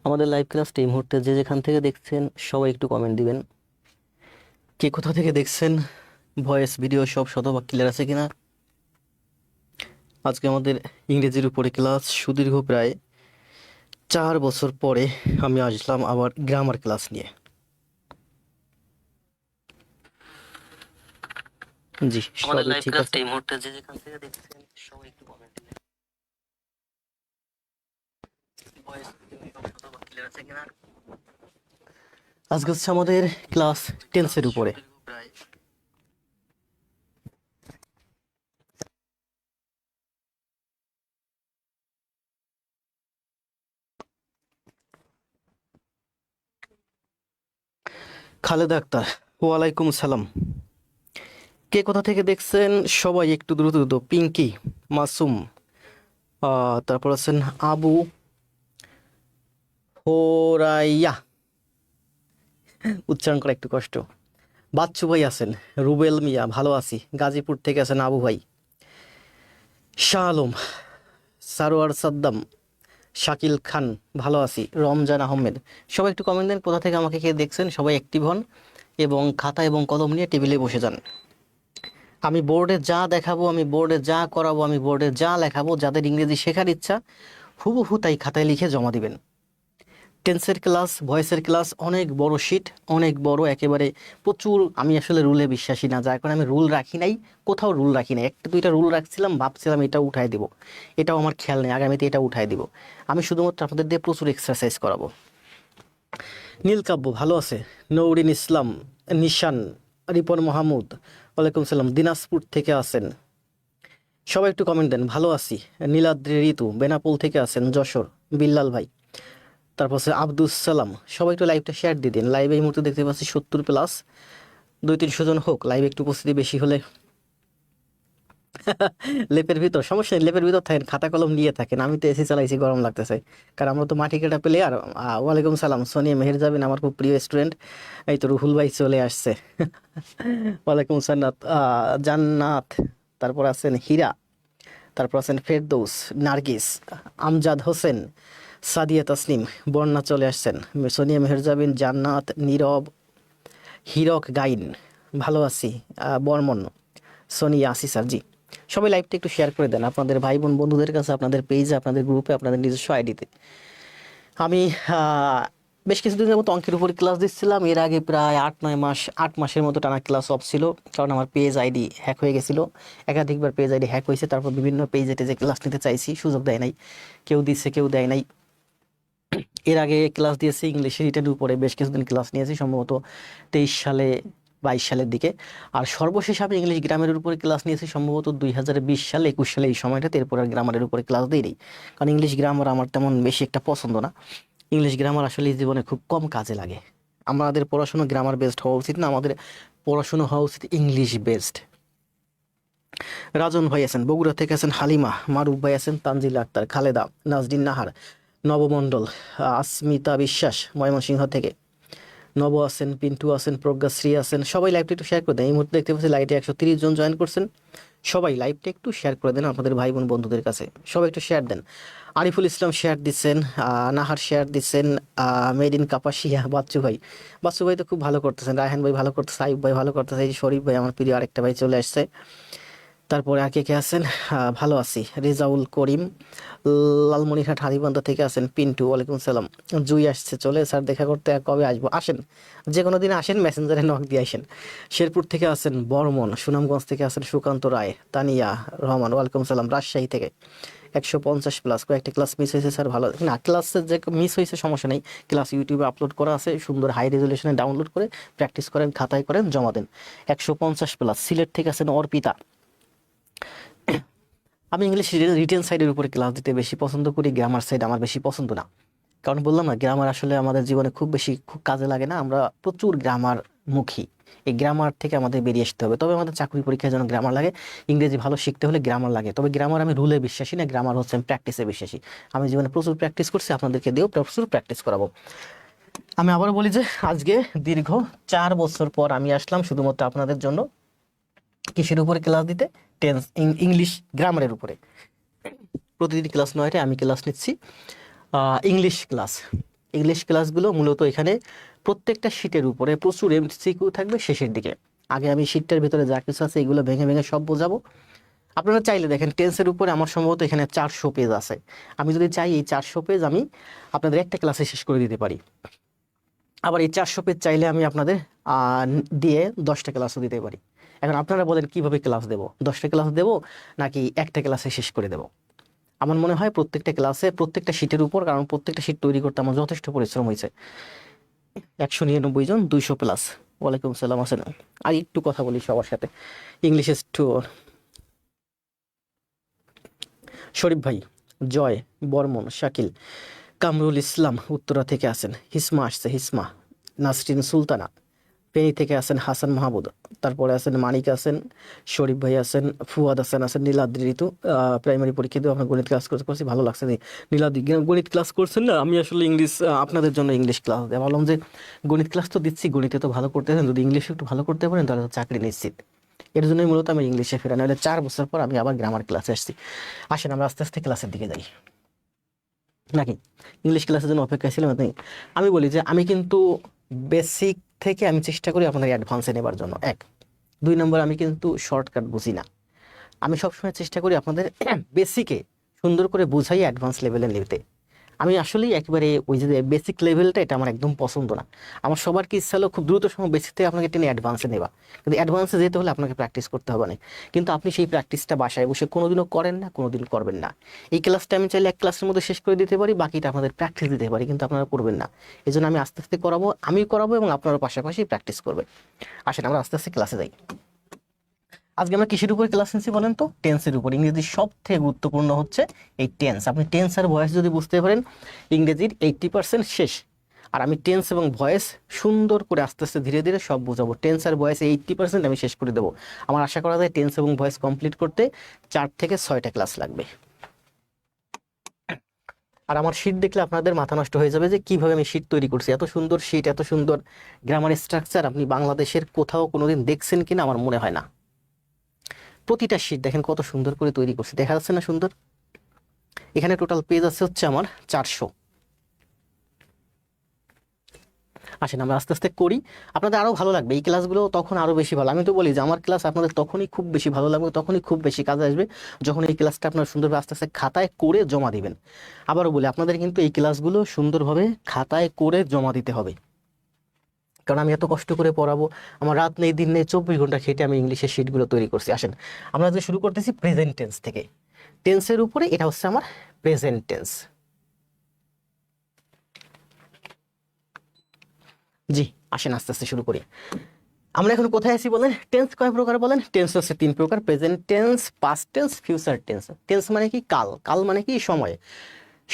আমাদের লাইভ ক্লাসটি এই মুহূর্তে যে যেখান থেকে দেখছেন সবাই একটু কমেন্ট দিবেন। কে কোথা থেকে দেখছেন, ভয়েস ভিডিও সব শতভাগ ক্লিয়ার আছে কিনা। আজকে আমাদের ইংরেজির উপরে ক্লাস, সুদীর্ঘ প্রায় 4 বছর পরে আমি আসলাম আবার গ্রামার ক্লাস নিয়ে। জি, আমাদের সবই লাইভ ঠিক ক্লাসটা আছে। এই মুহূর্তে যে যেখান থেকে দেখছেন সবাই একটু কমেন্ট দিবেন। ভয়েস শতভাগ ক্লিয়ার আছে কিনা। আজকে হচ্ছে আমাদের ক্লাস টেন্সের উপরে। সুদীর্ঘ প্রায় খালেদা আক্তার, ওয়ালাইকুম সালাম। কে কোথা থেকে দেখছেন সবাই একটু দ্রুত দ্রুত। পিঙ্কি, মাসুম, তারপর আছেন আবু হোরাইয়া, উচ্চারণ করা একটু কষ্ট। বাচ্চু ভাই আছেন, রুবেল মিয়া, ভালো আছি। গাজীপুর থেকে আছেন আবু ভাই, শাহ আলম, সারোয়ার সাদ্দাম, শাকিল খান, ভালো আছি। রমজান আহমেদ, সবাই একটু কমেন্ট দেন কোথা থেকে আমাকে কে দেখছেন। সবাই অ্যাক্টিভ হন এবং খাতা এবং কলম নিয়ে টেবিলে বসে যান। আমি বোর্ডে যা দেখাবো, আমি বোর্ডে যা করাবো, আমি বোর্ডে যা লেখাবো, যাদের ইংরেজি শেখার ইচ্ছা হুবহু তাই খাতায় লিখে জমা দিবেন। টেন্সের ক্লাস, ভয়েসের ক্লাস, অনেক বড় শিট, অনেক বড়, একেবারে প্রচুর। আমি আসলে রুলে বিশ্বাসী না, যার কারণে আমি রুল রাখি নাই, কোথাও রুল রাখি নাই। একটা দুইটা রুল রাখছিলাম, ভাবছিলাম এটা উঠাই দিব, এটাও আমার খেয়াল নেই, আগামীতে এটা উঠাই দিব। আমি শুধুমাত্র আপনাদের দিয়ে প্রচুর এক্সারসাইজ করাবো। নীলকাব্য ভালো আছে, নৌরিন ইসলাম, নিশান, রিপন মাহমুদ, ওয়ালাইকুম সালাম। দিনাজপুর থেকে আছেন, সবাই একটু কমেন্ট দেন। ভালো আছি। নীলাদ্রি ঋতু, বেনাপোল থেকে আছেন, যশোর, বিল্লাল ভাই। তারপর হচ্ছে আব্দুস সালাম। সবাই একটু লাইভটা শেয়ার দিয়ে দিন। লাইভে এই মুহূর্তে দেখতে পাচ্ছি 70+, 200-300 জন হোক। লাইভে একটু উপস্থিতি বেশি হলে লেপের ভিতর সমস্যা নেই, লেপের ভিতর থাকেন, খাতা কলম নিয়ে থাকেন। আমি তো এসি চালাইছি, গরম লাগতেছে, কারণ আমরা তো মাটি কাটা প্লেয়ার। ওয়ালাইকুম সালাম সোনিয়া মেহের যাবেন, আমার খুব প্রিয় স্টুডেন্ট। এই তো রুহুল ভাই চলে আসছে। ওয়ালাইকুম সান্নাত, জান্নাত, তারপর আছেন হীরা, তারপর আছেন ফেরদৌস, নার্গিস, আমজাদ হোসেন, সাদিয়া তাসনিম, বন্যা চলে আসছেন, সোনিয়া মেহেরজাবিন, জান্নাত, নীরব, হীরক গাইন, ভালো আছি, বর্মন, সোনিয়া আসিসার। জি, সবাই লাইভটা একটু শেয়ার করে দেন আপনাদের ভাই বোন বন্ধুদের কাছে, আপনাদের পেজে, আপনাদের গ্রুপে, আপনাদের নিজস্ব আইডিতে। আমি বেশ কিছুদিন যাবত অঙ্কের উপর ক্লাস দিচ্ছিলাম। এর আগে প্রায় 8-9 মাস, 8 মাসের মতো টানা ক্লাস অফ ছিল, কারণ আমার পেজ আইডি হ্যাক হয়ে গেছিলো। একাধিকবার পেজ আইডি হ্যাক হয়েছে, তারপর বিভিন্ন পেজে টেজে ক্লাস নিতে চাইছি, সুযোগ দেয় নাই, কেউ দিচ্ছে কেউ দেয় নাই। এর আগে ক্লাস দিয়েছি ইংলিশ রিটেনের উপরে, বেশ কিছুদিন ক্লাস নিয়েছি, সম্ভবত 23 সালে, 22 সালের দিকে। আর সর্বশেষ আমি ইংলিশ গ্রামারের উপরে ক্লাস নিয়েছি সম্ভবত 2020 সালে, 21 সালে, এই সময়টাতে। এরপর আর গ্রামারের উপরে ক্লাস দিইনি, কারণ ইংলিশ গ্রামার আমার তেমন বেশি একটা পছন্দ না। ইংলিশ গ্রামার আসলে জীবনে খুব কম কাজে লাগে। আমাদের পড়াশোনা গ্রামার বেসড হওয়া উচিত না, আমাদের পড়াশোনা হওয়া উচিত ইংলিশ বেসড। রাজন ভাই আছেন, বগুড়া থেকে আছেন, হালিমা, মারুফ ভাই আছেন, তানজিলা আক্তার, খালেদা, নাজরিন নাহার, নবমণ্ডল, আসমিতা বিশ্বাস ময়মনসিংহ থেকে, নব আছেন, পিন্টু আছেন, প্রজ্ঞাশ্রী আছেন। সবাই লাইভটা একটু শেয়ার করে দেন। এই মুহূর্তে দেখতে পাচ্ছি লাইভে 130 জন জয়েন করছেন। সবাই লাইভটা একটু শেয়ার করে দেন আপনাদের ভাই বোন বন্ধুদের কাছে, সবাই একটু শেয়ার দেন। আরিফুল ইসলাম শেয়ার দিচ্ছেন, নাহার শেয়ার দিচ্ছেন, মেড ইন কাপাসিয়া, বাচ্চু ভাই, বাচ্চু ভাই তো খুব ভালো করতেছেন, রায়হান ভাই ভালো করতেছে, আইব ভাই ভালো করতেছে, এই যে শরীফ ভাই আমার প্রিয় আরেকটা ভাই চলে আসছে। তারপরে আর কে কে আছেন, ভালো আছি, রেজাউল করিম, লালমনিরহাট হাতিবান্ধা থেকে আছেন, পিন্টু, ওয়ালাইকুম সালাম। জুই আসছে, চলে স্যার দেখা করতে, কবে আসবো, আসেন, যে কোনো দিন আসেন, মেসেঞ্জারে নক দিয়ে আসেন। শেরপুর থেকে আছেন বর্মন, সুনামগঞ্জ থেকে আছেন সুকান্ত রায়, তানিয়া রহমান, ওয়ালাইকুম সালাম। রাজশাহী থেকে 150+, কয়েকটা ক্লাস মিস হয়েছে স্যার, ভালো না। ক্লাসের যে মিস হয়েছে সমস্যা নেই, ক্লাস ইউটিউবে আপলোড করা আছে, সুন্দর হাই রেজলিউশনে ডাউনলোড করে প্র্যাকটিস করেন, খাতায় করেন, জমা দেন। 150+। সিলেট থেকে আছেন অর্পিতা। আমি ইংলিশ রিটেন সাইডের উপরে ক্লাস দিতে বেশি পছন্দ করি, গ্রামার সাইড আমার বেশি পছন্দ না। কারণ বললাম না, গ্রামার আসলে আমাদের জীবনে খুব কাজে লাগে না, আমরা প্রচুর গ্রামার মুখী। এই গ্রামার থেকে আমাদের বেরিয়ে আসতে হবে, তবে আমাদের চাকরি পরীক্ষায় যেন গ্রামার লাগে। ইংরেজি ভালো শিখতে হলে গ্রামার লাগে, তবে গ্রামার আমি রুলে বিশ্বাসী না, গ্রামার হচ্ছে আমি প্র্যাকটিসে বিশ্বাসী। আমি জীবনে প্রচুর প্র্যাকটিস করছি, আপনাদেরকে দিয়েও প্রচুর প্র্যাকটিস করাবো। আমি আবার বলি যে আজকে দীর্ঘ 4 বছর পর আমি আসলাম শুধুমাত্র আপনাদের জন্য কিসের উপরে ক্লাস দিতে, টেন্স, ইংলিশ গ্রামারের উপরে। প্রতিদিন ক্লাস 9টায় আমি ক্লাস নিচ্ছি, ইংলিশ ক্লাস। ইংলিশ ক্লাসগুলো মূলত এখানে প্রত্যেকটা শীটের উপরে প্রচুর এমসিকিউ থাকবে শেষের দিকে। আগে আমি শীটটার ভিতরে যা কিছু আছে এগুলো ভেঙে ভেঙে সব বোঝাবো। আপনারা চাইলে দেখেন টেন্সের উপরে আমার সম্ভবত এখানে 400 পেজ আছে। আমি যদি চাই এই 400 পেজ আমি আপনাদের একটা ক্লাসে শেষ করে দিতে পারি। আবার এই 400 পেজ চাইলে আমি আপনাদের দিয়ে 10টা ক্লাসও দিতে পারি। এখন আপনারা বলেন কিভাবে ক্লাস দেবো, 10টা ক্লাস দেবো নাকি একটা ক্লাসে শেষ করে দেবো? আমার মনে হয় প্রত্যেকটা ক্লাসে প্রত্যেকটা শীটের উপর, কারণ প্রত্যেকটা শীট তৈরি করতে আমার যথেষ্ট পরিশ্রম হয়েছে। 199 জন, 200 প্লাস। ওয়ালাইকুম সালাম, আছেন? আর একটু কথা বলি সবার সাথে ইংলিশে। শরীফ ভাই, জয়, বর্মন, শাকিল, কামরুল ইসলাম উত্তরা থেকে আছেন, হিসমা আসছে, হিসমা, নাসরিন সুলতানা, ফেনী থেকে আছেন, হাসান মাহমুদ, তারপরে আছেন মানিক আছেন, শরীফ ভাই আছেন, ফুয়াদ হাসান আছেন, নীলাদ্রি ঋতু। প্রাইমারি পরীক্ষা দিয়ে আপনার গণিত ক্লাস করছি, ভালো লাগছে। নীলাদ্রি গণিত ক্লাস করছেন না? আমি আসলে ইংলিশ আপনাদের জন্য ইংলিশ ক্লাস দেয় ভাবলাম যে গণিত ক্লাস তো দিচ্ছি, গণিতে তো ভালো করতেছেন, যদি ইংলিশে একটু ভালো করতে পারেন তাহলে তো চাকরি নিশ্চিত। এর জন্যই মূলত আমি ইংলিশে ফেরা, নাহলে 4 বছর পর আমি আবার গ্রামার ক্লাসে আসছি। আসেন আমরা আস্তে আস্তে ক্লাসের দিকে যাই, নাকি ইংলিশ ক্লাসের জন্য অপেক্ষায় ছিলাম আপনি? আমি বলি যে আমি কিন্তু বেসিক থেকে আমি চেষ্টা করি আপনাদের অ্যাডভান্সে নেবার জন্য। 1, 2 নম্বর, আমি কিন্তু শর্টকাট বুঝি না। আমি সবসময় চেষ্টা করি আপনাদের বেসিকে সুন্দর করে বুঝাই অ্যাডভান্স লেভেলে নিতে। আমি আসলেই একেবারে ওই যে বেসিক লেভেলটা, এটা আমার একদম পছন্দ না। আমার সবার কি ইচ্ছা হলো খুব দ্রুত সময় বেসিক থেকে আপনাকে টেনে অ্যাডভান্সে নেওয়া, কিন্তু অ্যাডভান্সে যেতে হলে আপনাকে প্র্যাকটিস করতে হবে না। কিন্তু আপনি সেই প্র্যাকটিসটা বাসায় বসে কোনোদিনও করেন না, কোনোদিন করবেন না। এই ক্লাসটা আমি চাইলে 1 ক্লাসের মধ্যে শেষ করে দিতে পারি, বাকিটা আপনাদের প্র্যাকটিস দিতে পারি, কিন্তু আপনারা করবেন না। এই জন্য আমি আস্তে আস্তে করাবো, আমি করাবো এবং আপনারা পাশাপাশি প্র্যাকটিস করবে। আসেন আমরা আস্তে আস্তে ক্লাসে যাই। আজকে আমরা কিসের উপরে ক্লাস নিচ্ছি বলেন তো? টেন্সের উপর। ইংরেজির সব থেকে গুরুত্বপূর্ণ হচ্ছে এই টেন্স। আপনি টেন্স আর ভয়েস যদি বুঝতে পারেন, ইংরেজির 80% শেষ। আর আমি টেন্স এবং ভয়েস সুন্দর করে আস্তে আস্তে ধীরে ধীরে সব বোঝাবো। টেন্স আর ভয়েস 80% আমি শেষ করে দেবো। আমার আশা করা যায় টেন্স এবং ভয়েস কমপ্লিট করতে 4 থেকে 6টা ক্লাস লাগবে। আর আমার শীট দেখলে আপনাদের মাথা নষ্ট হয়ে যাবে যে কিভাবে আমি শীট তৈরি করছি। এত সুন্দর শীট, এত সুন্দর গ্রামার স্ট্রাকচার আপনি বাংলাদেশের কোথাও কোনোদিন দেখছেন কিনা আমার মনে হয় না। প্রতিটা শীট দেখেন কত সুন্দর করে তৈরি করছে, দেখা যাচ্ছে না সুন্দর? এখানে টোটাল পেজ আছে হচ্ছে আমার 400। আসেন আমরা আস্তে আস্তে করি, আপনাদের আরও ভালো লাগবে এই ক্লাসগুলো, তখন আরও বেশি ভালো। আমি তো বলি যে আমার ক্লাস আপনাদের তখনই খুব বেশি ভালো লাগবে, তখনই খুব বেশি কাজে আসবে যখন এই ক্লাসটা আপনারা সুন্দরভাবে আস্তে আস্তে খাতায় করে জমা দিবেন। আবারও বলি আপনাদের কিন্তু এই ক্লাসগুলো সুন্দরভাবে খাতায় করে জমা দিতে হবে, কারণ আমি এত কষ্ট করে পড়াবো, আমার রাত নেই দিন নেই 24 ঘন্টা খেটে আমি ইংলিশের শিটগুলো তৈরি করছি। আসেন আমরা আজকে শুরু করতেছি প্রেজেন্ট টেন্স থেকে। টেন্সের উপরে এটা হচ্ছে আমার প্রেজেন্ট টেন্স। জি, আসেন আস্তে আস্তে শুরু করি। আমরা এখন কোথায় আছি বলেন? টেন্স কয় প্রকার বলেন? টেন্স হচ্ছে 3 প্রকার: present tense, past tense, future tense. Tense মানে কি? কাল। কাল মানে কি? সময়।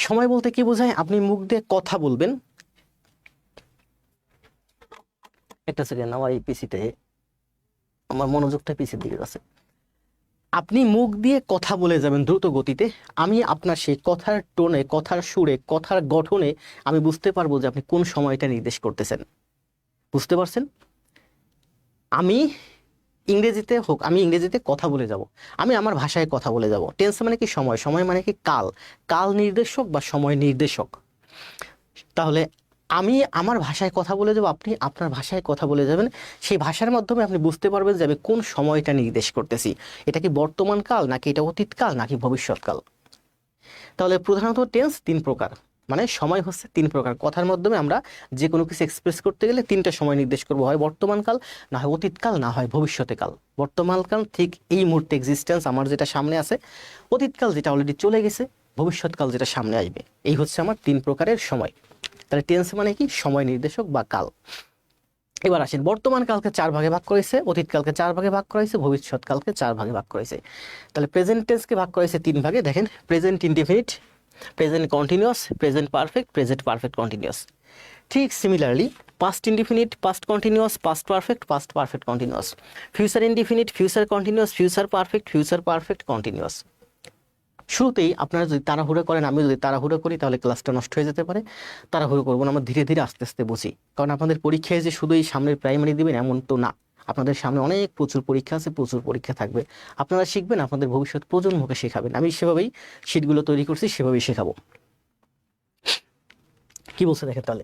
সময় বলতে কি বোঝায়? আপনি মুখ দিয়ে কথা বলবেন। একটা সেকেন্ড, আমার এই পিসিতে আমার মনোযোগটা পিসির দিকে আছে। আপনি মুখ দিয়ে কথা বলে যাবেন দ্রুত গতিতে, আমি আপনার সেই কথার টোনে, কথার সুরে, কথার গঠনে আমি বুঝতে পারবো যে আপনি কোন সময়টা নির্দেশ করতেছেন। বুঝতে পারছেন? আমি ইংরেজিতে হোক, আমি ইংরেজিতে কথা বলে যাব, আমি আমার ভাষায় কথা বলে যাব। টেন্স মানে কি? সময়। সময় মানে কি? কাল। কাল নির্দেশক বা সময় নির্দেশক। তাহলে আমি আমার ভাষায় কথা বলে যাব, আপনি আপনার ভাষায় কথা বলে যাবেন। সেই ভাষার মাধ্যমে আপনি বুঝতে পারবেন যে আমি কোন সময়টা নির্দেশ করতেছি। এটা কি বর্তমান কাল, নাকি এটা অতীতকাল, নাকি ভবিষ্যৎকাল? তাহলে প্রধানত টেন্স 3 প্রকার, মানে সময় হচ্ছে 3 প্রকার। কথার মাধ্যমে আমরা যে কোনো কিছু এক্সপ্রেস করতে গেলে 3টা সময় নির্দেশ করবো, হয় বর্তমানকাল, না হয় অতীতকাল, না হয় ভবিষ্যৎকাল। বর্তমানকাল ঠিক এই মুহূর্তে এক্সিস্টেন্স আমার যেটা সামনে আছে, অতীতকাল যেটা অলরেডি চলে গেছে, ভবিষ্যৎকাল যেটা সামনে আসবে। এই হচ্ছে আমার 3 প্রকারের সময়। তাহলে টেন্স মানে কি? সময় নির্দেশক বা কাল। এবার আসেন, বর্তমান কালকে 4 ভাগে ভাগ করেছে, অতীতকালকে 4 ভাগে ভাগ করেছে, ভবিষ্যৎকালকে 4 ভাগে ভাগ করেছে। তাহলে প্রেজেন্ট টেন্সকে ভাগ করেছে 3 ভাগে। দেখেন, present indefinite, present continuous, present perfect, present perfect continuous. ঠিক similarly past indefinite, past continuous, past perfect, past perfect continuous. Future indefinite, future continuous, future perfect, future perfect continuous. শুরুতেই আপনারা যদি তাড়াহুড়ো করেন, আমি যদি তাড়াহুড়ো করি, তাহলে ক্লাসটা নষ্ট হয়ে যেতে পারে। তাড়াহুড়ো করবো না, আমরা ধীরে ধীরে আস্তে আস্তে বুঝি। কারণ আপনাদের পরীক্ষায় যে শুধু এই সামনের প্রাইমারি দিবেন এমন তো না, আপনাদের সামনে অনেক প্রচুর পরীক্ষা আছে, প্রচুর পরীক্ষা থাকবে। আপনারা শিখবেন, আপনাদের ভবিষ্যৎ প্রজন্মকে শেখাবেন। আমি সেভাবেই শিটগুলো তৈরি করছি, সেভাবেই শেখাবো। কি বলছে দেখেন তাহলে,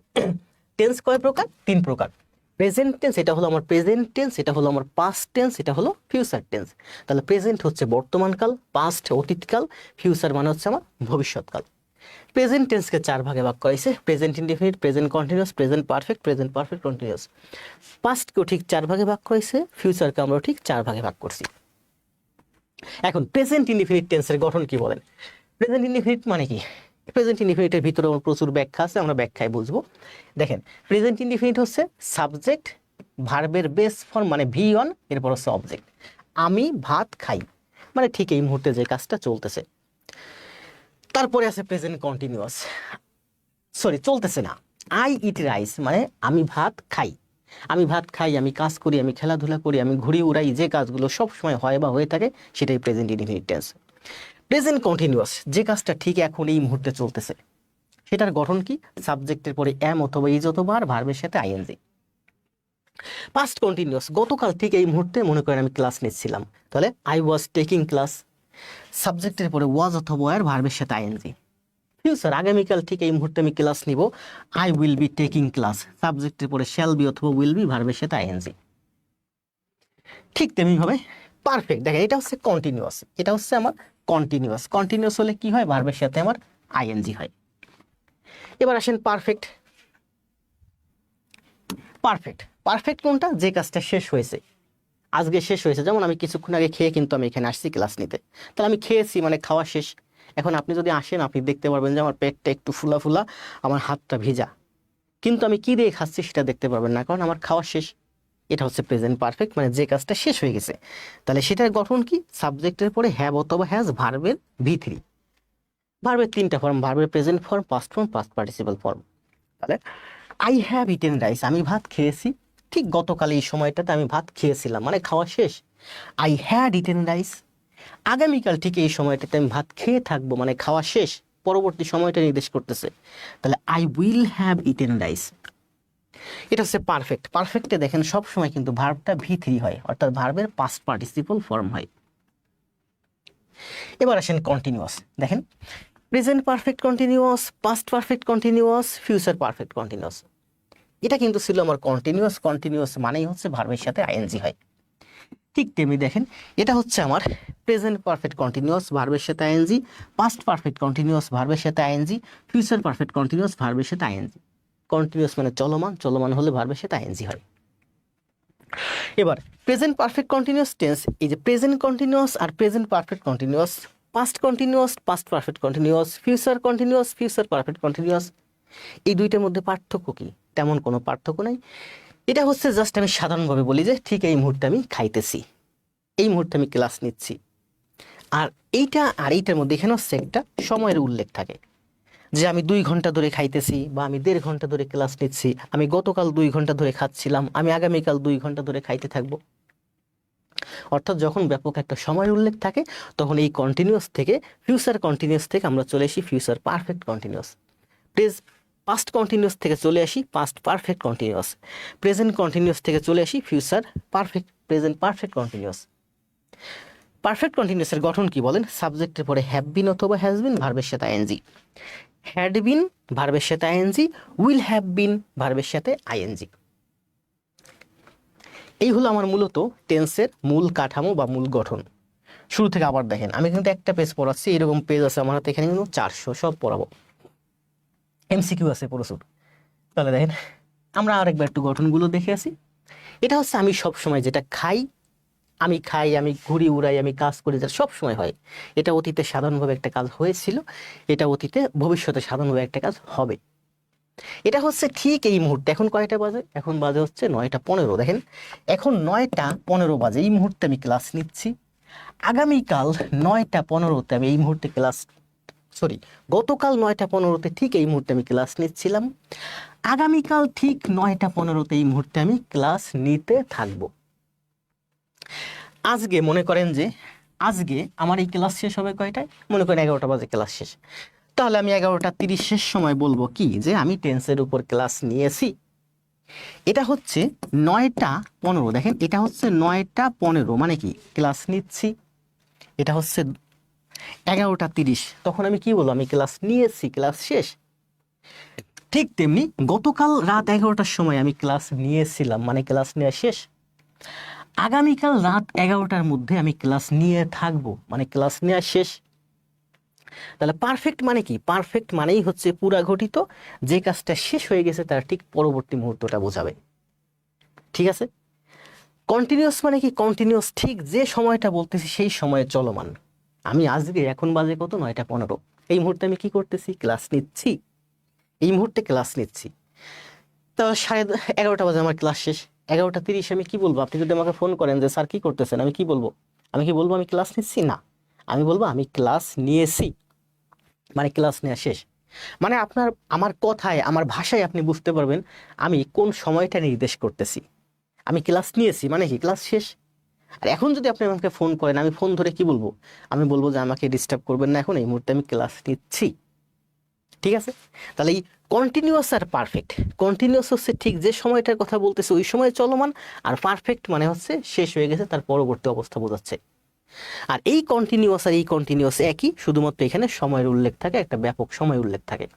টেন্স কয় প্রকার? 3 প্রকার। প্রেজেন্ট টেন্স, এটা হলো আমার প্রেজেন্ট টেন্স, এটা হলো আমার পাস্ট টেন্স, এটা হলো ফিউচার টেন্স। তাহলে প্রেজেন্ট হচ্ছে বর্তমানকাল, পাস্ট অতীতকাল, ফিউচার মানে হচ্ছে আমার ভবিষ্যৎকাল। প্রেজেন্ট টেন্সকে 4 ভাগে ভাগ করা হয়েছে, present indefinite, present continuous, present perfect continuous. পাস্টকেও ঠিক 4 ভাগে ভাগ করা হয়েছে, ফিউচারকে আমরা ঠিক 4 ভাগে ভাগ করছি। এখন প্রেজেন্ট ইনডিফিনিট টেন্সের গঠন কি বলেন? প্রেজেন্ট ইনডিফিনিট মানে কি? প্রেজেন্ট ইনডিফিনিটের ভিতরে আমার প্রচুর ব্যাখ্যা আছে, আমরা ব্যাখ্যায় বুঝবো। দেখেন, প্রেজেন্ট ইনডিফিনিট হচ্ছে সাবজেক্ট ভার্বের বেস ফর্ম মানে ভি অন, এরপর হচ্ছে অবজেক্ট। আমি ভাত খাই, মানে ঠিক এই মুহূর্তে যে কাজটা চলতেছে। তারপরে আছে প্রেজেন্ট কন্টিনিউয়াস, সরি চলতেছে না, আই ইট রাইস মানে আমি ভাত খাই। আমি ভাত খাই, আমি কাজ করি, আমি খেলাধুলা করি, আমি ঘুরি উড়াই, যে কাজগুলো সব সময় হয় বা হয়ে থাকে সেটাই present indefinite tense. Present continuous, যে কাজটা ঠিক এখন এই মুহূর্তে চলতেছে, সেটার গঠন কি? সাবজেক্টের পরে এম অথবা ইজ অথবা আর, ভার্বের সাথে আইএনজি। পাস্ট কন্টিনিউয়াস, গতকাল ঠিক এই মুহূর্তে মনে করেন আমি ক্লাস নিচ্ছিলাম, তাহলে আই ওয়াজ টেকিং ক্লাস, সাবজেক্টের পরে ওয়াজ অথবা আর, ভার্বের সাথে আইএনজি। ফিউচার, আগামীকাল ঠিক এই মুহূর্তে আমি ক্লাস নিব, I will be taking class, সাবজেক্টের পরে শ্যাল বি অথবা উইল বি, ভার্বের সাথে আইএনজি। ঠিক তেমনি ভাবে পারফেক্ট, দেখেন এটা হচ্ছে কন্টিনিউয়াস, এটা হচ্ছে আমার কন্টিনিউয়াস। কন্টিনিউয়াস হলে কি হয়? ভার্বের সাথে আমার আইএনজি হয়। এবার আসেন পারফেক্ট। পারফেক্ট কোনটা? যে কাজটা শেষ হয়েছে, আজকে শেষ হয়েছে। যেমন আমি কিছুক্ষণ আগে খেয়ে কিন্তু আমি এখানে আসছি ক্লাস নিতে, তাহলে আমি খেয়েছি মানে খাওয়া শেষ। এখন আপনি যদি আসেন, আপনি দেখতে পারবেন যে আমার পেটটা একটু ফুলা ফুলা, আমার হাতটা ভিজা, কিন্তু আমি কি দিয়ে খাচ্ছি সেটা দেখতে পারবেন না, কারণ আমার খাওয়া শেষ। এটা হচ্ছে প্রেজেন্ট পারফেক্ট, মানে যে কাজটা শেষ হয়ে গেছে। তাহলে সেটার গঠন কি? সাবজেক্টের পরে হ্যাভ অথবা হ্যাজ, ভার্বের V3। ভার্বের 3টা ফর্ম, ভার্বের present form, past form, past participle form. তাহলে আই হ্যাভ ইটেন রাইস, আমি ভাত খেয়েছি, ঠিক গতকাল এই সময়টাতে আমি ভাত খেয়েছিলাম, মানে খাওয়া শেষ। আই হ্যাড ইটেন রাইস, আগামীকাল ঠিক এই সময়টাতে আমি ভাত খেয়ে থাকবো, মানে খাওয়া শেষ, পরবর্তী সময়টা নির্দেশ করতেছে। তাহলে I will have eaten rice. এটা হচ্ছে পারফেক্ট। পারফেক্টে দেখেন সব সময় কিন্তু ভার্বটা V3 হয়, অর্থাৎ ভার্বের পাস্ট পার্টিসিপল ফর্ম হয়। এবার আসেন কন্টিনিউয়াস, দেখেন present perfect continuous, past perfect continuous, future perfect continuous. এটা কিন্তু ছিল আমার কন্টিনিউয়াস। কন্টিনিউয়াস মানেই হচ্ছে ভার্বের সাথে আইএনজি হয়। ঠিক তেমনি দেখেন, এটা হচ্ছে আমার প্রেজেন্ট পারফেক্ট কন্টিনিউয়াস, ভার্বের সাথে আইএনজি, পাস্ট পারফেক্ট কন্টিনিউয়াস, ভার্বের সাথে আইএনজি, ফিউচার পারফেক্ট কন্টিনিউয়াস, ভার্বের সাথে আইএনজি। কন্টিনিউয়াস মানে চলমান, চলমান হলে ভার্বের সাথে আইএনজি হয়। এবার প্রেজেন্ট পারফেক্ট কন্টিনিউয়াস টেন্স, এই যে প্রেজেন্ট কন্টিনিউয়াস আর present perfect continuous, past continuous, past perfect continuous, future continuous, future perfect continuous, এই দুইটার মধ্যে পার্থক্য কি? তেমন কোনো পার্থক্য নাই। এটা হচ্ছে জাস্ট আমি সাধারণভাবে বলি যে ঠিক এই মুহূর্তে আমি খাইতেছি, এই মুহূর্তে আমি ক্লাস নিচ্ছি। আর এইটা আর এইটার মধ্যে এখানে হচ্ছে একটা সময়ের উল্লেখ থাকে, যে আমি 2 ঘন্টা ধরে খাইতেছি, বা আমি 1.5 ঘন্টা ধরে ক্লাস নিচ্ছি, আমি গতকাল 2 ঘন্টা ধরে খাচ্ছিলাম, আমি আগামীকাল 2 ঘন্টা ধরে খাইতে থাকবো। অর্থাৎ যখন ব্যাপক একটা সময়ের উল্লেখ থাকে, তখন এই কন্টিনিউয়াস থেকে, ফিউচার কন্টিনিউয়াস থেকে আমরা চলে আসি future perfect continuous. Past continuous থেকে চলে আসি past perfect continuous. Present continuous থেকে চলে আসি future perfect, present perfect continuous. Perfect কন্টিনিউয়াসের গঠন কি বলেন? সাবজেক্টের পরে হ্যাভ বিন অথবা হ্যাজ বিন, ভার্বের সাথে আইএনজি, হ্যাড বিন ভার্বের সাথে আইএনজি, উইল হ্যাভ বিন ভার্বের সাথে আইএনজি। এই হলো আমার মূলত টেন্সের মূল কাঠামো বা মূল গঠন। শুরু থেকে আবার দেখেন, আমি কিন্তু একটা পেজ পড়াচ্ছি, এরকম পেজ আছে আমার হাতে, এখানে কিন্তু 400 সব পড়াবো, MCQ আছে প্রচুর। তাহলে দেখেন, আমরা আরেকবার একটু গঠনগুলো দেখে আসি। এটা হচ্ছে আমি সব সময় যেটা খাই, আমি খাই, আমি ঘুরি উড়াই, আমি কাজ করি, যা সব সময় হয়। এটা অতীতে সাধারণভাবে একটা কাজ হয়েছিল, এটা অতীতে ভবিষ্যতে সাধারণভাবে একটা কাজ হবে। এটা হচ্ছে ঠিক এই মুহূর্তে, এখন কয়টা বাজে? এখন বাজে হচ্ছে 9:15। দেখেন, এখন 9:15 বাজে, এই মুহূর্তে আমি ক্লাস নিচ্ছি। আগামীকাল 9:15-তে আমি এই মুহূর্তে ক্লাস, সরি গতকাল 9:15-তে ঠিক এই মুহূর্তে আমি ক্লাস নিচ্ছিলাম। আগামীকাল ঠিক 9:15-তে এই মুহূর্তে আমি ক্লাস নিতে থাকবো। আজকে মনে করেন যে আজকে আমার এই ক্লাস শেষ হবে কয়টায়? মনে করেন 11টা বাজে ক্লাস শেষ। তাহলে আমি 11:30 শেষ সময় বলবো কি, যে আমি টেন্সের উপর ক্লাস নিয়েছি। এটা হচ্ছে 9:15। দেখেন, এটা হচ্ছে 9:15 মানে কি ক্লাস নিচ্ছি। এটা হচ্ছে 11:30, তখন আমি কি বলবো? আমি ক্লাস নিয়েছি, ক্লাস শেষ। ঠিক তেমনি গতকাল রাত 11টার সময় আমি ক্লাস নিয়েছিলাম, মানে ক্লাস নেওয়া শেষ। আগামীকাল রাত 11টার মধ্যে আমি ক্লাস নিয়ে থাকবো, মানে ক্লাস নেওয়া শেষ। তাহলে পারফেক্ট মানে কি? পারফেক্ট মানেই হচ্ছে পুরা ঘটিত, যে কাজটা শেষ হয়ে গেছে তার ঠিক পরবর্তী মুহূর্তটা বোঝাবে। ঠিক আছে। কন্টিনিউয়াস মানে কি? কন্টিনিউয়াস ঠিক যে সময়টা বলতেছি সেই সময়ে চলমান। আমি আজকে, এখন বাজে কত, 9টা 15, এই মুহূর্তে আমি কি করতেছি? ক্লাস নিচ্ছি। এই মুহূর্তে ক্লাস নিচ্ছি। তো 11:30 বাজে আমার ক্লাস শেষ। 11:30 আমি কি বলবো? আপনি যদি আমাকে ফোন করেন যে স্যার কি করতেছেন, আমি কি বলবো? আমি কি বলবো আমি ক্লাস নিচ্ছি? না, আমি বলবো আমি ক্লাস নিয়েছি, মানে ক্লাস নেওয়া শেষ। মানে আপনার, আমার কথায়, আমার ভাষায় আপনি বুঝতে পারবেন আমি কোন সময়টা নির্দেশ করতেছি। আমি ক্লাস নিয়েছি মানে কি? ক্লাস শেষ। আর এখন যদি আপনি আমাকে ফোন করেন, আমি ফোন ধরে কি বলবো? আমি বলবো যে আমাকে ডিস্টার্ব করবেন না, এখন এই মুহূর্তে আমি ক্লাস নিচ্ছি। ঠিক আছে। তাহলে এই কন্টিনিউয়াস আর পারফেক্ট, কন্টিনিউয়াস হচ্ছে ঠিক যে সময়টার কথা বলতেছে ওই সময় চলমান, আর পারফেক্ট মানে হচ্ছে শেষ হয়ে গেছে, তার পরবর্তী অবস্থা বোঝাচ্ছে। আর এই কন্টিনিউয়াস আর এই কন্টিনিউয়াস একই, শুধুমাত্র এখানে সময়ের উল্লেখ থাকে, একটা ব্যাপক সময় উল্লেখ থাকে।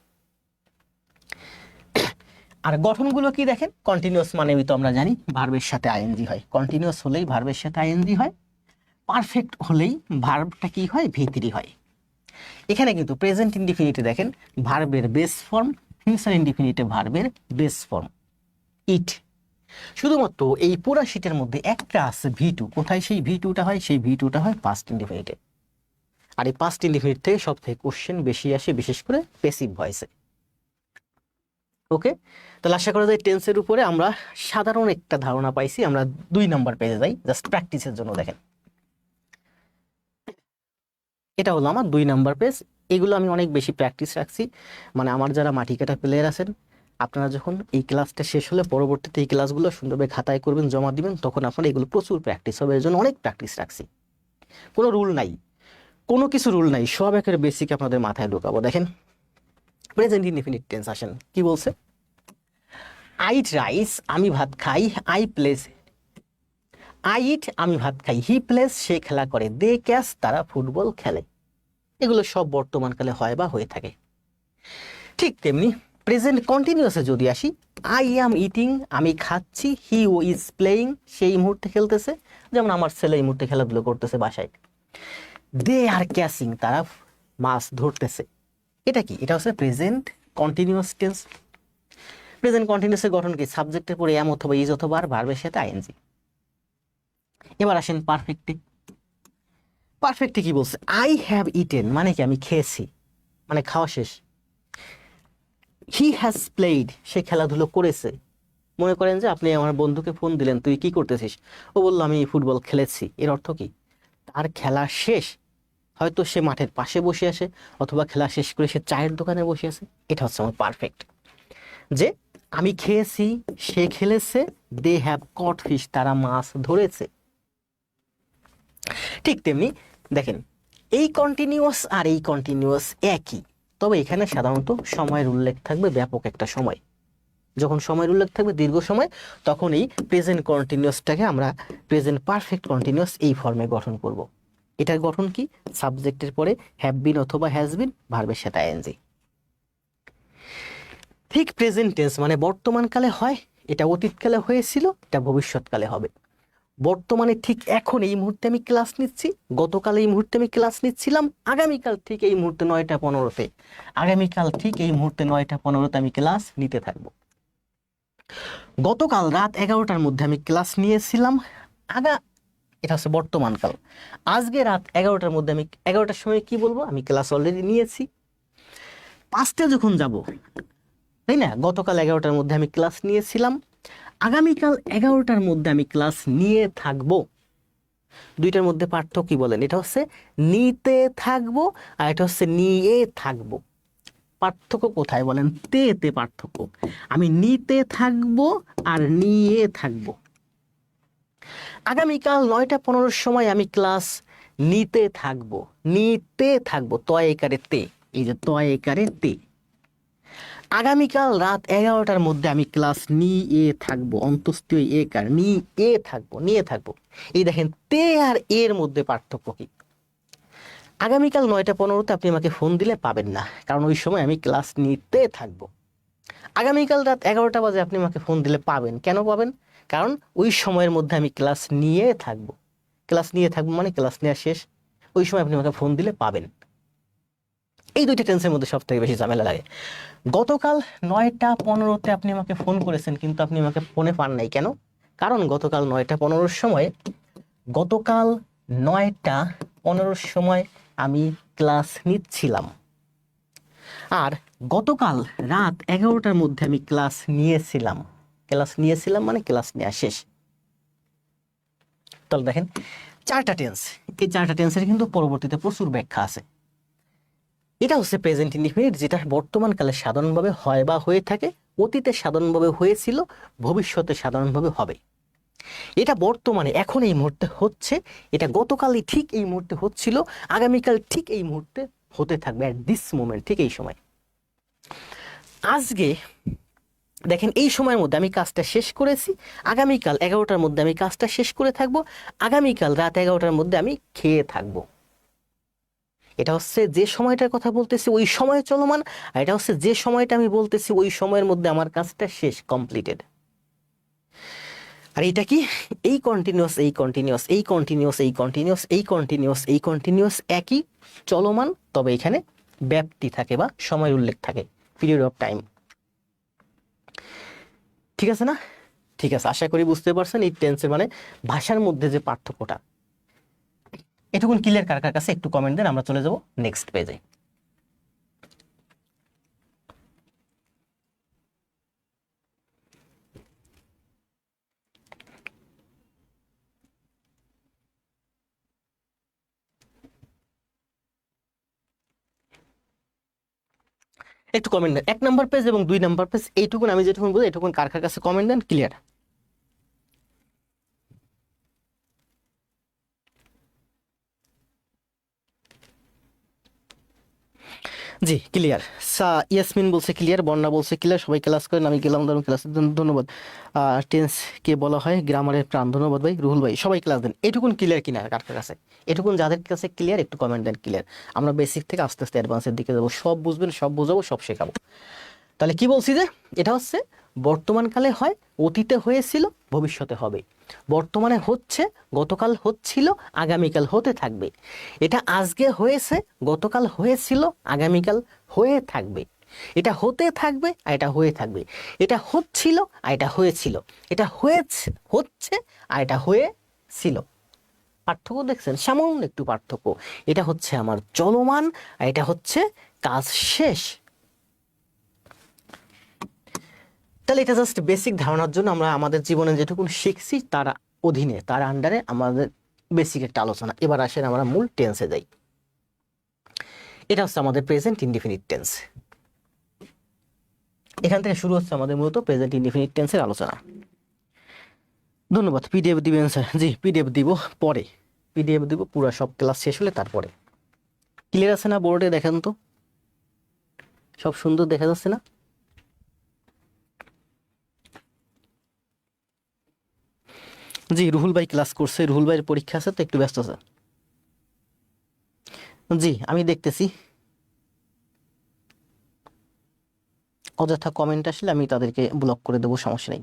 আর গঠনগুলো কি দেখেন? কন্টিনিউয়াস মানে তো আমরা জানি ভার্বের সাথে আইএনজি হয়, কন্টিনিউয়াস হলেই ভার্বের সাথে আইএনজি হয়, পারফেক্ট হলেই ভার্বটা কি হয়? ভিতরি হয়। এখানে কিন্তু প্রেজেন্ট ইনডিফিনিটে দেখেন ভার্বের বেস ফর্ম, ফিউচার ইনডিফিনিটে ভার্বের বেস ফর্ম ইট। শুধুমাত্র এই পুরা শীটের মধ্যে একটা আছে V2। কোথায় সেই V2টা হয়? সেই V2টা হয় পাস্ট ইনডিফিনিটে। আর এই পাস্ট ইনডিফিনিট থেকে সব থেকে কোশ্চেন বেশি আসে, বিশেষ করে প্যাসিভ ভয়েসে। ওকে, তাহলে আশা করা যায় টেন্সের উপরে আমরা সাধারণ একটা ধারণা পাইছি। আমরা 2 নাম্বার পেজে যাই, জাস্ট প্র্যাকটিসের জন্য। দেখেন, এটা হলো আমার 2 নাম্বার পেজ। এগুলো আমি অনেক বেশি প্র্যাকটিস রাখছি, মানে আমার যারা মাটি কাটা প্লেয়ার আছেন, আপনারা যখন এই ক্লাসটা শেষ হলে পরবর্তীতে এই ক্লাসগুলো সুন্দরভাবে খাতায় করবেন, জমা দিবেন, তখন আপনার এগুলো প্রচুর প্র্যাকটিস হবে। এর জন্য অনেক প্র্যাকটিস রাখছি। কোনো রুল নাই, কোনো কিছু রুল নাই, সব একের বেসিক আপনাদের মাথায় ঢোকাবো। দেখেন, প্রেজেন্ট ইনডিফিনিট টেন্স আসেন, কি বলছে? আই ইট রাইস, আমি ভাত খাই। আই প্লেস, আই ইট আমি ভাত খাই। হি প্লেস, সে খেলা করে। দে ক্যাচ, তারা ফুটবল খেলে। এগুলো সব বর্তমানকালে হয় বা হয়ে থাকে। ঠিক তেমনি প্রেজেন্ট কন্টিনিউয়াসে যদি আসি, আই অ্যাম ইটিং, আমি খাচ্ছি। হি ও ইজ প্লেয়িং, সেই মুহূর্তে খেলতেছে, যেমন আমার ছেলে এই মুহূর্তে খেলাধুলো করতেছে বাসায়। দে আর ক্যাচিং, তারা মাছ ধরতেছে। এটা কি? এটা হচ্ছে প্রেজেন্ট কন্টিনিউয়াস টেন্স। প্রেজেন্ট কন্টিনিউয়াসের গঠন কি? সাবজেক্টের পরে এম অথবা ইজ অথবা আর, ভার্বের সাথে আইএনজি। এবার আসেন পারফেক্টে। পারফেক্টে কি বলছে? আই হ্যাভ ইটেন, মানে কি? আমি খেয়েছি, মানে খাওয়া শেষ। হি হ্যাজ প্লেইড, সে খেলাধুলো করেছে। মনে করেন যে আপনি আমার বন্ধুকে ফোন দিলেন, তুই কি করতেছিস? ও বললো আমি ফুটবল খেলেছি। এর অর্থ কি? তার খেলা শেষ। হয়তো সে মাঠের পাশে বসে আছে, অথবা খেলা শেষ করে সে চায়ের দোকানে বসে আছে। এটা হচ্ছে আমার পারফেক্ট, যে আমি খেয়েছি, সে খেলেছে। দে হ্যাভ কট ফিশ, তারা মাছ ধরেছে। ঠিক তেমনি দেখেন, এই কন্টিনিউয়াস আর এই কন্টিনিউয়াস একই, তবে এখানে সাধারণত সময়ের উল্লেখ থাকবে ব্যাপক একটা সময়। যখন সময়ের উল্লেখ থাকবে দীর্ঘ সময়, তখন এই প্রেজেন্ট কন্টিনিউয়াসটাকে আমরা প্রেজেন্ট পারফেক্ট কন্টিনিউয়াস এই ফর্মে গঠন করব। এটার গঠন কি? সাবজেক্টের পরে হ্যাভ বিন অথবা হ্যাজ বিন, ভার্বের সাথে আইএনজি। ঠিক প্রেজেন্ট টেন্স মানে বর্তমানকালে হয়, এটা অতীতকালে হয়েছিল, এটা ভবিষ্যৎকালে হবে। বর্তমানে ঠিক এখন এই মুহূর্তে আমি ক্লাস নিচ্ছি, গতকাল এই মুহূর্তে আমি ক্লাস নিচ্ছিলাম, আগামীকাল ঠিক এই মুহূর্তে 9টা 15-তে, আগামীকাল ঠিক এই মুহূর্তে 9টা 15-তে আমি ক্লাস নিতে থাকবো। গতকাল রাত 11টার মধ্যে আমি ক্লাস নিয়েছিলাম। এটা হচ্ছে বর্তমানকাল। আজকে রাত 11টার মধ্যে আমি 11টার সময় কি বলবো? আমি ক্লাস অলরেডি নিয়েছি। পাঁচটা যখন যাব, তাই না? গতকাল 11টার মধ্যে আমি ক্লাস নিয়েছিলাম, আগামীকাল 11টার মধ্যে আমি ক্লাস নিয়ে থাকবো। দুইটার মধ্যে পার্থক্য কি বলেন? এটা হচ্ছে নিতে থাকবো, আর এটা হচ্ছে নিয়ে থাকবো। পার্থক্য কোথায় বলেন? তে পার্থক্য। আমি নিতে থাকবো আর নিয়ে থাকবো। আগামীকাল 9টা 15-র সময় আমি ক্লাস নিতে থাকবো, নিতে থাকবো, তয় একারে তে, এই যে তয় একারে তে। আগামীকাল রাত 11টার মধ্যে আমি ক্লাস নিয়ে থাকবো, অন্তস্থীয় একার, নিয়ে থাকবো, নিয়ে থাকবো। এই দেখেন, তে আর এর মধ্যে পার্থক্য কি? আগামীকাল 9টা 15-তে আপনি আমাকে ফোন দিলে পাবেন না, কারণ ওই সময় আমি ক্লাস নিতে থাকবো। আগামীকাল রাত 11টা বাজে আপনি আমাকে ফোন দিলে পাবেন। কেন পাবেন? কারণ ওই সময়ের মধ্যে আমি ক্লাস নিয়ে থাকবো। ক্লাস নিয়ে থাকবো মানে ক্লাস নেওয়া শেষ, ওই সময় আপনি আমাকে ফোন দিলে পাবেন। এই দুইটা টেন্সের মধ্যে সব থেকে বেশি ঝামেলা লাগে। গতকাল 9টা 15-তে আপনি আমাকে ফোন করেছেন, কিন্তু আপনি আমাকে ফোনে পান নাই কেন? কারণ গতকাল 9টা 15-র সময়, গতকাল 9টা 15-র সময় আমি ক্লাস নিচ্ছিলাম। আর গতকাল রাত 11টার মধ্যে আমি ক্লাস নিয়েছিলাম। ক্লাস নিয়েছিলাম মানে ক্লাস নেওয়া শেষ। তাহলে দেখেন 4টা টেন্স, এই 4টা টেন্সের কিন্তু পরবর্তীতে প্রচুর ব্যাখ্যা আছে। এটা হচ্ছে প্রেজেন্ট ইনডিফিনিট, যেটা বর্তমানকালে সাধারণভাবে হয় বা হয়ে থাকে, অতীতে সাধারণভাবে হয়েছিল, ভবিষ্যতে সাধারণভাবে হবে। এটা বর্তমানে এখন এই মুহূর্তে হচ্ছে, এটা গতকালই ঠিক এই মুহূর্তে হচ্ছিল, আগামীকাল ঠিক এই মুহূর্তে হতে থাকবে, অ্যাট দিস মোমেন্ট, ঠিক এই সময়। আজকে দেখেন এই সময়ের মধ্যে আমি কাজটা শেষ করেছি, আগামীকাল 11টার মধ্যে আমি কাজটা শেষ করে থাকবো, আগামীকাল রাত 11টার মধ্যে আমি খেয়ে থাকবো। এটা হচ্ছে যে সময়টার কথা বলতেছি ওই সময় চলমান, আর এটা হচ্ছে যে সময়টা আমি বলতেছি ওই সময়ের মধ্যে আমার কাজটা শেষ, কমপ্লিটেড। আর এটা কি? এই কন্টিনিউয়াস, এই কন্টিনিউয়াস, এই কন্টিনিউয়াস, এই কন্টিনিউয়াস, এই কন্টিনিউয়াস, এই কন্টিনিউয়াস, একই চলমান, তবে এখানে ব্যাপ্তি থাকে বা সময়ের উল্লেখ থাকে, পিরিয়ড অফ টাইম। ঠিক আছে না? ঠিক আছে, আশা করি বুঝতে পারছেন এই টেন্সের মানে ভাষার মধ্যে যে পার্থক্যটা। এটুকুন ক্লিয়ার কার কার কাছে? একটু কমেন্ট দেন, আমরা চলে যাব নেক্সট পেজে। একটু কমেন্ট দেন 1 নাম্বার পেজ এবং 2 নাম্বার পেজ, এইটুকুন আমি যেটুকুন বলি এটুকুন কার কার কাছে কমেন্ট দেন, ক্লিয়ার? জি ক্লিয়ার। ইয়াসমিন বলছে ক্লিয়ার, বন্যা বলছে ক্লিয়ার, সবাই ক্লাস করেন, আমি গেলাম, ধরুন ক্লাসের জন্য ধন্যবাদ। টেন্স কে বলা হয় গ্রামারের প্রাণ, ধন্যবাদ ভাই। রুহুল ভাই, সবাই ক্লাস দেন। এটুকুন ক্লিয়ার কিনা কার কার কাছে? এটুকুন যাদের কাছে ক্লিয়ার একটু কমেন্ট দেন ক্লিয়ার। আমরা বেসিক থেকে আস্তে আস্তে অ্যাডভান্সের দিকে যাবো, সব বুঝবেন, সব বোঝাবো, সব শেখাবো। তাহলে কি বলছি যে এটা হচ্ছে বর্তমানকালে হয়, অতীতে হয়েছিল, ভবিষ্যতে হবে। বর্তমানে হচ্ছে, গতকাল হচ্ছিল, আগামীকাল হতে থাকবে। এটা আজকে হয়েছে, গতকাল হয়েছিল, আগামীকাল হয়ে থাকবে। এটা হতে থাকবে আর এটা হয়ে থাকবে। এটা হচ্ছিল আর এটা হয়েছিল। এটা হচ্ছে আর এটা হয়েছিল। পার্থক্য দেখছেন? সামান্য একটু পার্থক্য। এটা হচ্ছে আমার চলমান আর এটা হচ্ছে কাজ শেষ। তাহলে এটা জাস্ট বেসিক ধারণার জন্য, আমরা আমাদের জীবনে যেটুকু শিখছি তার অধীনে, তার আন্ডারে আমাদের বেসিক একটা আলোচনা। এবার আসেন আমরা মূল টেন্সে যাই। এটা হচ্ছে আমাদের প্রেজেন্ট ইনডিফিনিট টেন্স। এখান থেকে শুরু হচ্ছে আমাদের মূলত প্রেজেন্ট ইনডিফিনিট টেন্সের আলোচনা। ধন্যবাদ। পিডিএফ দিবেন স্যার? জি পিডিএফ দিব পরে, পিডিএফ দিব পুরো সব ক্লাস শেষ হলে তারপরে। ক্লিয়ার আছে না? বোর্ডে দেখেন তো, সব সুন্দর দেখা যাচ্ছে না? জি রুহুল ভাই ক্লাস করছে, রুহুল ভাইয়ের পরীক্ষা আছে তো একটু ব্যস্ত আছে। জি আমি দেখতেছি, অযথা কমেন্ট আসলে আমি তাদেরকে ব্লক করে দেবো, সমস্যা নেই।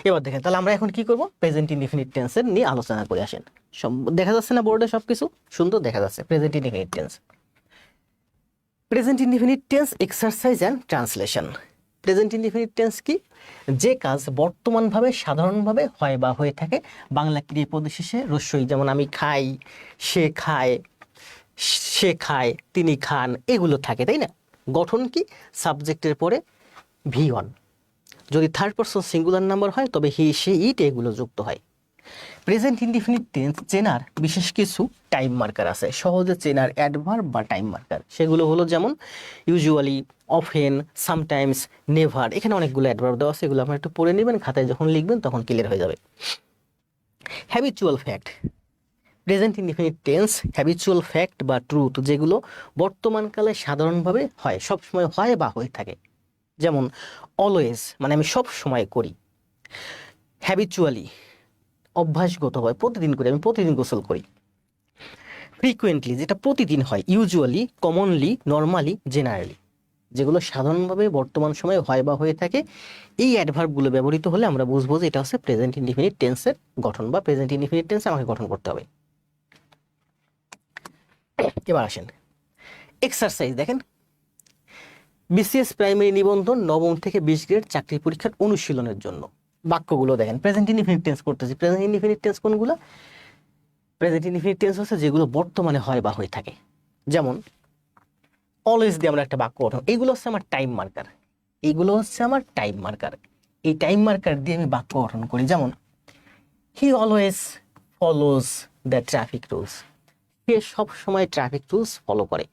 এবার দেখেন তাহলে আমরা এখন কি করব, প্রেজেন্ট ইনডিফিনিট টেন্সের নিয়ে আলোচনা করে আসেন। দেখা যাচ্ছে না বোর্ডে? সবকিছু সুন্দর দেখা যাচ্ছে। Present indefinite tense, present indefinite tense exercise and translation. Present indefinite tense কি? যে কাজ বর্তমানভাবে সাধারণভাবে হয় বা হয়ে থাকে, বাংলা ক্রিয়াপদ শেষে রস্যই, যেমন আমি খাই, সে খায়, সে খায়, তিনি খান, এগুলো থাকে, তাই না? গঠন কি? সাবজেক্টের পরে V1। যদি থার্ড পারসন সিঙ্গুলার নাম্বার হয় তবে হি, সে, ইট এগুলো যুক্ত হয়। প্রেজেন্ট ইনডিফিনিট টেন্স চেনার বিশেষ কিছু টাইম মার্কার আছে, সহজে চেনার অ্যাডভার্ব বা টাইম মার্কার। সেগুলো হলো যেমন ইউজুয়ালি, অফেন, সামটাইমস, নেভার। এখানে অনেকগুলো অ্যাডভার্ব দেওয়া আছে, এগুলো আপনারা একটু পড়ে নেবেন, খাতায় যখন লিখবেন তখন ক্লিয়ার হয়ে যাবে। Habitual fact, present indefinite tense habitual fact বা ট্রুথ, যেগুলো বর্তমানকালে সাধারণভাবে হয়, সবসময় হয় বা হয়ে থাকে। যেমন অলওয়েজ মানে আমি সব সময় করি। হ্যাবিচুয়ালি অভ্যাসগতভাবে প্রতিদিন করি, আমি প্রতিদিন গোসল করি। ফ্রিকুয়েন্টলি যেটা প্রতিদিন হয়। Usually, commonly, normally, generally. যেগুলো সাধারণভাবে বর্তমান সময়ে হয় বা হয়ে থাকে, এই অ্যাডভার্বগুলো ব্যবহৃত হলে আমরা বুঝবো যে এটা হচ্ছে প্রেজেন্ট ইনডিফিনিট টেন্সের গঠন বা প্রেজেন্ট ইনডিফিনিট টেন্স আমাকে গঠন করতে হবে। এবার আসেন এক্সারসাইজ দেখেন, বিসিএস প্রাইমারি নিবন্ধন 9ম থেকে 20 গ্রেড চাকরি পরীক্ষার অনুশীলনের জন্য বাক্যগুলো দেখেন। প্রেজেন্ট ইনডিফিনিট টেন্স করতেছি। প্রেজেন্ট ইনডিফিনিট টেন্স কোনগুলো? প্রেজেন্ট ইনডিফিনিট টেন্স হচ্ছে যেগুলো বর্তমানে হয় বা হয়ে থাকে। যেমন অলওয়েজ দিয়ে আমরা একটা বাক্য গঠন, এইগুলো হচ্ছে আমার টাইম মার্কার, এইগুলো হচ্ছে আমার টাইম মার্কার। এই টাইম মার্কার দিয়ে আমি বাক্য গঠন করি। যেমন he always follows the traffic rules, সে সব সময় ট্রাফিক রুলস ফলো করে।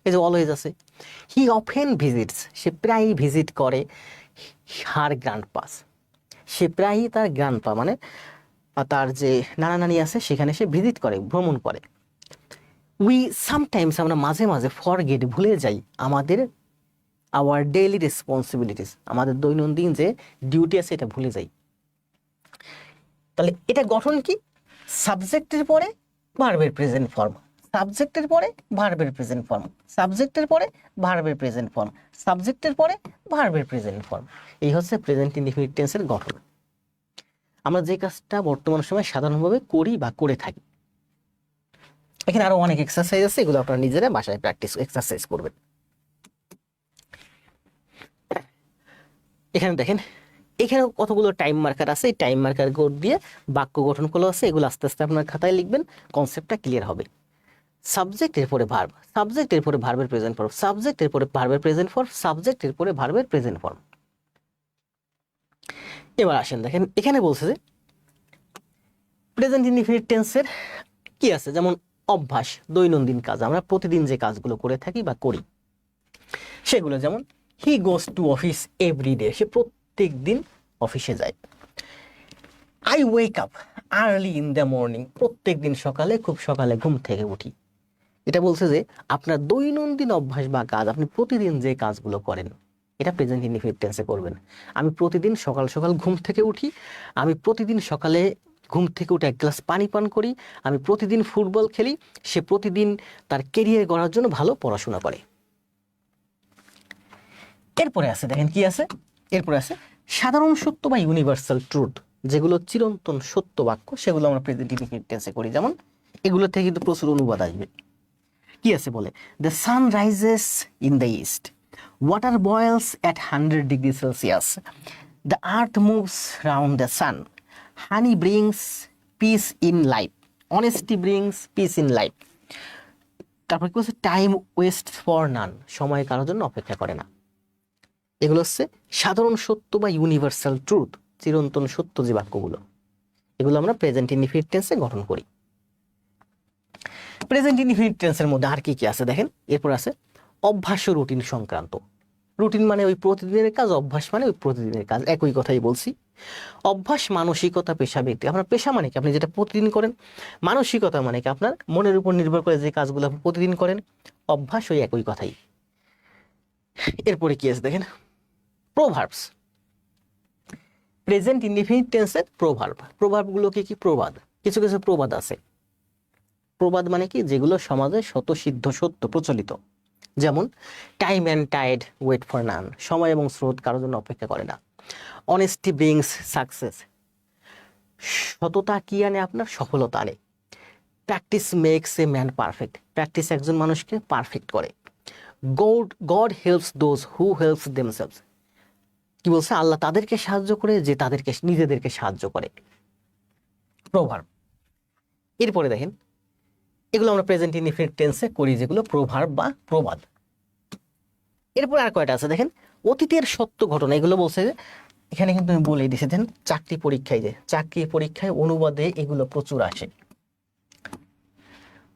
এই যে অলওয়েজ আছে। হি অফেন ভিজিটস, সে প্রায়ই ভিজিট করে হার গ্র্যান্ডপাস, সে প্রায়ই তার গ্র্যান্ডপা মানে তার যে নানা নানি আছে সেখানে সে ভিজিট করে, ভ্রমণ করে। উই সামটাইমস, আমরা মাঝে মাঝে ফরগেট, ভুলে যাই আমাদের আওয়ার ডেইলি রেসপন্সিবিলিটিস, আমাদের দৈনন্দিন যে ডিউটি আছে এটা ভুলে যাই। তাহলে এটা গঠন কি? সাবজেক্টের পরে ভার্বের প্রেজেন্ট ফর্ম, সাবজেক্টের পরে ভার্বের প্রেজেন্ট ফর্ম, সাবজেক্টের পরে ভার্বের প্রেজেন্ট ফর্ম, সাবজেক্টের পরে ভার্বের প্রেজেন্ট ফর্ম। এই হচ্ছে প্রেজেন্ট ইনডিফিনিট টেন্সের গঠন। আমরা যে কাজটা বর্তমান সময়ে সাধারণভাবে করি বা করে থাকি। এখানে আরো অনেক এক্সারসাইজ আছে, এগুলো আপনারা নিজেরা বাসায় প্র্যাকটিস এক্সারসাইজ করবেন। এখানে দেখেন, এখানে কতগুলো টাইম মার্কার আছে, এই টাইম মার্কার কোড দিয়ে বাক্য গঠনগুলো আছে, এগুলো আস্তে আস্তে আপনার খাতায় লিখবেন, কনসেপ্টটা ক্লিয়ার হবে। সাবজেক্টের পরে ভার্ব, সাবজেক্টের পরে ভার্বের প্রেজেন্ট ফর্ম, সাবজেক্টের পরে ভার্বের প্রেজেন্ট ফর্ম, সাবজেক্টের পরে ভার্বের প্রেজেন্ট ফর্ম। এবার আসেন দেখেন, এখানে বলছে যে প্রেজেন্ট ইনডিফিনিট টেন্সের কি আছে, যেমন অভ্যাস, দৈনন্দিন কাজ, আমরা প্রতিদিন যে কাজগুলো করে থাকি বা করি সেগুলো। যেমন he goes to office every day, সে প্রত্যেক দিন অফিসে যায়। I wake up early in the morning, প্রত্যেক দিন সকালে খুব সকালে ঘুম থেকে উঠি। এটা বলছে যে আপনার দৈনন্দিন অভ্যাস বা কাজ, আপনি প্রতিদিন যে কাজগুলো করেন এটা প্রেজেন্ট ইনডিফিনিট টেন্সে করবেন। আমি প্রতিদিন সকাল সকাল ঘুম থেকে উঠি, আমি প্রতিদিন সকালে ঘুম থেকে উঠে 1 গ্লাস পানি পান করি, আমি প্রতিদিন ফুটবল খেলি, সে প্রতিদিন তার কেরিয়ার গড়ার জন্য ভালো পড়াশোনা করে। এরপরে আছে দেখেন কি আছে, এরপরে আছে সাধারণ সত্য বা ইউনিভার্সাল ট্রুথ, যেগুলো চিরন্তন সত্য বাক্য, সেগুলো আমরা প্রেজেন্ট ইনডিফিনিট টেন্সে করি। যেমন এগুলো থেকে কিন্তু প্রচুর অনুবাদ আসবে। কি আছে বলে, the sun rises in the east, water বয়েলস at 100 degree Celsius, the earth moves round the sun, honey brings piece in life, honesty brings piece in life. তারপর কি বলছে, টাইম ওয়েস্ট ফর নান, সময় কারোর জন্য অপেক্ষা করে না। এগুলো হচ্ছে সাধারণ সত্য বা ইউনিভার্সাল ট্রুথ, চিরন্তন সত্য যে বাক্যগুলো, এগুলো আমরা প্রেজেন্ট ইনডিফিনিট টেন্সে গঠন করি। প্রেজেন্ট ইনডিফিনিট টেন্সের মধ্যে আর কি কি আছে দেখেন, এরপর আছে অভ্যাস ও রুটিন সংক্রান্ত। রুটিন মানে ওই প্রতিদিনের কাজ, অভ্যাস মানে ওই প্রতিদিনের কাজ, একই কথাই বলছি। অভ্যাস মানসিকতা, পেশা ব্যক্তি। আপনার পেশা মানে কি আপনি যেটা প্রতিদিন করেন, মানসিকতা মানে কি আপনার মনের উপর নির্ভর করে যে কাজগুলো আপনি প্রতিদিন করেন, অভ্যাস ওই একই কথাই। এরপরে কি আছে দেখেন, প্রোভার্বস, প্রেজেন্ট ইনডিফিনিট টেন্সের প্রোভার্ব। প্রোভার্বগুলো কি কি? প্রবাদ, কিছু কিছু প্রবাদ আছে। প্রবাদ মানে কি, যেগুলো সমাজে স্বতঃসিদ্ধ সত্য প্রচলিত। যেমন time and tide wait for none, সময় এবং স্রোত কারোর জন্য অপেক্ষা করে না। অনেস্টি ব্রিংস সাকসেস, সততা কি আনে? আপনার সফলতা আনে। Practice makes a man perfect, practice একজন মানুষকে পারফেক্ট করে। God helps those who helps themselves, কি বলছে, আল্লাহ তাদেরকে সাহায্য করে যে তাদেরকে নিজেদেরকে সাহায্য করে। প্রভার্ব। এরপরে দেখেন, এগুলো আমরা প্রেজেন্ট ইনডিফিনিট টেন্সে করি, যেগুলো প্রভার্ব বা প্রবাদ। এরপর আর কয়টা আছে দেখেন, অতীতের সত্য ঘটনা। এগুলো বলছে যে, এখানে কিন্তু আমি বলেই দিয়েছি দেন, চাকরি পরীক্ষায় অনুবাদে এগুলো প্রচুর আসে।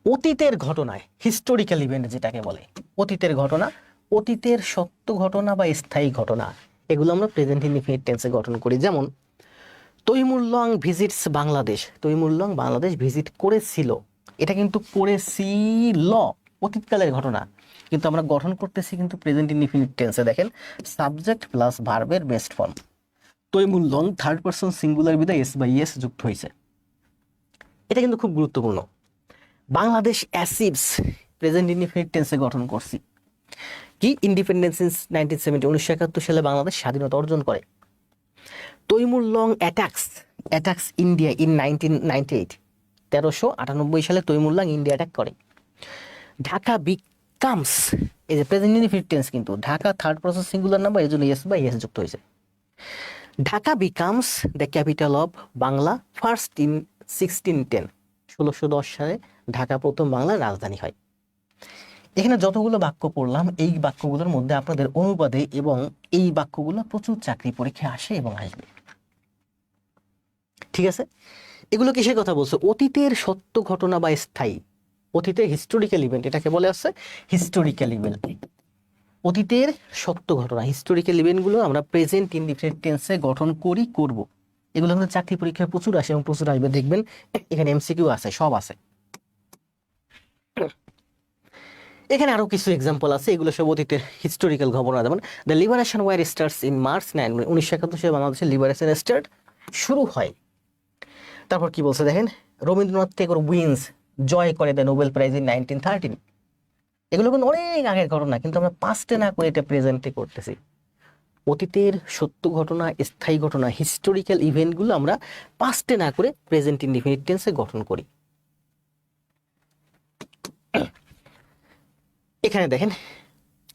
অতীতের ঘটনায়, হিস্টোরিক্যাল ইভেন্ট যেটাকে বলে, অতীতের ঘটনা, অতীতের সত্য ঘটনা বা স্থায়ী ঘটনা, এগুলো আমরা প্রেজেন্ট ইনডিফিনিট টেন্সে গঠন করি। যেমন তৈমুরলং ভিজিটস বাংলাদেশ, তৈমুরলং বাংলাদেশ ভিজিট করেছিল, এটা কিন্তু করেছিল অতীতকালের ঘটনা, কিন্তু আমরা গঠন করতেছি কিন্তু প্রেজেন্ট ইনডিফিনিট টেন্সে। দেখেন সাবজেক্ট প্লাস ভার্বের বেস্ট ফর্ম। তৈমুরলং থার্ড পারসন সিঙ্গুলার বিদায় এস বাই এস যুক্ত হয়েছে, এটা কিন্তু খুব গুরুত্বপূর্ণ। বাংলাদেশ অ্যাসিভস, প্রেজেন্ট ইনডিফিনিট টেন্সে গঠন করছি। কি ইন্ডিপেন্ডেন্স ইন 1971 সালে বাংলাদেশ স্বাধীনতা অর্জন করে। Taimur Lang attacks India in 1998, 1398 সালে তৈমুর লং ইন্ডিয়া অ্যাটাক করে। ঢাকা বিকামস, এই যে প্রেজেন্ট ইনডিফিনিট টেন্স কিন্তু Dhaka third person singular number, এই জন্য ইয়েস বা ইয়েস যুক্ত হয়েছে। Dhaka becomes the capital of Bangla first in 1610, 1610 সালে ঢাকা প্রথম বাংলার রাজধানী হয়। এখানে যতগুলো বাক্য পড়লাম এই বাক্যগুলোর মধ্যে আপনাদের অনুবাদে এবং এই বাক্যগুলো প্রচুর চাকরি পরীক্ষায় আসে এবং আসবে, ঠিক আছে। এগুলো কিসের কথা বলছে? অতীতের সত্য ঘটনা বা স্থায়ী, অতীতের হিস্টোরিক্যাল ইভেন্ট, এটাকে বলে আছে হিস্টোরিক্যাল ইভেন্ট। অতীতের সত্য ঘটনা হিস্টোরিক্যাল ইভেন্টগুলো আমরা প্রেজেন্ট ইনডিফিনিট টেন্সে গঠন করব। এগুলো কিন্তু চাকরি পরীক্ষায় প্রচুর আসে এবং প্রচুর আসবে, দেখবেন এখানে এমসিকিউ আছে, সব আছে। এখানে আরো কিছু এক্সাম্পল আছে, এগুলো সব অতীতের হিস্টোরিক্যাল ঘটনা। যেমন the liberation war starts in March 1971 সালে বাংলাদেশের লিবারেশন স্টার্ট শুরু হয়। তারপর কি বলছে দেখেন, রবীন্দ্রনাথ ঠাকুর উইন্স, জয় করে দ্য নোবেল প্রাইজ ইন 1913। এগুলো কিন্তু অনেক আগের ঘটনা, কিন্তু আমরা পাস্টে না করে এটা প্রেজেন্টে করতেছি। অতীতের সত্য ঘটনা, স্থায়ী ঘটনা, হিস্টোরিক্যাল ইভেন্টগুলো আমরা পাস্টে না করে প্রেজেন্ট ইনডিফিনিট টেন্সে গঠন করি। এখানে দেখেন,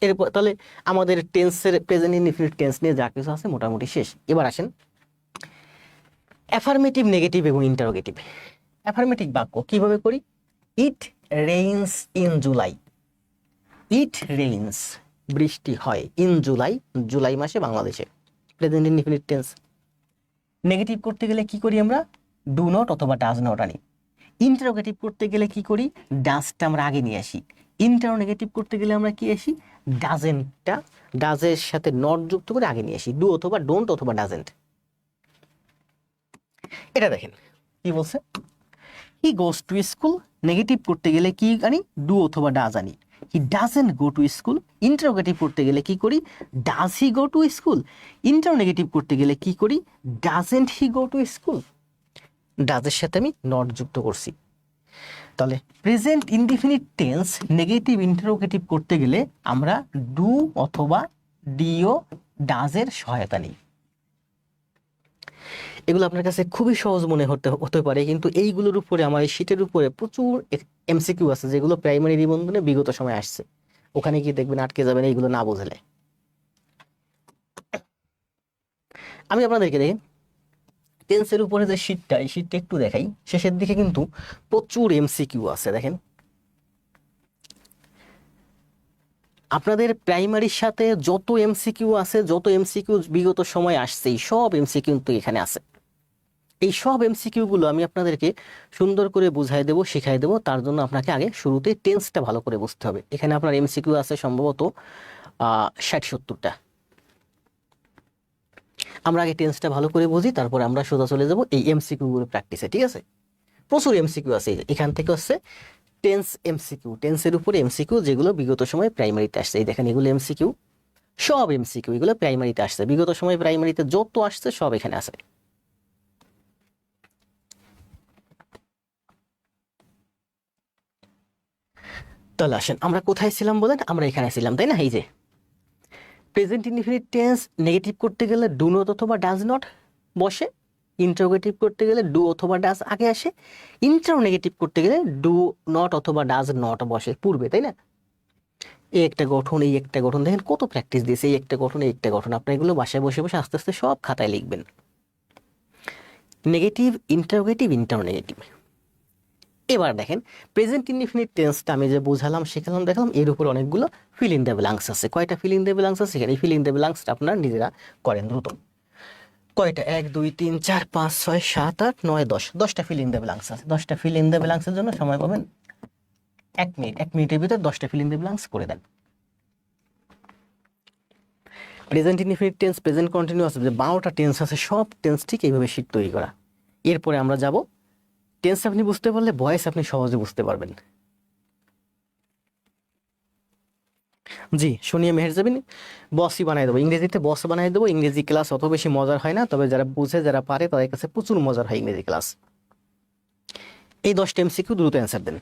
এরপর তাহলে আমাদের টেন্সের প্রেজেন্ট ইনডিফিনিট টেন্স নিয়ে যা কিছু আছে মোটামুটি শেষ। এবার আসেন অ্যাফার্মেটিভ, নেগেটিভ এবং ইন্টারোগেটিভ। অ্যাফার্মেটিভ বাক্য কিভাবে করি? It rains in July, it rains বৃষ্টি হয়, ইন জুলাই জুলাই মাসে বাংলাদেশে, প্রেজেন্ট ইনডিফিনিট টেন্স। নেগেটিভ করতে গেলে কি করি আমরা? ডু নট অথবা ডাজ নট আনি। ইন্টারোগেটিভ করতে গেলে কি করি? ডাজটা আমরা আগে নিয়ে আসি। ইন্টারোগেটিভ করতে গেলে আমরা কি আসি? ডাজেন্টটা ডাজের সাথে নট যুক্ত করে আগে নিয়ে আসি, ডু অথবা ডোন্ট অথবা ডাজেন্ট। এটা দেখেন কি বলছে, he goes to school. Negative করতে গেলে কি আনি? ডু অথবা ডাজ আনি। He doesn't go to school. Interrogative করতে গেলে কি করি? Does he go to school. Interrogative করতে গেলে কি করি? Doesn't he go to school. ডাজের সাথে আমি নট যুক্ত করছি। তাহলে present indefinite tense negative interrogative করতে গেলে আমরা ডু অথবা ডিও ডাজের সহায়তা নিই। এগুলো আপনার কাছে খুবই সহজ মনে হতে পারে, কিন্তু এইগুলোর উপরে আমার এই শীটের উপরে প্রচুর এমসিকিউ আছে যেগুলো প্রাইমারি নিবন্ধনে বিগত সময় আসছে। ওখানে গিয়ে দেখবেন আটকে যাবেন এইগুলো না বুঝলে। আমি আপনাদেরকে দেখেন টেন্সের উপরে যে শীটটা, এই শীটটা একটু দেখাই। শেষের দিকে কিন্তু প্রচুর এমসিকিউ আছে। দেখেন আপনাদের প্রাইমারির সাথে যত এমসিকিউ আছে, যত এমসিকিউ বিগত সময় আসছে, এই সব এমসিকিউ কিন্তু এখানে আছে। এই সব এমসিকিউ গুলো আমি আপনাদেরকে সুন্দর করে বুঝাই দেবো, শিখাই দেবো। তার জন্য আপনাকে আগে শুরুতে টেন্সটা ভালো করে বুঝতে হবে। এখানে আপনার এমসিকিউ আছে সম্ভবত 60-70টা। আমরা আগে টেন্সটা ভালো করে বুঝি, তারপরে আমরা সোজা চলে যাব এই এমসিকিউ গুলো প্র্যাকটিসে, ঠিক আছে। প্রচুর এমসিকিউ আছে। এখান থেকে হচ্ছে টেন্স এমসিকিউ, টেন্সের উপরে এমসিকিউ যেগুলো বিগত সময় প্রাইমারিতে আসছে। এই দেখেন এগুলো এমসিকিউ, সব এমসিকিউ এগুলো প্রাইমারিতে আসছে। বিগত সময় প্রাইমারিতে যত আসছে সব এখানে আছে। তাহলে আসেন আমরা কোথায় ছিলাম বলেন? আমরা এখানে ছিলাম, তাই না? এই যে প্রেজেন্ট ইনডিফিনিট টেন্স নেগেটিভ করতে গেলে ডু নট অথবা ডাজ নট বসে। ইন্টারোগেটিভ করতে গেলে ডু অথবা ডাজ আগে আসে। ইন্টারোনেগেটিভ করতে গেলে ডু নট অথবা ডাজ নট বসে পূর্বে, তাই না? এই একটা গঠন, এই একটা গঠন, দেখেন কত প্র্যাকটিস দিয়েছে। এই একটা গঠন, এই একটা গঠন, আপনার এগুলো বাসায় বসে বসে আস্তে আস্তে সব খাতায় লিখবেন। Negative, interrogative, interronegative. এবার দেখেন প্রেজেন্ট ইনডিফিনিট টেন্সটা আমি যে বুঝালাম, শেখালাম, দেখালাম, এর উপর অনেকগুলো ফিল ইন দ্য ব্ল্যাঙ্কস আছে। কয়টা ফিল ইন দ্য ব্ল্যাঙ্কস আছে? এখানে ফিল ইন দ্য ব্ল্যাঙ্কসটা আপনারা নিজেরা করেন দ্রুত। কয়টা? 1 2 3 4 5 6 7 8 9 10, 10টা ফিল ইন দ্য ব্ল্যাঙ্কস আছে। 10টা ফিল ইন দ্য ব্ল্যাঙ্কসের জন্য সময় পাবেন 1 মিনিট। 1 মিনিটের ভিতর 10টা ফিল ইন দ্য ব্ল্যাঙ্কস করে দেন। Present indefinite tense, present continuous, যে 12টা টেন্স আছে সব টেন্স ঠিক এইভাবে শীট তৈরি করা। এরপরে আমরা যাব টেন্স। আপনি বুঝতে পারলে ভয়েস আপনি সহজে বুঝতে পারবেন। জি, সোনিয়া মেহেরজাবিন বসই বানাই দেবো, ইংরেজিতে বস বানাই দেবো। ইংরেজি ক্লাস অত বেশি মজার হয় না, তবে যারা বুঝে, যারা পারে তাদের কাছে প্রচুর মজার হয় ইংরেজি ক্লাস। এই 10টা এমসিকিউ দ্রুত অ্যান্সার দেন।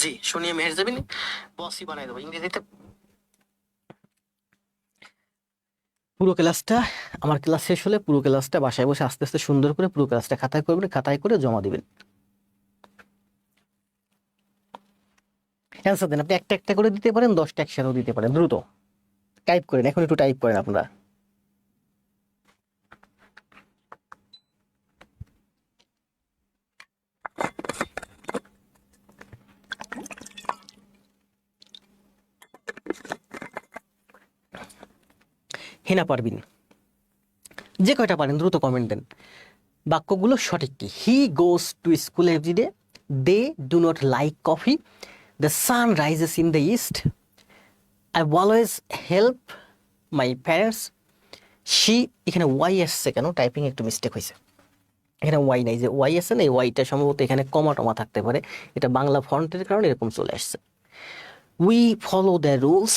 জি, সোনিয়া মেহেরজাবিন বসই বানাই দেবো ইংরেজিতে। পুরো ক্লাসটা, আমার ক্লাস শেষ হলে পুরো ক্লাসটা বাসায় বসে আস্তে আস্তে সুন্দর করে পুরো ক্লাসটা খাতায় করবেন, খাতায় করে জমা দিবেন। অ্যান্সার দেন, আপনি একটা একটা করে দিতে পারেন, 10টা একসাথেও দিতে পারেন। দ্রুত টাইপ করেন, এখন একটু টাইপ করেন আপনারা। হেনা পারবিন, যে কয়টা পারেন দ্রুত কমেন্ট দেন। বাক্যগুলো সঠিক কি? He goes to school everyday, they do not like coffee, the sun rises in the east, I always help my parents, she, এখানে ওয়াই আসছে কেন? টাইপিং একটু মিস্টেক হয়েছে, এখানে ওয়াই নাই, যে ওয়াই আছে না, এই ওয়াইটা সম্ভবত এখানে কমা টমা থাকতে পারে, এটা বাংলা ফন্টের কারণে এরকম চলে আসছে। We follow the rules,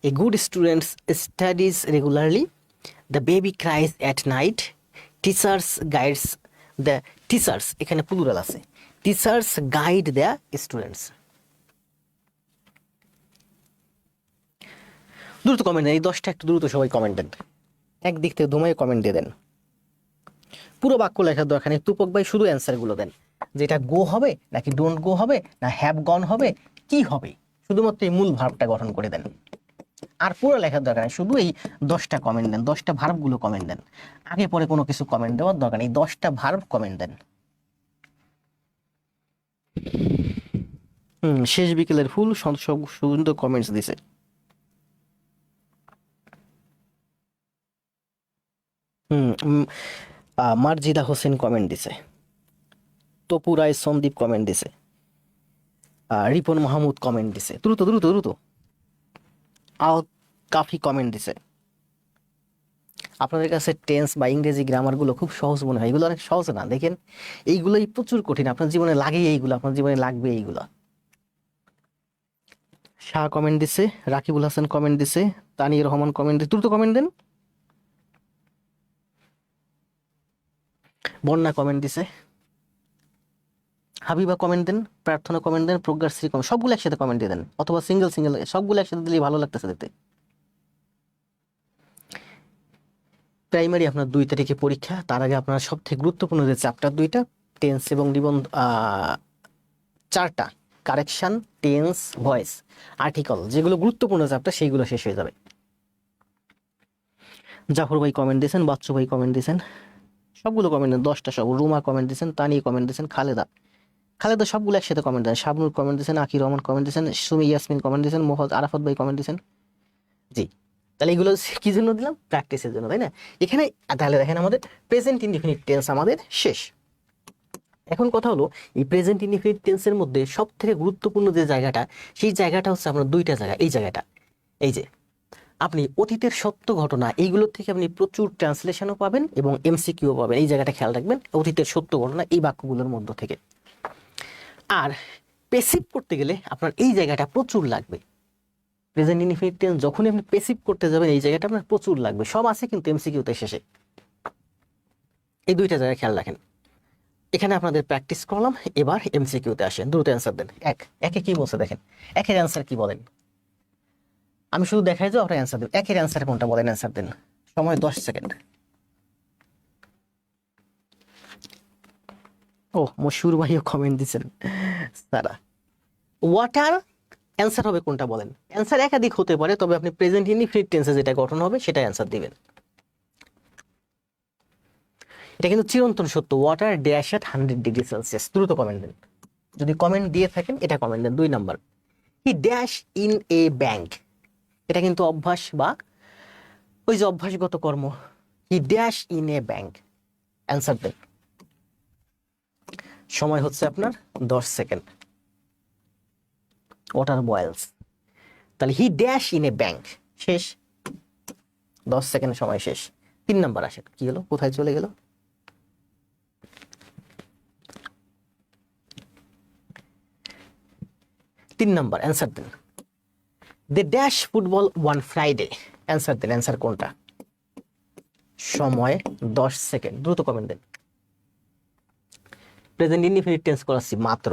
a good student studies regularly, the baby cries at night, teachers guides the, teachers এখানে প্লুরাল আছে, টিচার্স গাইড দ্য স্টুডেন্টস। দ্রুত কমেন্ট দেন, এই 10টা একটু দ্রুত সবাই কমেন্ট দেন, একদিক থেকে দমায় কমেন্ট দিয়ে দেন। পুরো বাক্য লেখার দরকার নেই, তুপক ভাই শুধু অ্যান্সারগুলো দেন, যেটা গো হবে নাকি ডোন্ট গো হবে না হ্যাভ গন হবে, কি হবে, শুধুমাত্র এই মূল ভার্বটা গঠন করে দেন। আর পুরো লেখার দরকার নেই, শুধু এই 10টা কমেন্ট দেন, 10টা ভার্বগুলো কমেন্ট দেন, আগে পরে কোনো কিছু কমেন্ট দেওয়ার দরকার নেই, 10টা ভার্ব কমেন্ট দেন। শেষ বিকেলের ফুল সব সুন্দর কমেন্টস দিছে। মার্জিদা হোসেন কমেন্ট দিছে, তপু রায় সন্দীপ কমেন্ট দিছে, রিপন মাহমুদ কমেন্ট দিছে, দ্রুত দ্রুত দ্রুত। আল কাফি কমেন্ট দিছে। আপনাদের কাছে টেন্স বা ইংরেজি গ্রামারগুলো খুব সহজ মনে হয়, এগুলো অনেক সহজ না, দেখেন এইগুলোই প্রচুর কঠিন, আপনার জীবনে লাগে এইগুলো, আপনার জীবনে লাগবে এইগুলো। শাহ কমেন্ট দিছে, রাকিবুল হাসান কমেন্ট দিছে, তানির রহমান কমেন্ট দিছে, দ্রুত কমেন্ট দেন। বন্যা কমেন্ট দিছে, হাবিবা কমেন্ট দেন, প্রার্থনা কমেন্ট দেন, প্রজ্ঞাশ্রী কমেন্ট, সবগুলো একসাথে কমেন্ট দিয়ে দেন, অথবা সিঙ্গেল সিঙ্গেল সবগুলো একসাথে দিলেই ভালো লাগতেছে দেখতে। প্রাইমারি আপনার 2 তারিখে পরীক্ষা, তার আগে আপনার সবথেকে গুরুত্বপূর্ণ যে চ্যাপ্টার 2টা, টেন্স এবং নিবন্ধ, 4টা কারেকশন, টেন্স, ভয়েস, আর্টিকল, যেগুলো গুরুত্বপূর্ণ চ্যাপ্টার সেইগুলো শেষ হয়ে যাবে। জাফর ভাই কমেন্ট দিয়েছেন, বাচ্চু ভাই কমেন্ট দিয়েছেন, সবগুলো কমেন্ট দেন, 10টা সব। রুমা কমেন্ট দিয়েছেন, তানি কমেন্ট দিয়েছেন, খালেদা, খালেদা সবগুলো একসাথে কমেন্ট দেন, শাবনুর কমেন্ট দিয়েছেন, আকির রহমান কমেন্ট দিয়েছেন, সুমি ইয়াসমিন কমেন্ট দিয়েছেন, মোহাম্মদ আরাফাত ভাই কমেন্ট দিয়েছেন। জি, তাহলে এগুলো কি জন্য দিলাম? প্র্যাকটিসের জন্য, তাই না? এখানে তাহলে দেখেন আমাদের প্রেজেন্ট ইনডিফিনিট টেন্স আমাদের শেষ। এখন কথা হলো, এই প্রেজেন্ট ইনডিফিনিট টেন্সের মধ্যে সব থেকে গুরুত্বপূর্ণ যে জায়গাটা, সেই জায়গাটা হচ্ছে আপনার 2টা জায়গা। এই জায়গাটা, এই যে আপনি অতীতের সত্য ঘটনা, এইগুলোর থেকে আপনি প্রচুর ট্রান্সলেশনও পাবেন এবং এমসিকিউ পাবেন। এই জায়গাটা খেয়াল রাখবেন, অতীতের সত্য ঘটনা এই বাক্যগুলোর মধ্য থেকে। আর পেসিভ করতে গেলে আপনার এই জায়গাটা প্রচুর লাগবে। প্রেজেন্ট ইনডিফিনিট টেন্স যখনই আপনি পেসিভ করতে যাবেন, এই জায়গাটা আপনার প্রচুর লাগবে। সব আছে কিন্তু এমসিকিউতে শেষে। এই 2টা জায়গা খেয়াল রাখেন। এখানে আপনাদের প্র্যাকটিস করলাম, এবার এমসিকিউতে আসেন, দ্রুত অ্যান্সার দেন। একে কি বলছে দেখেন, একের অ্যান্সার কি বলেন, আমি শুধু দেখাই যাও, আপনার অ্যান্সার দেন। একের অ্যান্সার কোনটা বলেন, অ্যান্সার দেন, সময় 10 সেকেন্ড। ও, মশহুর ভাইও কমেন্ট দিচ্ছেন সারা। ওয়াটার অ্যান্সার হবে কোনটা বলেন? অ্যান্সার একাধিক হতে পারে, তবে আপনি প্রেজেন্ট ইনডিফিনিট টেন্সে যেটা গঠন হবে সেটা অ্যান্সার দিবেন। এটা কিন্তু চিরন্তন সত্য, water dash at 100 degree Celsius. দ্রুত কমেন্ট দেন, যদি কমেন্ট দিয়ে থাকেন এটা কমেন্ট দেন। 2 number, he dash in a bank, এটা কিন্তু অভ্যাস বা ওই যে অভ্যাসগত কর্ম। He dash in a bank, answer দেন। সময় হচ্ছে আপনার 10 সেকেন্ড। ওয়াটার বয়েলস, তাহলে he dash in a bank, শেষ, 10 সেকেন্ড সময় শেষ। 3 নাম্বার আসেন, কি হলো, কোথায় চলে গেল? তিন নাম্বার, অ্যান্সার দেন। They dash football on Friday, answer দেন, অ্যান্সার কোনটা? সময় 10 সেকেন্ড, দ্রুত কমেন্ট দেন। প্রেজেন্ট ইনডিফিনিট টেন্স করাচ্ছি মাত্র।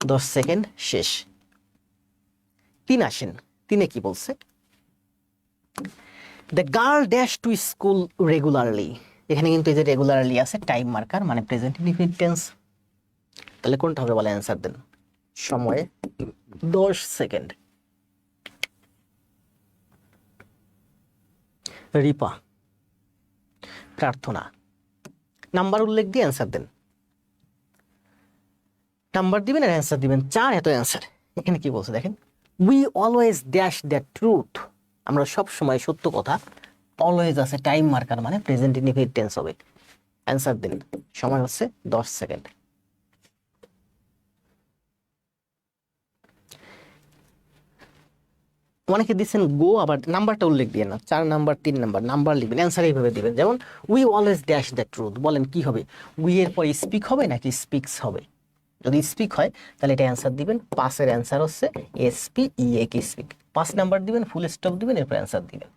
10 সেকেন্ড শেষ। 3 আসেন, 3-এ কি বলছে? The girl dash to school regularly. এখানে কিন্তু এই যে রেগুলারলি আছে টাইম মার্কার, মানে প্রেজেন্ট ইনডিফিনিট টেন্স। তাহলে কোনটা হবে বলে অ্যান্সার দেন। সময় 10 সেকেন্ড। রিপা, প্রার্থনা। নাম্বার উল্লেখ দিয়ে অ্যান্সার দেন। নাম্বার দিবেন আর অ্যান্সার দিবেন। 4, এত অ্যান্সার। এখানে কি বলছে দেখেন, we always dash the truth. আমরা সব সময় সত্য কথা। অলওয়েজ আছে টাইম মার্কার, মানে প্রেজেন্ট ইনডিফিনিট টেন্স হবে। অ্যান্সার দিন। সময় হচ্ছে 10 সেকেন্ড। অনেকে দিচ্ছেন গো, আবার নাম্বারটা উল্লেখ দিয়ে না। 4 নাম্বার, 3 নাম্বার, নাম্বার লিখবেন, অ্যান্সার এইভাবে দিবেন। যেমন we always dash the truth, বলেন কি হবে? উই এর পরে স্পিক হবে নাকি স্পিক্স হবে? যদি স্পিক হয় তাহলে এটা অ্যান্সার দিবেন। 5-এর অ্যান্সার হচ্ছে এসপি ই এ কি স্পিক। 5 নাম্বার দিবেন, ফুল স্টপ দিবেন, এরপর অ্যান্সার দিবেন।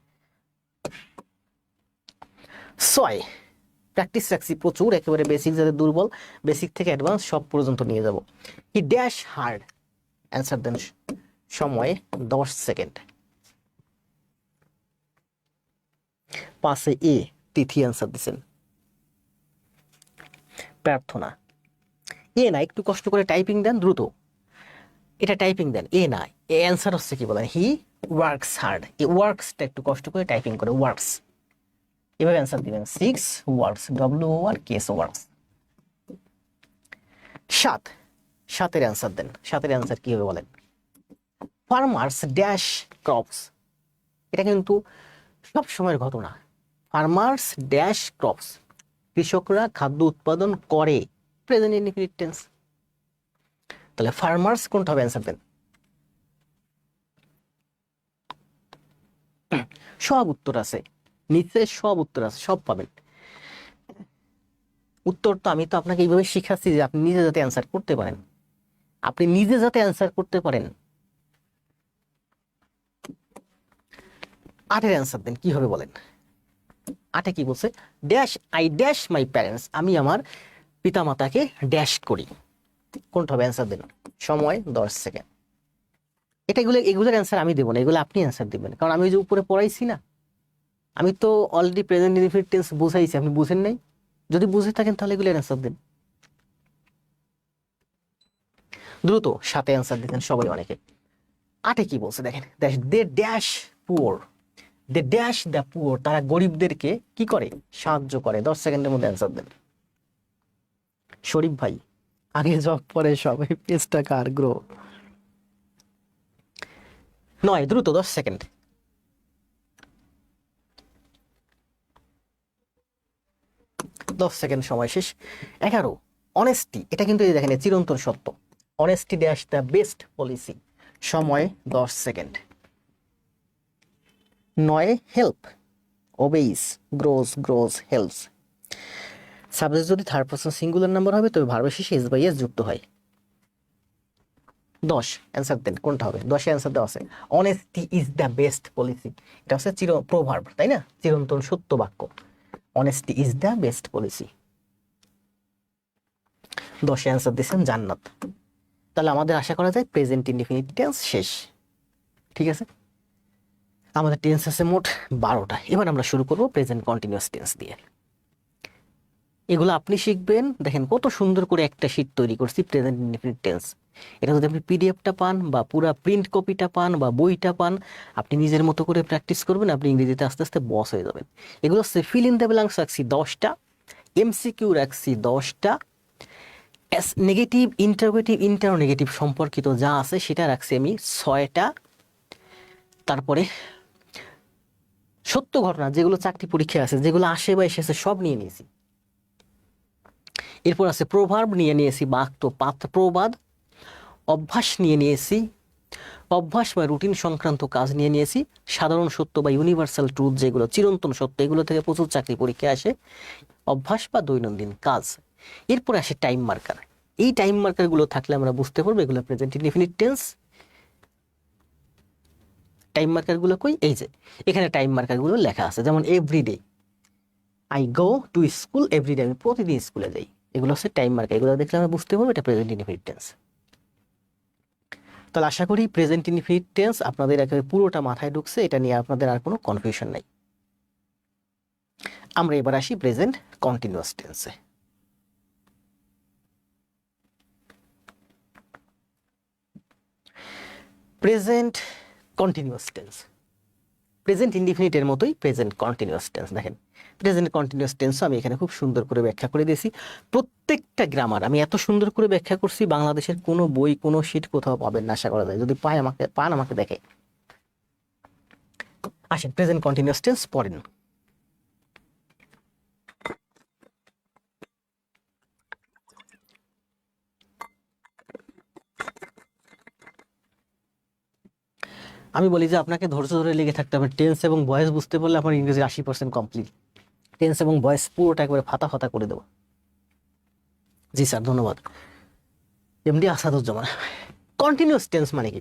6, প্র্যাকটিস রাখছি প্রচুর, একেবারে বেসিক যাদের দুর্বল, বেসিক থেকে অ্যাডভান্স সব পর্যন্ত নিয়ে যাব। He dash hard. অ্যান্সার দেন। সময় 10 সেকেন্ড। 5-এ এ তিথি অ্যান্সার দিচ্ছেন। প্রার্থনা, এ না, একটু কষ্ট করে টাইপিং দেন দ্রুত। এটা টাইপিং দেন, এ না। এ অ্যান্সার হচ্ছে কি বলেন? He works hard. এই ওয়ার্কসটা একটু কষ্ট করে টাইপিং করে, ওয়ার্কস। এভাবে অ্যান্সার দিবেন। 6 works, W R case works. 7, 7-এর answer দেন। 7-এর অ্যান্সার কি হবে বলেন? Farmers dash crops. এটা কিন্তু সব সময়ের ঘটনা। ফার্মার্স ড্যাশ ক্রপস, কৃষকরা খাদ্য উৎপাদন করে, প্রেজেন্ট ইনডিফিনিট টেন্স। তাহলে ফার্মার্স কোনটা হবে? অ্যান্সার দেন। সব উত্তর আছে নিচে, সব উত্তর আছে, সব পাবেন উত্তর। তো আমি তো আপনাকে এইভাবে শিখাচ্ছি যে আপনি নিজে যাতে অ্যান্সার করতে পারেন, আপনি নিজে যাতে অ্যান্সার করতে পারেন। 8-এর অ্যান্সার দেন, কি হবে বলেন? 8-এ কি বলছে? Dash I dash my parents. আমি আমার পিতামাতাকে ড্যাশ করি। কোনটা হবে? অ্যান্সার দেন। সময় 10 সেকেন্ড। এগুলোর অ্যান্সার আমি দেবো না, এগুলো আপনি অ্যান্সার দিবেন, কারণ আমি যে উপরে পড়াইছি না, আমি তো অলরেডি প্রেজেন্ট ইনডিফিনিট টেন্স বুঝাইছি, আপনি বুঝেন নাই? যদি বুঝে থাকেন তাহলে এগুলোর অ্যান্সার দেন দ্রুত। 7-এ অ্যান্সার দিতেন সবাই, অনেকে। 8-এ কি বলছে দেখেন, they dash poor. They dash the poor, তারা গরিবদেরকে কি করে? সাহায্য করে। 10 সেকেন্ডের মধ্যে অ্যান্সার দেন। শরীফ ভাই, আগে জব পরে সবাই পেজটা কার গ্রো। 9, দ্রুত 10 সেকেন্ড। 10 সেকেন্ড সময় শেষ। 11, অনেস্টি। এটা কিন্তু এই দেখেন চিরন্তন সত্য। Honesty dash the best policy. সময় 10 second. 9, help. Obeys, grows helps. Subject যদি থার্ড পারসন সিঙ্গুলার নাম্বার হবে তবে ভার্বের শেষে এস বাই এস যুক্ত হয়। 10, অ্যান্সার দেন। কোনটা হবে? 10-এ অ্যান্সার দেওয়া আছে honesty is the best policy. এটা হচ্ছে প্রভার্ব, তাই না? চিরন্তন সত্য বাক্য। Honesty is the best policy. 10-এ অ্যান্সার দিয়েছেন জান্নাত। তাহলে আমাদের আশা করা যায় প্রেজেন্ট ইনডিফিনিট টেন্স শেষ। ঠিক আছে, আমাদের টেন্স আছে মোট 12টা। এবার আমরা শুরু করব প্রেজেন্ট কন্টিনিউয়াস টেন্স দিয়ে। এগুলো আপনি শিখবেন। দেখেন কত সুন্দর করে একটা শীট তৈরি করছি, প্রেজেন্ট ইনডিফিনিট টেন্স। এটা যদি আপনি পিডিএফটা পান বা পুরা প্রিন্ট কপিটা পান বা বইটা পান, আপনি নিজের মতো করে প্র্যাকটিস করবেন, আপনি ইংরেজিতে আস্তে আস্তে বস হয়ে যাবেন। এগুলো হচ্ছে ফিল ইন দ্য ব্ল্যাঙ্কস রাখছি 10টা, এমসিকিউ রাখছি 10টা, নেগেটিভ, ইন্টারোগেটিভ, ইন্টারোনেগেটিভ সম্পর্কিত যা আছে সেটা রাখছি আমি 6টা। তারপরে সত্য ঘটনা যেগুলো চাকরি পরীক্ষায় আছে, যেগুলো আসে বা এসেছে, সব নিয়ে নিয়েছি। এরপর আছে প্রভার্ব নিয়ে নিয়েছি, বাক্য প্রবাদ। অভ্যাস নিয়ে নিয়েছি, অভ্যাস বা রুটিন সংক্রান্ত কাজ নিয়ে নিয়েছি। সাধারণ সত্য বা ইউনিভার্সাল ট্রুথ, যেগুলো চিরন্তন সত্য, এগুলো থেকে প্রচুর চাকরি পরীক্ষায় আসে। অভ্যাস বা দৈনন্দিন কাজ। এরপরে আসে টাইম মার্কার। এই টাইম মার্কারগুলো থাকলে আমরা বুঝতে পারবো এগুলো প্রেজেন্ট ইনডিফিনিট টেন্স। টাইম মার্কারগুলো কই? এই যে এখানে টাইম মার্কারগুলো লেখা আছে, যেমন everyday, I go to school everyday, আমি প্রতিদিন স্কুলে যাই। এগুলো হচ্ছে টাইম মার্কার। এগুলো দেখলে আমরা বুঝতে পারবো এটা প্রেজেন্ট ইনডিফিনিট টেন্স। তাহলে আশা করি প্রেজেন্ট ইনফিনিট টেন্স আপনাদের একেবারে পুরোটা মাথায় ঢুকছে, এটা নিয়ে আপনাদের আর কোনো কনফিউশন নাই। আমরা এবার আসি প্রেজেন্ট কন্টিনিউয়াস টেন্সে। প্রেজেন্ট কন্টিনিউয়াস টেন্স, প্রেজেন্ট ইনডিফিনিটের মতোই প্রেজেন্ট কন্টিনিউয়াস টেন্স। দেখেন প্রেজেন্ট কন্টিনিউয়াস টেন্সও আমি এখানে খুব সুন্দর করে ব্যাখ্যা করে দিয়েছি। প্রত্যেকটা গ্রামার আমি এত সুন্দর করে ব্যাখ্যা করছি, বাংলাদেশের কোনো বই কোনো শিট কোথাও পাবেন না আশা করা যায়। যদি পান আমাকে দেখে। আসেন প্রেজেন্ট কন্টিনিউয়াস টেন্স পড়েন। আমি বলি যে আপনাকে ধৈর্য ধরে লেগে থাকতে হবে। টেন্স এবং ভয়েস বুঝতে পারলে আপনার ইংরেজি 80% কমপ্লিট। টেন্স এবং ভয়েস পুরোটা একবারে ফাতা ফাতা করে দেবো। জি স্যার, ধন্যবাদ। এমডি আসাদুজ্জামান। কন্টিনিউয়াস টেন্স মানে কি?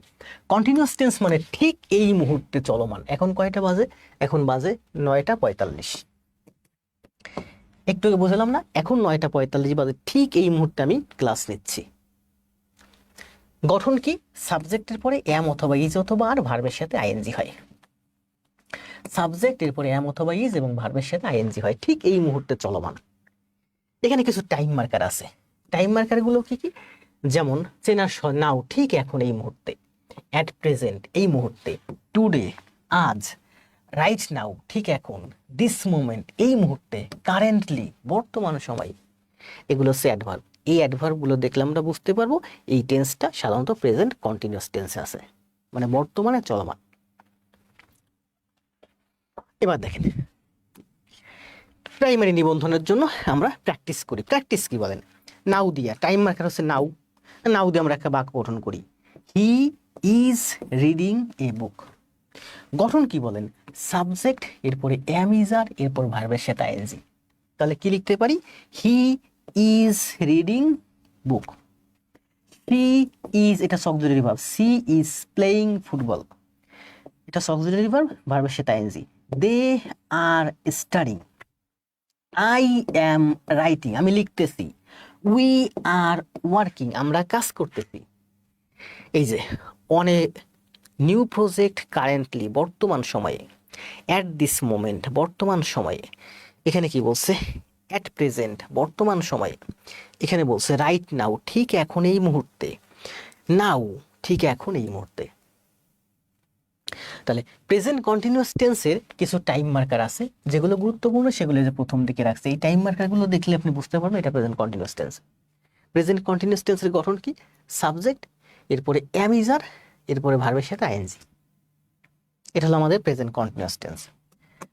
কন্টিনিউয়াস টেন্স মানে ঠিক এই মুহূর্তে চলমান। এখন কয়টা বাজে? এখন বাজে 9:45। একটু আগে বুঝলাম না, এখন 9:45 বাজে, ঠিক এই মুহূর্তে আমি ক্লাস নিচ্ছি। গঠন কি? সাবজেক্টের পরে এম অথবা ইজ অথবা আর ভার্বের সাথে আইএনজি হয়। সাবজেক্ট, এরপরে এম অথবা ইজ এবং ভার্বের সাথে আইএনজি হয়, ঠিক এই মুহূর্তে চলমান। এখানে কিছু টাইম মার্কার আছে। টাইম মার্কার গুলো কি কি? যেমন চেনার নাও, ঠিক এখন এই মুহূর্তে। অ্যাট প্রেজেন্ট, এই মুহূর্তে। টুডে, আজ। রাইট নাও, ঠিক এখন। দিস মোমেন্ট, এই মুহূর্তে। কারেন্টলি, বর্তমান সময়। এগুলো হচ্ছে অ্যাডভার্ব। এই অ্যাডভার্বগুলো দেখলে আমরা বুঝতে পারবো এই টেন্সটা সাধারণত প্রেজেন্ট কন্টিনিউয়াস টেন্সে আছে, মানে বর্তমানে চলমান। এবার দেখেন প্রাইমারি নিবন্ধনের জন্য আমরা প্র্যাকটিস করি। প্র্যাকটিস কি বলেন? নাও দিয়া, টাইম মার্কার হচ্ছে নাও। নাও দিয়ে আমরা একটা বাক্য গঠন করি। হি ইজ রিডিং এ বুক। গঠন কি বলেন? সাবজেক্ট, এরপরে এম ইজ আর, এরপর ভার্বের সাথে আইএনজি। তাহলে কি লিখতে পারি? He is reading book. He is, এটা auxiliary verb. She is playing football, এটা অক্সিলারি ভার্ব, ভার্বের সাথে I N G. They are studying. I am writing, আমি লিখতেছি। উই আর ওয়ার্কিং, আমরা কাজ করতেছি। এই যে on a new project currently, বর্তমান সময়ে। অ্যাট দিস মোমেন্ট, বর্তমান সময়ে। এখানে কি বলছে? অ্যাট প্রেজেন্ট, বর্তমান সময়ে। এখানে বলছে রাইট নাও, ঠিক এখন এই মুহূর্তে। নাও, ঠিক এখন এই মুহূর্তে। তাহলে প্রেজেন্ট কন্টিনিউয়াস টেন্সের কিছু টাইম মার্কার আছে, যেগুলো গুরুত্বপূর্ণ সেগুলো যে প্রথম দিকে রাখছে। এই টাইম মার্কারগুলো দেখলে আপনি বুঝতে পারবেন এটা present continuous tense. Present continuous টেন্সের গঠন কি? সাবজেক্ট, এরপরে এম ইজ আর, এরপরে ভার্বের সাথে আইএনজি। এটা হলো আমাদের প্রেজেন্ট কন্টিনিউয়াস টেন্স।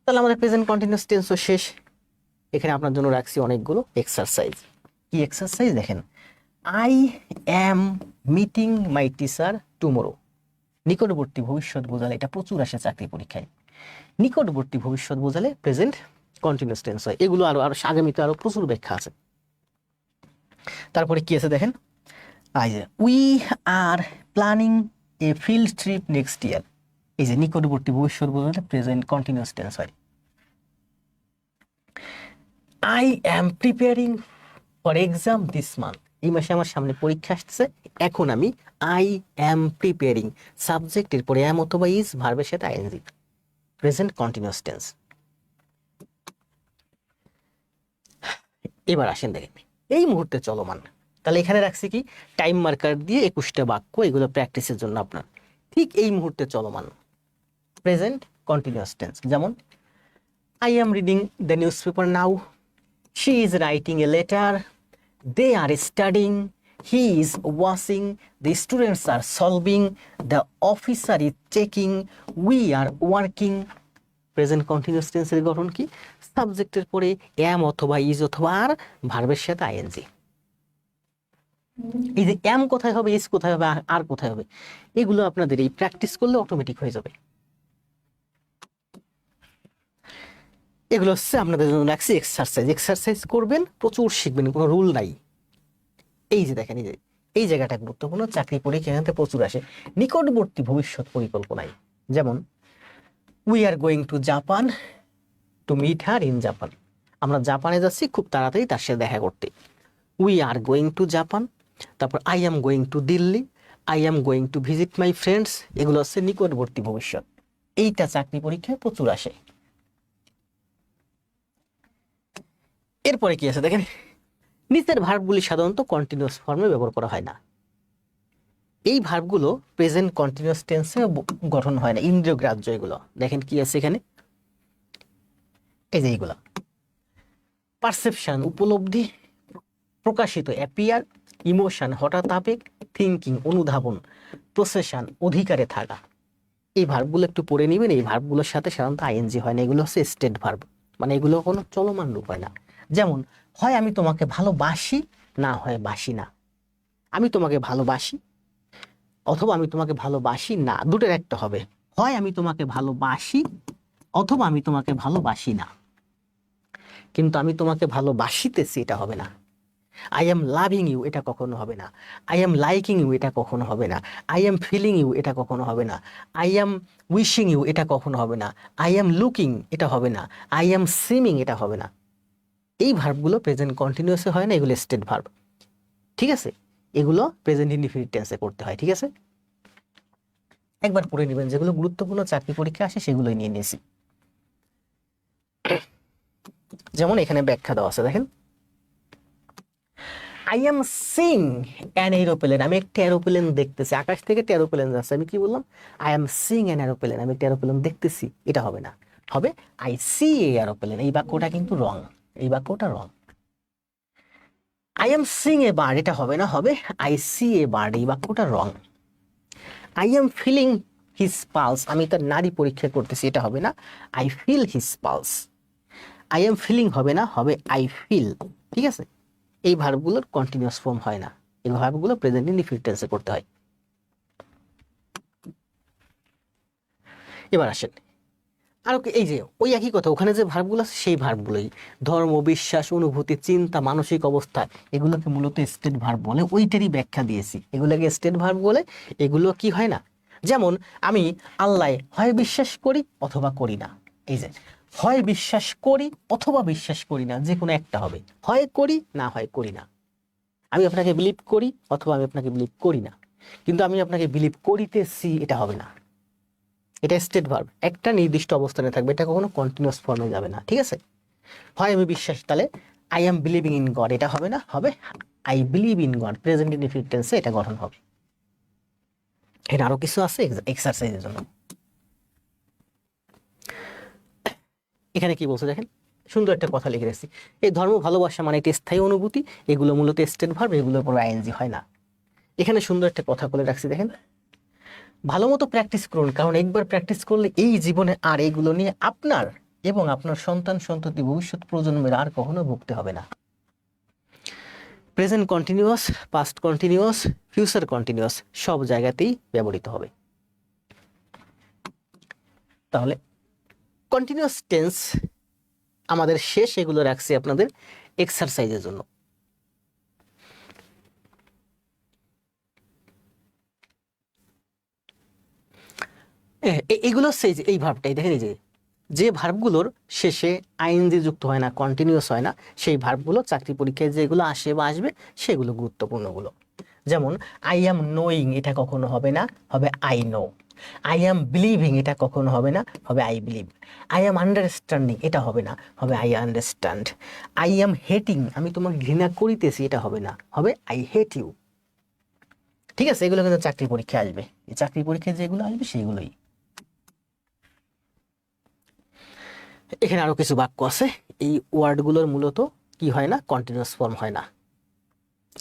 তাহলে আমাদের প্রেজেন্ট কন্টিনিউয়াস টেন্সও শেষ। এখানে আপনার জন্য রাখছি অনেকগুলো এক্সারসাইজ। কি এক্সারসাইজ? দেখেন, I am meeting my teacher tomorrow. নিকটবর্তী ভবিষ্যৎ বোঝালে, এটা প্রচুর আসে চাকরি পরীক্ষায়। নিকটবর্তী ভবিষ্যৎ বোঝালে প্রেজেন্ট কন্টিনিউয়াস টেন্স হয়। এগুলো আরো আগামীতে আরো প্রচুর ব্যাখ্যা আছে। তারপরে কি আছে দেখেন, এই যে we are planning A field trip next year. এই যে নিকটবর্তী ভবিষ্যৎ বোঝালে প্রেজেন্ট কন্টিনিউয়াস টেন্স হয়। I am preparing for exam this month. এই মাসে আমার সামনে পরীক্ষা আসছে, এখন আমি আই অ্যাম প্রিপেয়ারিং। সাবজেক্ট, এরপরে অ্যাম অথবা ইজ, ভার্বের সাথে আইএনজি। Present continuous tense. এবার আসেন দেখেন এই মুহূর্তে চলমান। তাহলে এখানে রাখছি কি? টাইম মার্কার দিয়ে 21টা বাক্য, এগুলো প্র্যাকটিসের জন্য আপনার। ঠিক এই মুহূর্তে চলমান, প্রেজেন্ট কন্টিনিউয়াস টেন্স। যেমন I am reading the newspaper now. She is writing a letter. They are studying. He is washing. The students are solving. The officer is checking. We are working. Present continuous টেন্সের গঠন কি? সাবজেক্টের পরে M অথবা is অথবা আর, ভার্বের সাথে ING. এই যে এম কোথায় হবে, ইজ কোথায় হবে, আর কোথায় হবে, এগুলো আপনাদের এই প্র্যাকটিস করলে অটোমেটিক হয়ে যাবে। এগুলো হচ্ছে আপনাদের জন্য রাখছি এক্সারসাইজ। এক্সারসাইজ করবেন, প্রচুর শিখবেন, কোনো রুল নাই। এই যে দেখেন, এই জায়গাটা গুরুত্বপূর্ণ, চাকরি পরীক্ষা এখান থেকে প্রচুর আসে। নিকটবর্তী ভবিষ্যৎ পরিকল্পনায়, যেমন we are going to Japan to meet her in Japan. আমরা জাপানে যাচ্ছি খুব তাড়াতাড়ি তার সাথে দেখা করতে। We are going to Japan. তারপর I am going to Delhi. I am going to visit my friends, এগুলো হচ্ছে নিকটবর্তী ভবিষ্যৎ। এইটা চাকরি পরীক্ষায় প্রচুর আসে। এরপরে কি আছে দেখেন, নিচের ভার্বগুলি সাধারণত কন্টিনিউয়াস ফর্মে ব্যবহার করা হয় না। এই ভার্বগুলো প্রেজেন্ট কন্টিনিউয়াস টেন্সে গঠন হয় না, ইন্দ্রিয় গ্রাহ্য এগুলো। দেখেন কি আছে এখানে, এই যে এইগুলা পারসেপশন উপলব্ধি, প্রকাশিত অ্যাপিয়ার, ইমোশন হঠাৎ আবেগ, থিঙ্কিং অনুধাবন, প্রসেশন অধিকারে থাকা। এই ভার্বগুলো একটু পড়ে নেবেন। এই ভার্বগুলোর সাথে সাধারণত আইএনজি হয় না, এগুলো হচ্ছে স্টেট ভার্ব, মানে এগুলো কোনো চলমান রূপ হয় না। যেমন হয় আমি তোমাকে ভালোবাসি, না হয় বাসি না। আমি তোমাকে ভালোবাসি অথবা আমি তোমাকে ভালোবাসি না, দুটোর একটা হবে। হয় আমি তোমাকে ভালোবাসি অথবা আমি তোমাকে ভালোবাসি না, কিন্তু আমি তোমাকে ভালোবাসিতেছি এটা হবে না। আই এম লাভিং ইউ এটা কখনো হবে না। আই এম লাইকিং ইউ এটা কখনো হবে না। আই এম ফিলিং ইউ এটা কখনো হবে না। আই এম উইশিং ইউ এটা কখনো হবে না। আই এম লুকিং এটা হবে না। আই এম সিমিং এটা হবে না। এই ভার্বগুলো প্রেজেন্ট কন্টিনিউয়াসে হয় না, এগুলো স্টেট ভার্ব। ঠিক আছে, এগুলো প্রেজেন্ট ইনডিফিনিট টেন্সে করতে হয়। ঠিক আছে, একবার পড়ে নেবেন, যেগুলো গুরুত্বপূর্ণ চাকরি পরীক্ষা আসে সেগুলোই নিয়ে নিয়েছি। যেমন এখানে ব্যাখ্যা দেওয়া আছে দেখেন, I am Singh an aeroplane, আমি একটা এরোপ্লেন দেখতেছি, আকাশ থেকে একটা এরোপ্লেন যাচ্ছে। আমি কি বললাম, I am Singh an aeroplane, আমি একটা এরোপ্লেন দেখতেছি, এটা হবে না, হবে আই সি এ এরোপ্লেন। এই বাক্যটা কিন্তু রং, এই বাক্যটা wrong. I am sing a bird এটা হবে না, হবে আই সি এ বার্ড, এই বাক্যটা wrong. I am feeling his pulse, আমি তার নারী পরীক্ষা করতেছি, এটা হবে না, I feel his pulse. I am feeling হবে না, হবে আই ফিল। ঠিক আছে, এই ভার্বগুলোর কন্টিনিউয়াস ফর্ম হয় না, এই ভার্বগুলো প্রেজেন্ট ইনডিফিনিট টেন্সে করতে হয়। এবার আসেন আরো এই যে ওই একই কথা, ওখানে যে ভার্বগুলো আছে সেই ভার্বগুলোই, ধর্ম, বিশ্বাস, অনুভূতি, চিন্তা, মানসিক অবস্থা, এগুলোকে মূলত স্টেট ভার্ব বলে। ওইটারই ব্যাখ্যা দিয়েছি, এগুলোকে স্টেট ভার্ব বলে। এগুলো কি হয় না, যেমন আমি আল্লাহ হয় বিশ্বাস করি অথবা করি না। এই যে হয় বিশ্বাস করি অথবা বিশ্বাস করি না, যে কোনো একটা হবে, হয় করি না হয় করি না। আমি আপনাকে বিলিভ করি অথবা আমি আপনাকে বিলিভ করি না, কিন্তু আমি আপনাকে বিলিভ করিতেছি এটা হবে না। এটা স্টেট ভার্ব, একটা নির্দিষ্ট অবস্থানে থাকবে, এটা কখনো কন্টিনিউয়াস ফর্মে যাবে না। ঠিক আছে, হয় আমি বিশ্বাস, তাহলে I am believing in God এটা হবে না, হবে I believe in God, present indefinite টেন্সে এটা গঠন হবে। এটা আরো কিছু আছে এক্সারসাইজের জন্য। এখানে কি বলছে দেখেন, সুন্দর একটা কথা লিখে রেখেছি, এই ধর্ম ভালোবাসা মানে একটা স্থায়ী অনুভূতি, এগুলো মূলত স্টেট ভার্ব, এগুলোর পর আইএনজি হয় না। এখানে সুন্দর একটা কথা বলে রাখছি দেখেন, ভালো মতো প্র্যাকটিস করুন, কারণ একবার প্র্যাকটিস করলে এই জীবনে আর এগুলো নিয়ে আপনার এবং আপনার সন্তান সন্ততি ভবিষ্যৎ প্রজন্মের আর কখনো ভুগতে হবে না। Present continuous, past continuous, future continuous সব জায়গাতেই ব্যবহৃত হবে। তাহলে কন্টিনিউয়াস টেন্স আমাদের শেষ, এগুলো রাখছি আপনাদের এক্সারসাইজের জন্য। এগুলো হচ্ছে এই ভার্বটাই দেখেন, এই যে ভার্বগুলোর শেষে আইএনজি যুক্ত হয় না, কন্টিনিউয়াস হয় না, সেই ভার্বগুলো চাকরি পরীক্ষায় যেগুলো আসে বা আসবে সেগুলো গুরুত্বপূর্ণগুলো। যেমন আই অ্যাম নোয়িং এটা কখনো হবে না, হবে I know. I am believing এটা কখনো হবে না, হবে I believe. I am understanding এটা হবে না, হবে I understand. I am hating আমি তোমাকে ঘৃণা করিতেছি এটা হবে না, হবে আই হেট ইউ। ঠিক আছে, এগুলো কিন্তু চাকরি পরীক্ষায় আসবে, এই চাকরি পরীক্ষায় যেগুলো আসবে সেইগুলোই। এখানে আরো কিছু বাক্য আছে, এই ওয়ার্ডগুলোর মূলত কি হয় না, কন্টিনিউয়াস ফর্ম হয় না।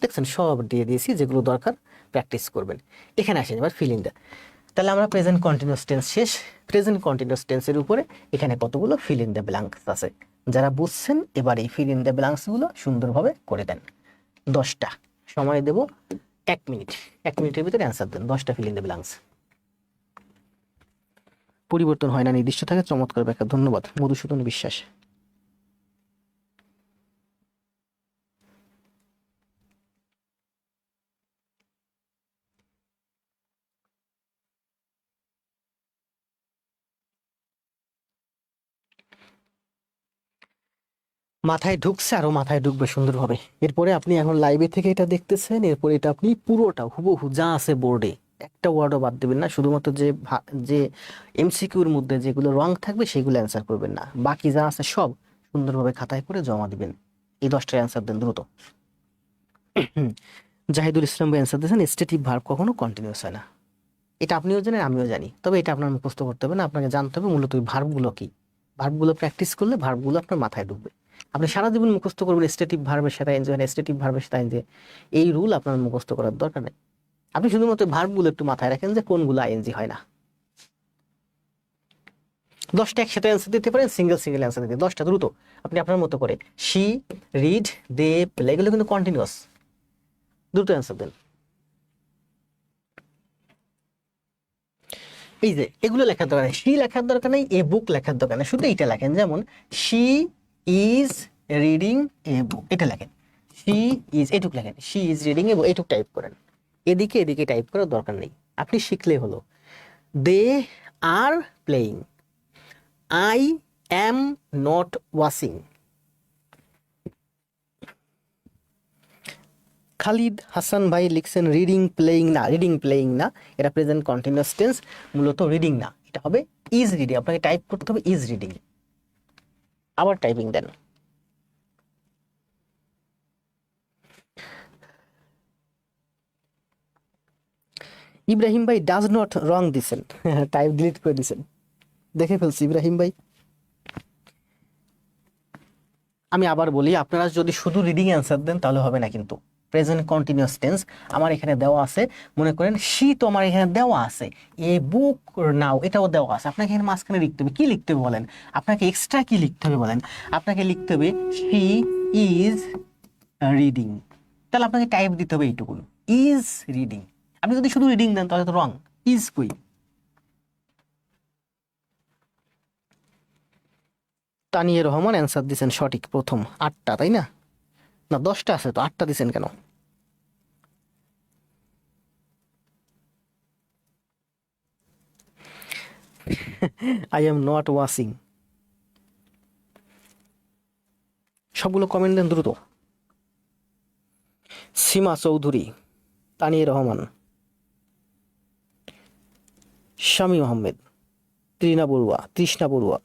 দেখছেন সব দিয়ে দিয়েছি, যেগুলো দরকার প্র্যাকটিস করবেন। এখানে আসেন এবার ফিল ইন দ্য, তাহলে আমরা প্রেজেন্ট কন্টিনিউয়াস টেন্স শেষ। প্রেজেন্ট কন্টিনিউয়াস টেন্সের উপরে এখানে কতগুলো ফিল ইন দ্য ব্ল্যাঙ্কস আছে, যারা বুঝছেন এবার এই ফিল ইন দ্য ব্ল্যাঙ্কসগুলো সুন্দরভাবে করে দেন। 10টা সময় দেব, 1 মিনিট, 1 মিনিটের ভিতরে অ্যান্সার দেন 10টা ফিল ইন দ্য ব্ল্যাঙ্কস। পরিবর্তন হয় না, নির্দিষ্ট থাকে, চমৎকার ব্যাখ্যা। ধন্যবাদ মধুসূদন বিশ্বাস। মাথায় ঢুকছে, আরো মাথায় ঢুকবে সুন্দরভাবে। এরপরে আপনি এখন লাইভে থেকে এটা দেখতেছেন, এরপরে এটা আপনি পুরোটা হুবহু যা আছে বোর্ডে একটা ওয়ার্ডও বাদ দেবেন না, শুধুমাত্র যে এমসিকিউর মধ্যে যেগুলো রং থাকবে সেগুলো অ্যান্সার করবেন না, বাকি যা আছে সব সুন্দরভাবে খাতায় করে জমা দিবেন। এই 10টার অ্যান্সার দেন দ্রুত। জাহিদুল ইসলাম ভাই অ্যান্সার দিয়েছেন স্টেটিভ ভার্ব কখনো কন্টিনিউয়াস হয় না। এটা আপনিও জানেন, আমিও জানি, তবে এটা আপনার মুখস্থ করতে হবে না, আপনাকে জানতে হবে মূলত ওই ভার্বগুলো কি। ভার্বগুলো প্র্যাকটিস করলে ভার্বগুলো আপনার মাথায় ঢুকবে। আপনি সারা জীবন মুখস্থ করবেন স্টেটিভ ভার্বের সাথে আইনজি হয় না, স্টেটিভ ভার্বের সাথে আইনজি, এই রুল আপনার মুখস্থ করার দরকার নেই। আপনি শুধুমাত্র ভার্বগুলো একটু মাথায় রাখেন যে কোনগুলো আইএনজি হয় না। 10টা একসাথে অ্যান্সার দিতে পারেন, সিঙ্গেল সিঙ্গেল অ্যান্সার দিতে 10টা দ্রুত আপনি আপনার মতো করে। শি, রিড, দে, প্লে, এগুলো কিন্তু কন্টিনিউয়াস, দ্রুত অ্যান্সার দেন। এই যে এগুলো লেখার দরকার নেই, শি লেখার দরকার নেই, এ বুক লেখার দরকার নেই, শুধু এইটা লেখেন। যেমন she is reading a book, এটা লেখেন। শি ইজ, এটুক লেখেন। She is reading a book, এটুক টাইপ করেন। এদিকে এদিকে টাইপ করার দরকার নেই, আপনি শিখলে হলো। They are playing, I am not washing. Khalid Hasan ভাই লিখছেন রিডিং প্লেয়িং না, রিডিং প্লেয়িং না, এটা প্রেজেন্ট কন্টিনিউয়াস টেন্স, মূলত রিডিং না, এটা হবে ইজ রিডিং। আপনাকে টাইপ করতে হবে ইজ রিডিং, আবার টাইপিং দেন। ইব্রাহিম ভাই ডাজ নট রং দিছেন, টাইপ ডিলিট করে দিছেন, দেখে ফেলছি ইব্রাহিম ভাই। আমি আবার বলি, আপনারা যদি শুধু রিডিং অ্যান্সার দেন তাহলে হবে না কিন্তু। প্রেজেন্ট কন্টিনিউয়াস টেন্স আমার এখানে দেওয়া আছে, মনে করেন শি তো আমার এখানে দেওয়া আছে, এ বুক নাও এটাও দেওয়া আছে, আপনাকে এখানে মাঝখানে লিখতে হবে। কি লিখতে হবে বলেন? আপনাকে এক্সট্রা কি লিখতে হবে বলেন? আপনাকে লিখতে হবে শি ইজ রিডিং, তাহলে আপনাকে টাইপ দিতে হবে এইটুকু, ইজ রিডিং। আপনি যদি শুধু রিডিং দেন তাহলে তো রং, ইজ কই? তানিয়া রহমান অ্যান্সার দিয়েছেন সঠিক, প্রথম 8টা, তাই না? না 10টা আছে তো, 8টা দিছেন কেন? I am not washing. সবগুলো কমেন্ট দেন দ্রুত। সীমা চৌধুরী, তানিয়া রহমান, শামীম আহমেদ, তৃষ্ণা বড়ুয়া,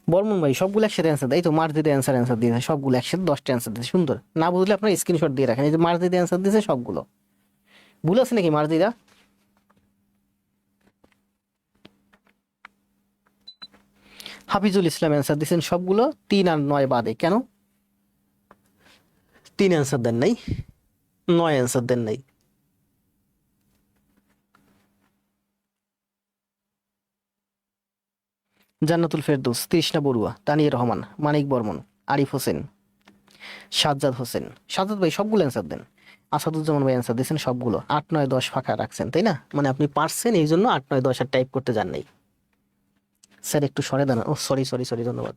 বর্মন ভাই সবগুলো একসাথে অ্যান্সার দেয়। এই তো মার্জিদে অ্যান্সার দিয়েছে সবগুলো একসাথে, 10টা অ্যান্সার দিয়েছে, সুন্দর। না বুঝলে আপনার স্ক্রিনশট দিয়ে রাখেন, এই যে মার্জিদে অ্যান্সার দিয়েছে সবগুলো। ভুল আছে নাকি মার্জিদা? হাফিজুল ইসলাম অ্যান্সার দিয়েছেন সবগুলো, 3 আর 9 বাদে। কেন 3 অ্যান্সার দেন নাই, 9 অ্যান্সার দেন নাই? জান্নাতুল ফেরদৌস, তৃষ্ণা বড়ুয়া, তানিয়া রহমান, মানিক বর্মন, আরিফ হোসেন, সাজ্জাদ ভাই সবগুলো অ্যান্সার দেন। আসাদুজ্জামান ভাই অ্যান্সার দিয়েছেন সবগুলো, 8, 9, 10 ফাঁকা রাখছেন, তাই না? মানে আপনি পারছেন, এই জন্য 8, 9, 10 আর টাইপ করতে যান নাই। স্যার একটু সরে দাঁড়ান, ও সরি, ধন্যবাদ।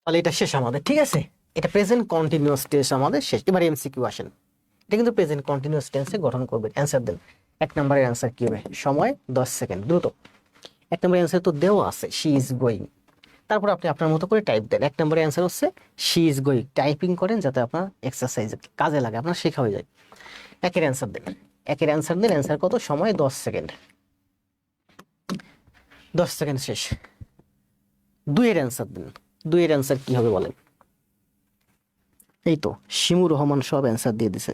তাহলে এটা শেষ আমাদের, ঠিক আছে? এটা প্রেজেন্ট কন্টিনিউয়াস টেন্স আমাদের শেষ। এবার এমসিকিউ আসেন, এটা কিন্তু প্রেজেন্ট কন্টিনিউয়াস টেন্সে গঠন করবেন। অ্যান্সার দেন। 1 নম্বরের অ্যান্সার কি হবে? সময় 10 সেকেন্ড, দ্রুত। 1 নম্বরের অ্যান্সার তো দেওয়া আছে, শি ইজ গোয়িং। তারপর আপনি আপনার মতো করে টাইপ দেন। 1 নম্বরের অ্যান্সার হচ্ছে শি ইজ গোয়িং, টাইপিং করেন যাতে আপনার এক্সারসাইজ কাজে লাগে, আপনার শেখা হয়ে যায়। 1-এর অ্যান্সার দেন, 1-এর অ্যান্সার দেন। অ্যান্সার কত? সময় 10 সেকেন্ড, 10 সেকেন্ড শেষ। 2-এর অ্যান্সার দেন। 2-এর অ্যান্সার কি হবে বলেন? এই তো শিমুর রহমান সব অ্যান্সার দিয়ে দিছে।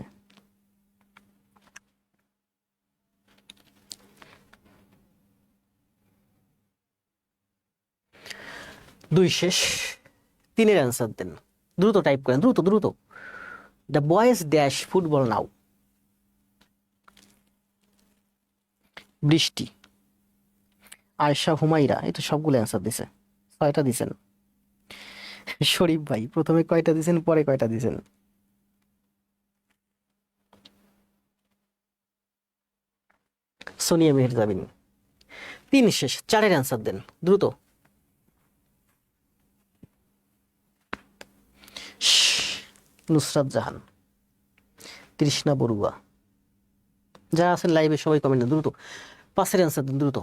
2 শেষ। 3-এর অ্যান্সার দেন, দ্রুত টাইপ করেন, দ্রুত। দ্য বয়েজ ড্যাশ ফুটবল নাও। বৃষ্টি, আয়শা হুমাইরা, এই তো সবগুলো অ্যান্সার দিছে, 6টা দিছেন। শরীফ ভাই প্রথমে কয়টা দিছেন, পরে কয়টা দিছেন? সোনিয়া মেহেরজাবিন, 3 শেষ, 4-এর অ্যান্সার দেন দ্রুত। নুসরাত জাহান, তৃষ্ণা বড়ুয়া, যারা আছেন লাইভে সবাই কমেন্ট দেন দ্রুত। 5-এর অ্যান্সার দেন দ্রুত,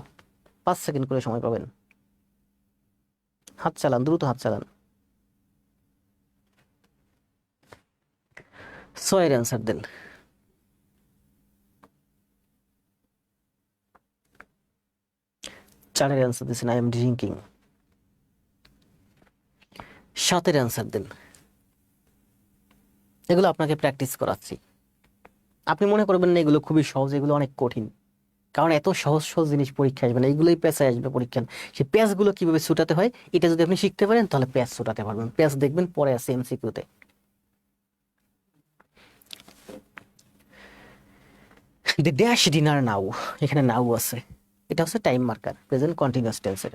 5 সেকেন্ড করে সময় পাবেন। হাত চালান দ্রুত, হাত চালান। 6-এর অ্যান্সার দেন। 4-এর অ্যান্সার দিচ্ছেন আই এম ড্রিঙ্কিং। 7-এর অ্যান্সার দেন। এগুলো আপনাকে প্র্যাকটিস করাচ্ছি। আপনি মনে করবেন না এগুলো খুবই সহজ, এগুলো অনেক কঠিন, কারণ এত সহজ সহজ জিনিস পরীক্ষা আসবে না, এগুলোই প্যাঁচায় আসবে পরীক্ষা। সেই প্যাঁচগুলো কিভাবে ছুটাতে হয় এটা যদি আপনি শিখতে পারেন তাহলে প্যাঁচ ছুটাতে পারবেন। প্যাঁচ দেখবেন পরে আছে এমসিকিউতে। দি ড্যাশ ডিনার নাও, এখানে নাও আছে, এটা হচ্ছে টাইম মার্কার প্রেজেন্ট কন্টিনিউয়াস টেন্সের।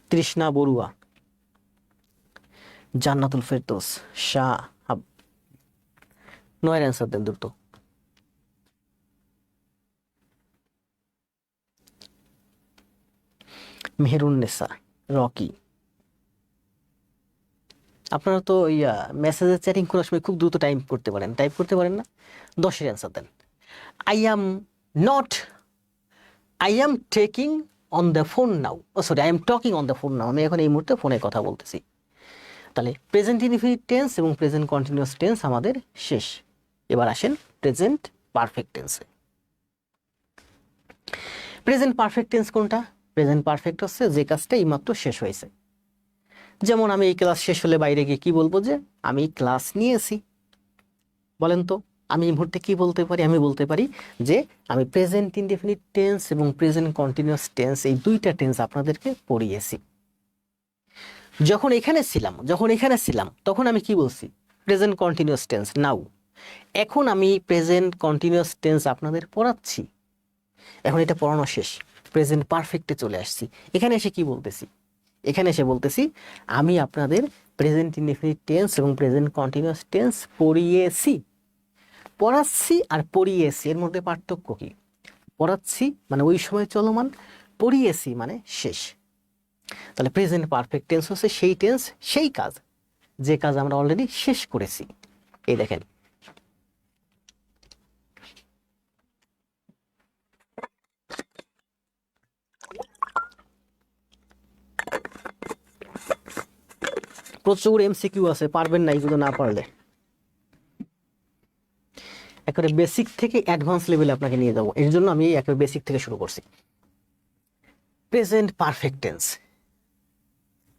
তৃষ্ণা বড়ুয়া, জান্নাতুল ফেরদৌস, শাহ হাব। 9-এর অ্যান্সার দেন দ্রুত। মেহেরুন্নেসা, রকি। আপনারা তো মেসেজে চ্যাটিং করার সময় খুব দ্রুত টাইপ করতে পারেন না। 10-এর অ্যান্সার দেন। I am taking on the phone now, sorry I am talking on the phone now, আমি এখন এই মুহূর্তে ফোনে কথা বলতেছি। তাহলে প্রেজেন্ট ইনডিফিনিট টেন্স এবং প্রেজেন্ট কন্টিনিউয়াস টেন্স আমাদের শেষ। এবার আসেন প্রেজেন্ট পারফেক্ট টেন্সে। প্রেজেন্ট পারফেক্ট টেন্স কোনটা? প্রেজেন্ট পারফেক্ট হচ্ছে যে কাজটা এইমাত্র শেষ হয়েছে। যেমন আমি এই ক্লাস শেষ হলে বাইরে গিয়ে কি বলবো? যে আমি ক্লাস নিয়েছি। বলেন তো আমি এই মুহূর্তে কি বলতে পারি? আমি বলতে পারি যে আমি প্রেজেন্ট ইনডেফিনিট টেন্স এবং প্রেজেন্ট কন্টিনিউয়াস টেন্স এই দুইটা টেন্স আপনাদেরকে পড়িয়েছি। যখন এখানে ছিলাম তখন আমি কি বলছি? প্রেজেন্ট কন্টিনিউয়াস টেন্স নাও। এখন আমি প্রেজেন্ট কন্টিনিউয়াস টেন্স আপনাদের পড়াচ্ছি, এখন এটা পড়ানো শেষ, প্রেজেন্ট পারফেক্টে চলে আসছি। এখানে এসে কি বলতেছি? এখানে এসে বলতেছি আমি আপনাদের প্রেজেন্ট ইনডেফিনিট টেন্স এবং প্রেজেন্ট কন্টিনিউয়াস টেন্স পড়িয়েছি। পড়াচ্ছি আর পড়িয়েছি এর মধ্যে পার্থক্য কি? পড়াচ্ছি মানে ওই সময় চলমান, পড়িয়েছি মানে শেষ। তাহলে প্রেজেন্ট পারফেক্ট টেন্স হচ্ছে সেই টেন্স, সেই কাজ যে কাজ আমরা অলরেডি শেষ করেছি। এই দেখেন, প্রচুর এমসিকিউ আছে, পারবেন না এগুলো না পারলে। একেবারে বেসিক থেকে অ্যাডভান্স লেভেলে আপনাকে নিয়ে যাবো, এর জন্য আমি একেবারে বেসিক থেকে শুরু করছি। Present perfect tense,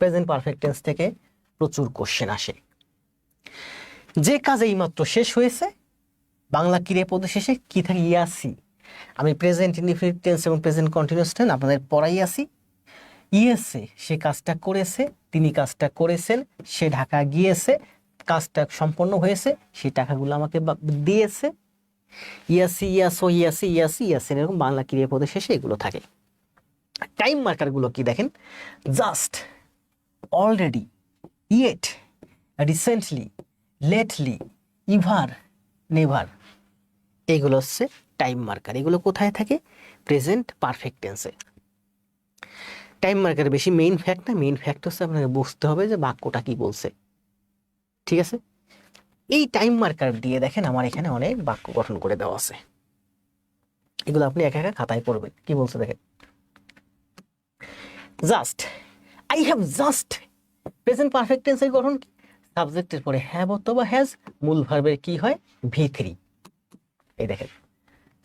present perfect tense থেকে প্রচুর কোশ্চেন আসে। যে কাজ এইমাত্র শেষ হয়েছে, বাংলা ক্রিয়া পদ শেষে কি থাকে? ইয়াসি। আমি প্রেজেন্ট ইনডিফিনিট টেন্স এবং প্রেজেন্ট কন্টিনিউয়াস টেন্স আপনাদের পড়াই আসি। ইয়েছে, সে কাজটা করেছে, তিনি কাজটা করেছেন, সে ঢাকা গিয়েছে, কাজটা সম্পন্ন হয়েছে, সেই টাকাগুলো আমাকে দিয়েছে। ইয়াসি, ইয়াসো, ইয়াসি, ইয়াসি, ইয়াসেন, এরকম বাংলা ক্রিয়াপদের শেষে এগুলো থাকে। টাইম মার্কারগুলো কি দেখেন? Just, already, yet, recently, lately, ever, never, এগুলো হচ্ছে টাইম মার্কার। এগুলো কোথায় থাকে? প্রেজেন্ট পারফেক্ট টেন্সে। টাইম মার্কার বেশি মেইন ফ্যাক্ট না, মেইন ফ্যাক্ট হচ্ছে আপনাকে বুঝতে হবে যে বাক্যটা কি বলছে। ঠিক আছে, এই টাইম মার্কার দিয়ে দেখেন আমার এখানে অনেক বাক্য গঠন করে দেওয়া আছে, এগুলো আপনি একা একা খাতায় পড়বেন। কি বলছে দেখেন? Just, I have just. Present perfect টেন্সের গঠন কি? সাবজেক্টের পরে হ্যাভ অথবা হ্যাজ, মূল ভার্বের কি হয়? V3। এই দেখেন,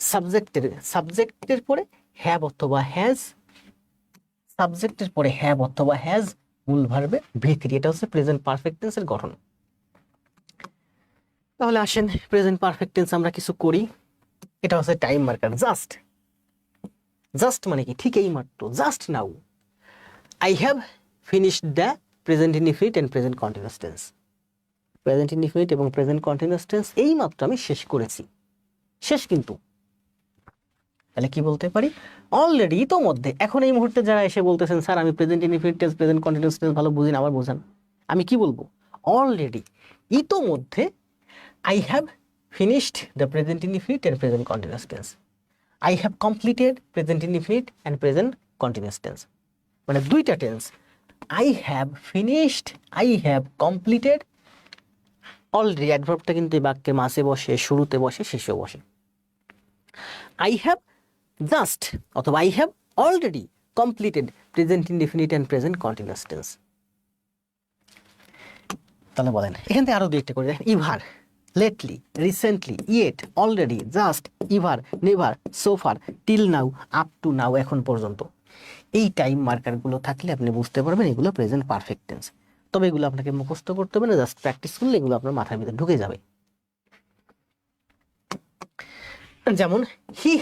সাবজেক্টের পরে হ্যাভ অথবা হ্যাজ, সাবজেক্টের পরে হ্যাভ অথবা হ্যাজ, মূল ভার্বে V3। এটা হচ্ছে প্রেজেন্ট পারফেক্ট টেন্সের গঠন। তাহলে আসেন প্রেজেন্ট পারফেক্ট টেন্স আমরা কিছু করি। এটা হচ্ছে টাইম মার্কার। জাস্ট, জাস্ট মানে কি? ঠিক এই মাত্র, just now I have finished the present indefinite and present continuous tense. Present indefinite এবং প্রেজেন্ট কন্টিনিউয়াস টেন্স এই মাত্র আমি শেষ করেছি, শেষ। কিন্তু তাহলে কি বলতে পারি? অলরেডি, ইতোমধ্যে। এখন এই মুহূর্তে যারা এসে বলতেছেন স্যার আমি present indefinite tense present continuous tense ভালো বুঝি না, আবার বোঝান, আমি কি বলবো? অলরেডি, ইতোমধ্যে, I have finished the present indefinite and present continuous tense. I have completed present indefinite and present continuous tense. মানে দুইটা tense, I have finished, I have completed, already অ্যাডভার্বটা কিন্তু এই বাক্যের মাঝে বসে, শুরুতে বসে, শেষেও বসে। I have just অথবা I have already completed present indefinite and present continuous tense. তাহলে বলেন এখান থেকে আরো দুই একটা করে দেখেন। Ever, lately, recently, yet, already, just, ever, never, so far, till now, up to now, এখন পর্যন্ত। এই টাইম মার্কারগুলো থাকলে আপনি বুঝতে পারবেন এগুলো প্রেজেন্ট পারফেক্ট টেন্স। তবে এগুলো আপনাকে মুখস্থ করতে হবে না, জাস্ট প্র্যাকটিস করলে এগুলো আপনার মাথার ভিতরে ঢুকে যাবে। যেমন হি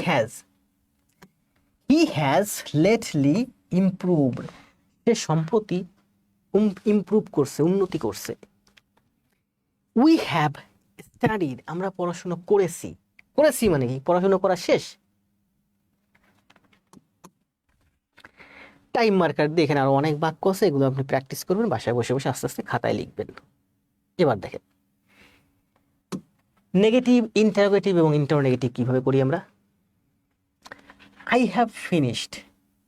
হ্যাজ লেটলি ইমপ্রুভড, সে সম্প্রতি ইমপ্রুভ করছে, উন্নতি করছে। উই হ্যাভ স্টাডিড, আমরা পড়াশোনা করেছি। করেছি মানে কি? পড়াশোনা করা শেষ। টাইম মার্কার দিয়ে এখানে আরো অনেক বাক্য আছে, এগুলো আপনি প্র্যাকটিস করবেন, বাসায় বসে বসে আস্তে আস্তে খাতায় লিখবেন। এবার দেখেন নেগেটিভ, ইন্টারোগেটিভ এবং ইন্টারনেগেটিভ কিভাবে করি আমরা। আই হ্যাভ ফিনিশড,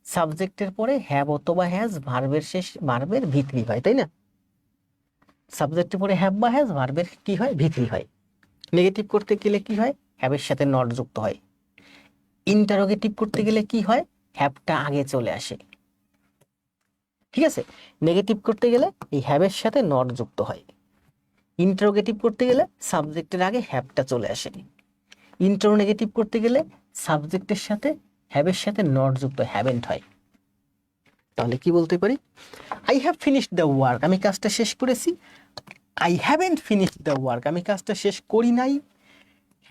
সাবজেক্টের পরে হ্যাভ অথবা হ্যাজ, ভার্বের শেষ, ভার্বের ভিত্তি হয়, তাই না? সাবজেক্টের পরে হ্যাভ বা হ্যাজ, ভার্বের কি হয়? ভিত্তি হয়। নেগেটিভ করতে গেলে কি হয়? হ্যাভের সাথে নট যুক্ত হয়। ইন্টারোগেটিভ করতে গেলে কি হয়? হ্যাভটা আগে চলে আসে। ঠিক আছে, নেগেটিভ করতে গেলে এই হ্যাভের সাথে নট যুক্ত হয়। ইন্টারোগেটিভ করতে গেলে সাবজেক্টের আগে হ্যাভটা চলে আসে। ইন্টারোনেগেটিভ করতে গেলে সাবজেক্টের সাথে হ্যাভের সাথে নট যুক্ত, হ্যাভেন্ট হয়। তাহলে কি বলতে পারি? I have finished the work, আমি কাজটা শেষ করেছি। I haven't finished the work, আমি কাজটা শেষ করি নাই।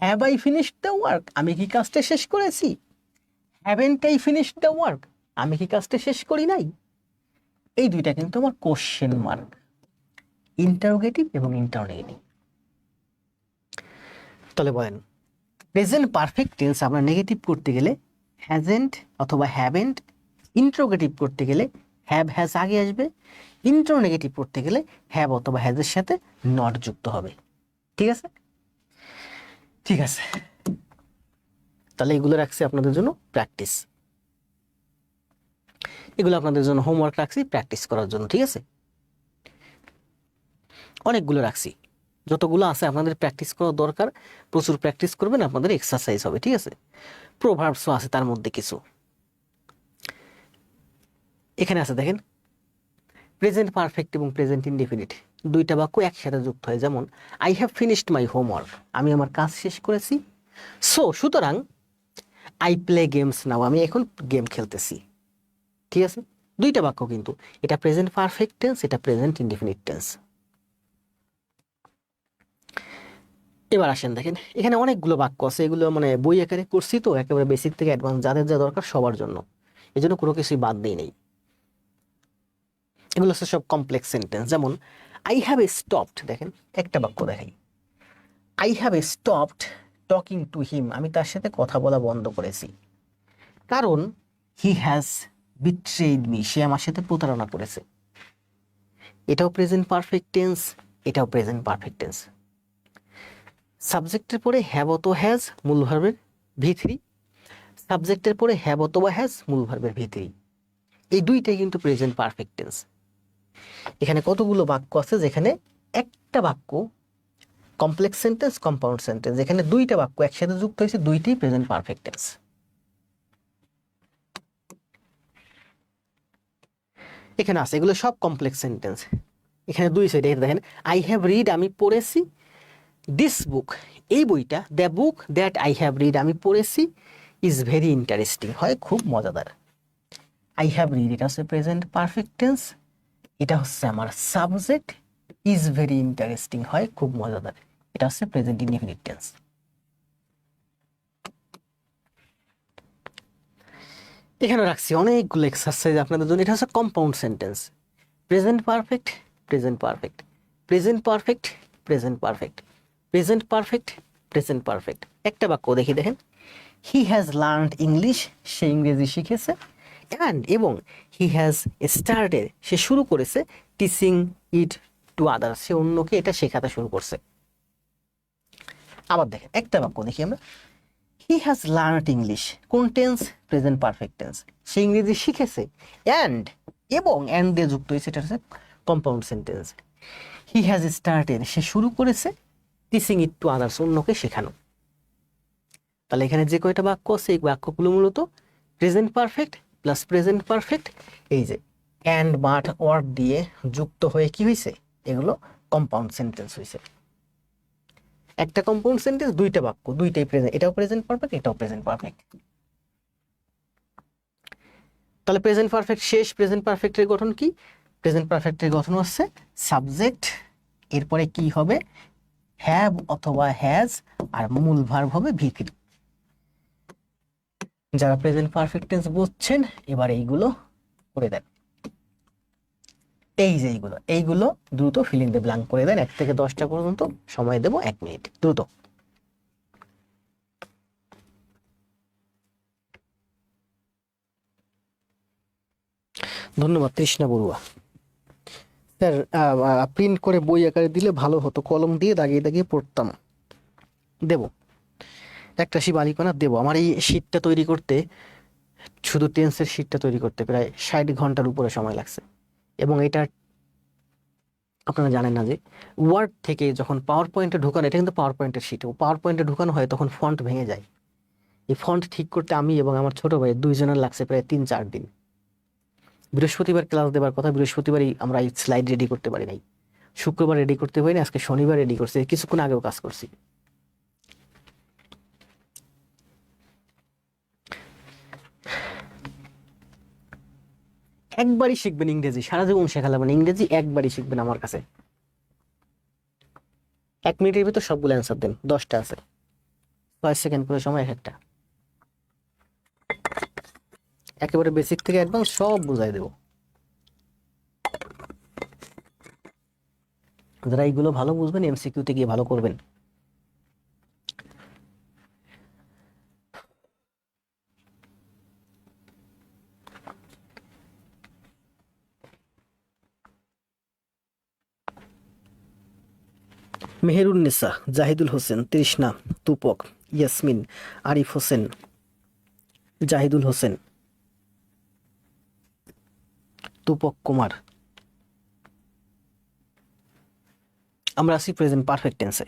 Have I finished the work, আমি কি কাজটা শেষ করেছি। Haven't I finished the work, আমি কি কাজটা শেষ করি নাই। এই দুইটা কিন্তু আমার কোশ্চেন মার্ক, ইন্টারোগেটিভ এবং ইন্টারনেগেটিভ। তাহলে বলেন প্রেজেন্ট পারফেক্ট টেন্স আমরা নেগেটিভ করতে গেলে হ্যাজেন্ট অথবা হ্যাভেন্ট, ইন্টারোগেটিভ করতে গেলে হ্যাভ হ্যাজ আগে আসবে, ইন্টারোনেগেটিভ করতে গেলে হ্যাভ অথবা হ্যাজের সাথে নট যুক্ত হবে। ঠিক আছে, ঠিক আছে। তাহলে এগুলো রাখছি আপনাদের জন্য প্র্যাকটিস, এগুলো আপনাদের জন্য হোমওয়ার্ক রাখছি প্র্যাকটিস করার জন্য। ঠিক আছে, অনেকগুলো রাখছি, যতগুলো আছে আপনাদের প্র্যাকটিস করার দরকার। প্রচুর প্র্যাকটিস করবেন, আপনাদের এক্সারসাইজ হবে। ঠিক আছে, প্রোভার্বসও আছে তার মধ্যে কিছু। এখানে আছে দেখেন প্রেজেন্ট পারফেক্ট এবং প্রেজেন্ট ইনডেফিনিট, দুইটা বাক্য একসাথে যুক্ত হয়। যেমন I have finished my homework, আমি আমার কাজ শেষ করেছি। সো সুতরাং আই প্লে গেমস নাও, আমি এখন গেম খেলতেছি। ঠিক আছে, দুইটা বাক্য কিন্তু, এটা প্রেজেন্ট পারফেক্ট টেন্স, এটা প্রেজেন্ট ইনডেফিনিট টেন্স। এবার আসেন দেখেন এখানে অনেকগুলো বাক্য আছে, এগুলো মানে বই আকারে করছি তো, একেবারে বেসিক থেকে অ্যাডভান্স যাদের যা দরকার সবার জন্য, এই জন্য কোনো কিছুই বাদ দিয়ে নেই। এগুলো হচ্ছে সব কমপ্লেক্স সেন্টেন্স। যেমন আই হ্যাভ স্টপড, দেখেন একটা বাক্য দেখাই, I have stopped talking to him, আমি তার সাথে কথা বলা বন্ধ করেছি, কারণ হি হ্যাজ বিট্রেড মি, সে আমার সাথে প্রতারণা করেছে। এটাও প্রেজেন্ট পারফেক্ট টেন্স, এটাও প্রেজেন্ট পারফেক্ট টেন্স। সাবজেক্টের পরে হ্যাভ অথবা হ্যাজ, মূল ভার্বের ভি3, সাবজেক্টের পরে হ্যাভ অথবা হ্যাজ, মূল ভার্বের ভি3, এই দুইটাই কিন্তু প্রেজেন্ট পারফেক্ট টেন্স। এখানে কতগুলো বাক্য আছে যেখানে একটা বাক্য কমপ্লেক্স সেন্টেন্স, কম্পাউন্ড সেন্টেন্স, এখানে দুইটা বাক্য একসাথে যুক্ত হয়েছে, দুইটাই প্রেজেন্ট পারফেক্ট টেন্স। এখানে আছে এগুলো সব কমপ্লেক্স সেন্টেন্স। এখানে দুই সাইডে দেখেন আই হ্যাভ রিড, আমি পড়েছি, দিস বুক, এই বইটা, the book that I have read, আমি পড়েছি, ইজ ভেরি ইন্টারেস্টিং, হয় খুব মজাদার। আই হ্যাভ রিড এটা হচ্ছে প্রেজেন্ট পারফেক্ট টেন্স, এটা হচ্ছে আমার সাবজেক্ট, ইজ ভেরি ইন্টারেস্টিং হয় খুব মজাদার, এটা হচ্ছে প্রেজেন্ট ইনডেফিনিট টেন্স। এখানে রাখছি অনেকগুলো এক্সারসাইজ আপনাদের জন্য। এটা হচ্ছে compound sentence, present perfect, present perfect, present perfect, present perfect, present perfect, present perfect. একটা বাক্য দেখি দেখেন, হি হ্যাজ লার্নড ইংলিশ, সে ইংরেজি শিখেছে, অ্যান্ড এবং হি হ্যাজ স্টার্টেড, সে শুরু করেছে, টিচিং ইট টু আদার্স, সে অন্যকে এটা শেখাতে শুরু করছে। আবার দেখেন একটা বাক্য দেখি আমরা, হি হ্যাজ লার্নড ইংলিশ, কোন টেন্স? Present perfect tense. সে ইংরেজি শিখেছে, অ্যান্ড এবং অ্যান্ড দিয়ে যুক্ত হয়েছে, এটা হচ্ছে compound sentence. He has started, সে শুরু করেছে, টিচিং ইট টু আদার্স, অন্যকে শেখানো। তাহলে এখানে যে কয়টা বাক্য আছে এই বাক্যগুলো মূলত present perfect plus present perfect, এই যে অ্যান্ড বাট ওয়ার্ড দিয়ে যুক্ত হয়ে কি হয়েছে, এগুলো কম্পাউন্ড সেন্টেন্স হয়েছে। একটা কম্পাউন্ড সেন্টেন্স, দুইটা বাক্য, দুইটাই প্রেজেন্ট, এটাও প্রেজেন্ট পারফেক্ট, এটাও প্রেজেন্ট পারফেক্ট। তাহলে প্রেজেন্ট পারফেক্ট শেষ। প্রেজেন্ট পারফেক্টের গঠন কি? প্রেজেন্ট পারফেক্টের গঠন হচ্ছে সাবজেক্ট, এরপরে কি হবে, হ্যাভ অথবা হ্যাজ, আর মূল ভার্ব হবে ভি থ্রি। যারা প্রেজেন্ট পারফেক্ট টেন্স বুঝছেন এবার এইগুলো করে দেন। এই যে এইগুলো দ্রুত ফিল ইন দ্য ব্ল্যাঙ্ক করে দেন। 1 থেকে 10টা পর্যন্ত সময় দেব, 1 মিনিট, দ্রুত। ধন্যবাদ তৃষ্ণা বড়ুয়া। স্যার প্রিন্ট করে বই আকারে দিলে ভালো হতো, কলম দিয়ে দাগিয়ে দাগিয়ে পড়তাম। দেব, একটা শিবালিকনা দেব। আমার এই শীটটা তৈরি করতে, শুধু টেন্সের শীটটা তৈরি করতে প্রায় 60 ঘন্টার উপরে সময় লাগছে। এবং এটা আপনারা জানেন না যে ওয়ার্ড থেকে যখন পাওয়ার পয়েন্টে ঢুকানো, এটা কিন্তু পাওয়ার পয়েন্টের শীট, পাওয়ার পয়েন্টে ঢুকানো হয় তখন ফন্ট ভেঙে যায়। এই ফন্ট ঠিক করতে আমি এবং আমার ছোট ভাই দুইজনের লাগছে প্রায় 3-4 দিন। বৃহস্পতিবার ক্লাস দেবার কথা, বৃহস্পতিবারই আমরা এই স্লাইড রেডি করতে পারি নাই, শুক্রবার রেডি করতে পারিনি, আজকে শনিবার রেডি করছি, কিছুক্ষণ আগেও কাজ করছি। একবারই শিখবেন ইংরেজি, সারা জীবন শেখালাবেন ইংরেজি, একবারই শিখবেন আমার কাছে। 1 মিনিটের ভিতর সবগুলো অ্যান্সার দেন, 10টা আছে, 5 সেকেন্ড করে সময় এক একটা। একেবারে বেসিক থেকে অ্যাডভান্স সব বুঝাই দেব। যারা এইগুলো ভালো বুঝবেন এমসিকিউতে গিয়ে ভালো করবেন। মেহেরুন্নেসা, জাহিদুল হোসেন, তৃষ্ণা, তুপক, ইয়াসমিন, আরিফ হোসেন, জাহিদুল হোসেন, তুপক কুমার। আমরা আছি প্রেজেন্ট পারফেক্ট টেন্সে।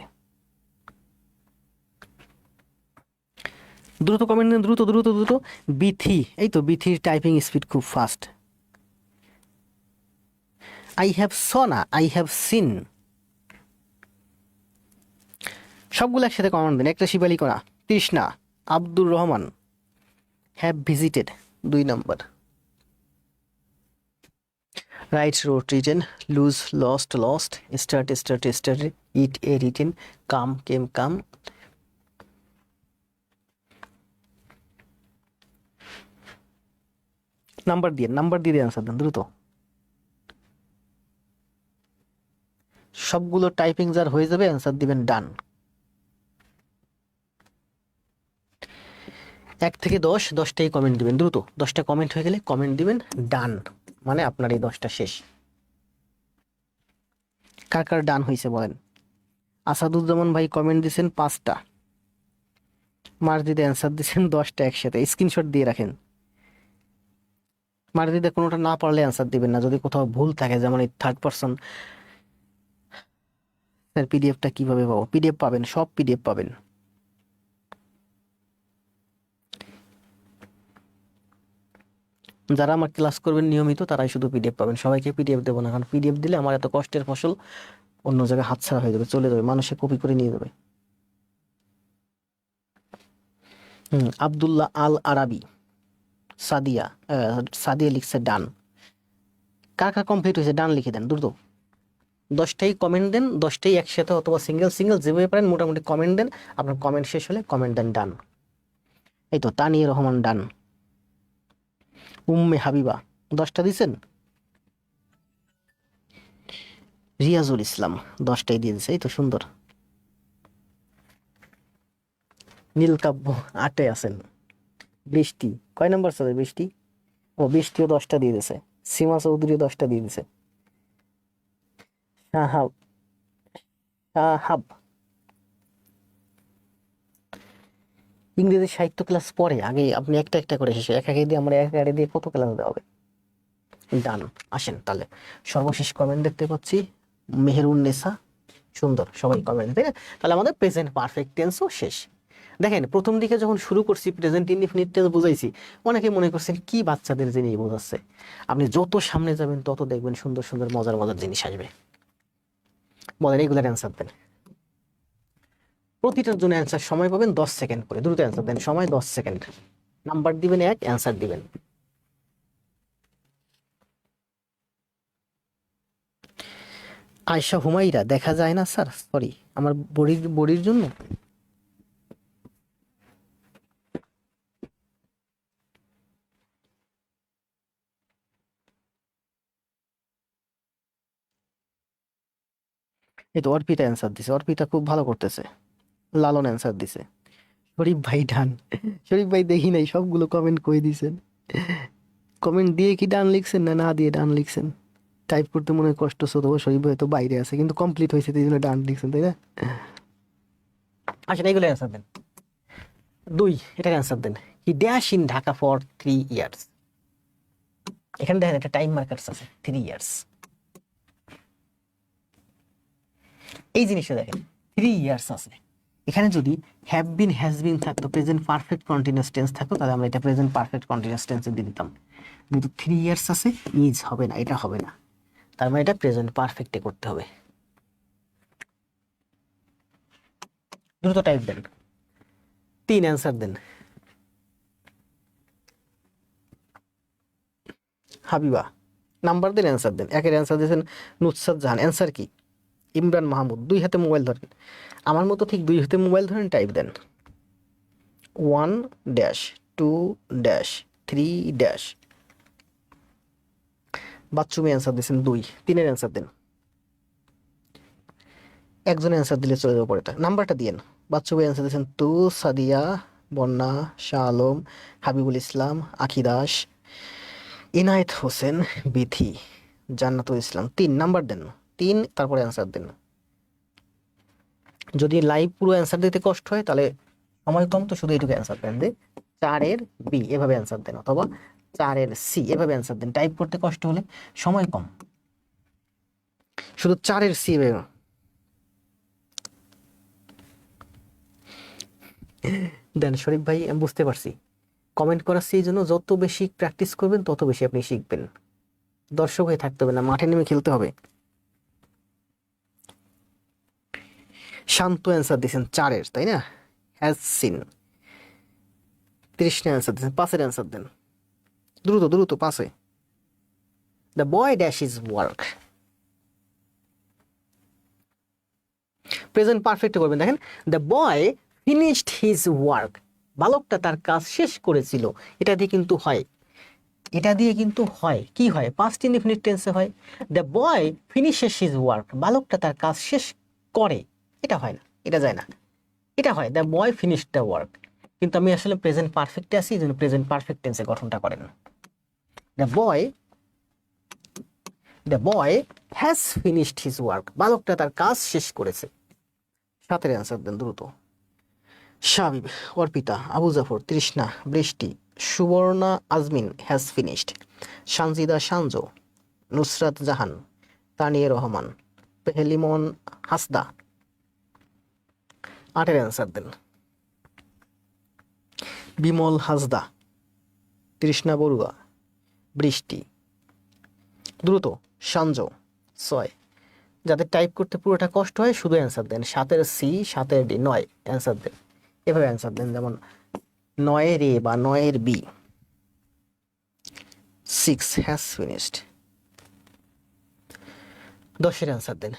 দ্রুত কমেন্ট দেন, দ্রুত দ্রুত দ্রুত। বিথি, এই তো বিথির টাইপিং স্পিড খুব ফাস্ট। আই হ্যাভ স না, আই হ্যাভ সিন। সবগুলো একসাথে কমেন্ট দেন। একটা শিবালী করা, Trishna, Abdur Rahman, have visited 2 number. Write wrote written, lose lost lost, start start start, eat ate written, come came come. Number দিয়ে আনসার দেন দ্রুত। সবগুলো টাইপিং যার হয়ে যাবে অ্যান্সার দিবেন ডান। 1 থেকে 10, 10টাই কমেন্ট দিবেন দ্রুত। 10টা কমেন্ট হয়ে গেলে কমেন্ট দিবেন ডান, মানে আপনার এই 10টা শেষ। কার কার ডান হয়েছে বলেন। আসাদুজ্জামান ভাই কমেন্ট দিয়েছেন 5টা, মারজিদে অ্যান্সার দিয়েছেন 10টা একসাথে, স্ক্রিনশট দিয়ে রাখেন। মারজিদে কোনোটা না পারলে অ্যান্সার দিবেন না, যদি কোথাও ভুল থাকে, যেমন এই থার্ড পারসন। স্যার পিডিএফটা কিভাবে পাবো? পিডিএফ পাবেন, সব পিডিএফ পাবেন। যারা আমার ক্লাস করবেন নিয়মিত তারাই শুধু পিডিএফ পাবেন, সবাইকে পিডিএফ দেবো না, কারণ পিডিএফ দিলে আমার এত কষ্টের ফসল অন্য জায়গায় হাতছাড়া হয়ে যাবে, চলে যাবে, মানুষে কপি করে নিয়ে যাবে। আব্দুল্লাহ আল আরাবি, সাদিয়া, সাদিয়া লিখছে ডান। কার কার কমপ্লিট হয়েছে ডান লিখে দেন দ্রুত। 10টাই কমেন্ট দেন, 10টাই একসাথে অথবা সিঙ্গেল সিঙ্গেল যেভাবে পারেন মোটামুটি কমেন্ট দেন। আপনার কমেন্ট শেষ হলে কমেন্ট দেন ডান। এই তো তানিয়া রহমান ডান। উম্মে হাবিবা 10টা দিছেন। রিয়াজুল ইসলাম 10টাই দিয়ে দিছে, এই তো সুন্দর। নীলকাব্য 8-এ আছেন। বৃষ্টি কয় নাম্বার স্যার? বৃষ্টি, ও বৃষ্টিও 10টা দিয়ে দিছে। সীমা চৌধুরীও 10টা দিয়ে দিছে। শাহাব, শাহাব ইংরেজি সাহিত্য ক্লাস পরে, আগে আপনি একটা একটা করে শেষে এক একে দিয়ে আমরা এক একে দিয়ে কত ক্লাস দেওয়া হবে। ডান। আসেন তাহলে সর্বশেষ কমেন্ট দেখতে পাচ্ছি মেহেরুন্নেসা, সুন্দর সবাই কমেন্ট, তাই না? তাহলে আমাদের প্রেজেন্ট পারফেক্ট টেন্সও শেষ। দেখেন প্রথম দিকে যখন শুরু করছি প্রেজেন্ট ইনডিফিনিট টেন্স বুঝাইছি, অনেকে মনে করছেন কি বাচ্চাদের জিনিস বোঝাচ্ছে। আপনি যত সামনে যাবেন তত দেখবেন সুন্দর সুন্দর মজার মজার জিনিস আসবে। বলেন এগুলোর অ্যান্সার দেন। প্রতিটার জন্য অ্যান্সার সময় পাবেন 10 সেকেন্ড করে, দ্রুত অ্যান্সার দেন, সময় 10 সেকেন্ড, নাম্বার দিবেন 1, অ্যান্সার দিবেন। আয়শা হুমাইরা, দেখা যায় না স্যার, সরি আমার বডির বডির জন্য। এই তো অর্পিতা অ্যান্সার দিছে, অর্পিতা খুব ভালো করতেছে। লালন অ্যান্সার দিছে। শরীফ ভাই ডান। শরীফ ভাই দেখি নাই সবগুলো কমেন্ট কই দিছেন। কমেন্ট দিয়ে কি ডান লিখছেন না না দিয়ে ডান লিখছেন? টাইপ করতে মনে হয় কষ্ট হতো, শরীফ ভাই তো বাইরে আছে কিন্তু কমপ্লিট হয়েছে এই জন্য ডান লিখছেন, তাই না? আচ্ছা এইগুলো অ্যান্সার দেন। 2, এটার অ্যান্সার দেন। He dash in Dhaka for 3 years. এখানে দেখেন একটা টাইম মার্কার্স আছে 3 ইয়ার্স। এই জিনিসটা দেখেন 3 ইয়ার্স আছে, এখানে যদি হ্যাভ বিন হ্যাজ বিন থাকতো, প্রেজেন্ট পারফেক্ট কন্টিনিউয়াস টেন্স থাকতো, তাহলে আমরা এটা প্রেজেন্ট পারফেক্ট কন্টিনিউয়াস টেন্সে দিয়ে দিতাম। কিন্তু 3 ইয়ার্স আছে, ইজ হবে না, এটা হবে না, তার মানে এটা প্রেজেন্ট পারফেক্টে করতে হবে। দ্রুত টাইপ দেন, 3 অ্যান্সার দেন। হাবিবা নাম্বার দেন, অ্যান্সার দেন। 1-এর অ্যান্সার দিয়েছেন নুসরাত জাহান, অ্যান্সার কি? ইমরান মাহমুদ, 2 হাতে মোবাইল ধরেন, আমার মতো ঠিক 2 হাতে মোবাইল ধরেন, টাইপ দেন 1 ড্যাশ 2 ড্যাশ 3 ড্যাশ। বাচ্চুমি অ্যান্সার দিয়েছেন 2, 3-এর অ্যান্সার দেন। একজনে অ্যান্সার দিলে চলে যাবো পরেটা, নাম্বারটা দিয়েন। বাচ্চুমি অ্যান্সার দিয়েছেন 2, সাদিয়া, বন্যা, শাহ আলম, হাবিবুল ইসলাম, আখি দাস, ইনায়েত হোসেন, বিথি, জান্নাতুল ইসলাম। 3 নাম্বার দেন, 3 তারপরে অ্যান্সার দেন। যদি লাইভ পুরো অ্যান্সার দিতে কষ্ট হয় তাহলে সময় কম তো শুধু এইটুকু অ্যান্সার দেন, যে 4-এর বি এভাবে অ্যান্সার দেন, অথবা 4-এর সি এভাবে অ্যান্সার দেন। টাইপ করতে কষ্ট হলে সময় কম, শুধু 4-এর সি এভাবে। দেন শরীফ ভাই আমি বুঝতে পারছি, কমেন্ট করাচ্ছি এই জন্য, যত বেশি প্র্যাকটিস করবেন তত বেশি আপনি শিখবেন। দর্শক হয়ে থাকতে হবে না, মাঠে নেমে খেলতে হবে। শান্ত অ্যান্সার দিয়েছেন 4-এর, তাই না? Has seen. তৃষ্ণা অ্যান্সার দিয়েছেন, 5-এর অ্যান্সার দেন, দ্রুত দ্রুত 5-এ। The boy dash is work. Present perfect করবেন, দেখেন the boy finished his work, বালকটা তার কাজ শেষ করেছিল। এটা দিয়ে কিন্তু হয়, এটা দিয়ে কিন্তু হয়, কি হয়? পাস্ট ইনডিফিনিট টেন্সে হয়। The boy finishes his work, বালকটা তার কাজ শেষ করে। এটা হয় না, এটা যায় না, এটা হয় the boy finish the work. কিন্তু আমি আসলে প্রেজেন্ট পারফেক্টে আছি, এই জন্য প্রেজেন্ট পারফেক্ট টেন্সে গঠনটা করেন। The boy has finished his work, বালকটা তার কাজ শেষ করেছে। 7-এর অ্যান্সার দেন দ্রুত। Shabib, Arpita, Abu Jafar, Trishna, Brishti, Suborna Azmin has finished, Sanjida Sanjo, Nusrat Jahan, Tania Rahman, Pehlimon Hasda. 8-এর অ্যান্সার দেন। বিমল হাসদা, তৃষ্ণা বড়ুয়া, বৃষ্টি, দ্রুত সানজো। 6, যাদের টাইপ করতে পুরোটা কষ্ট হয় শুধু অ্যান্সার দেন। 7-এর সি, 7-এর ডি, 9 অ্যান্সার দেন। এভাবে অ্যান্সার দেন, যেমন 9-এর এ বা 9-এর বি। 6 has finished. 10-এর অ্যান্সার দেন।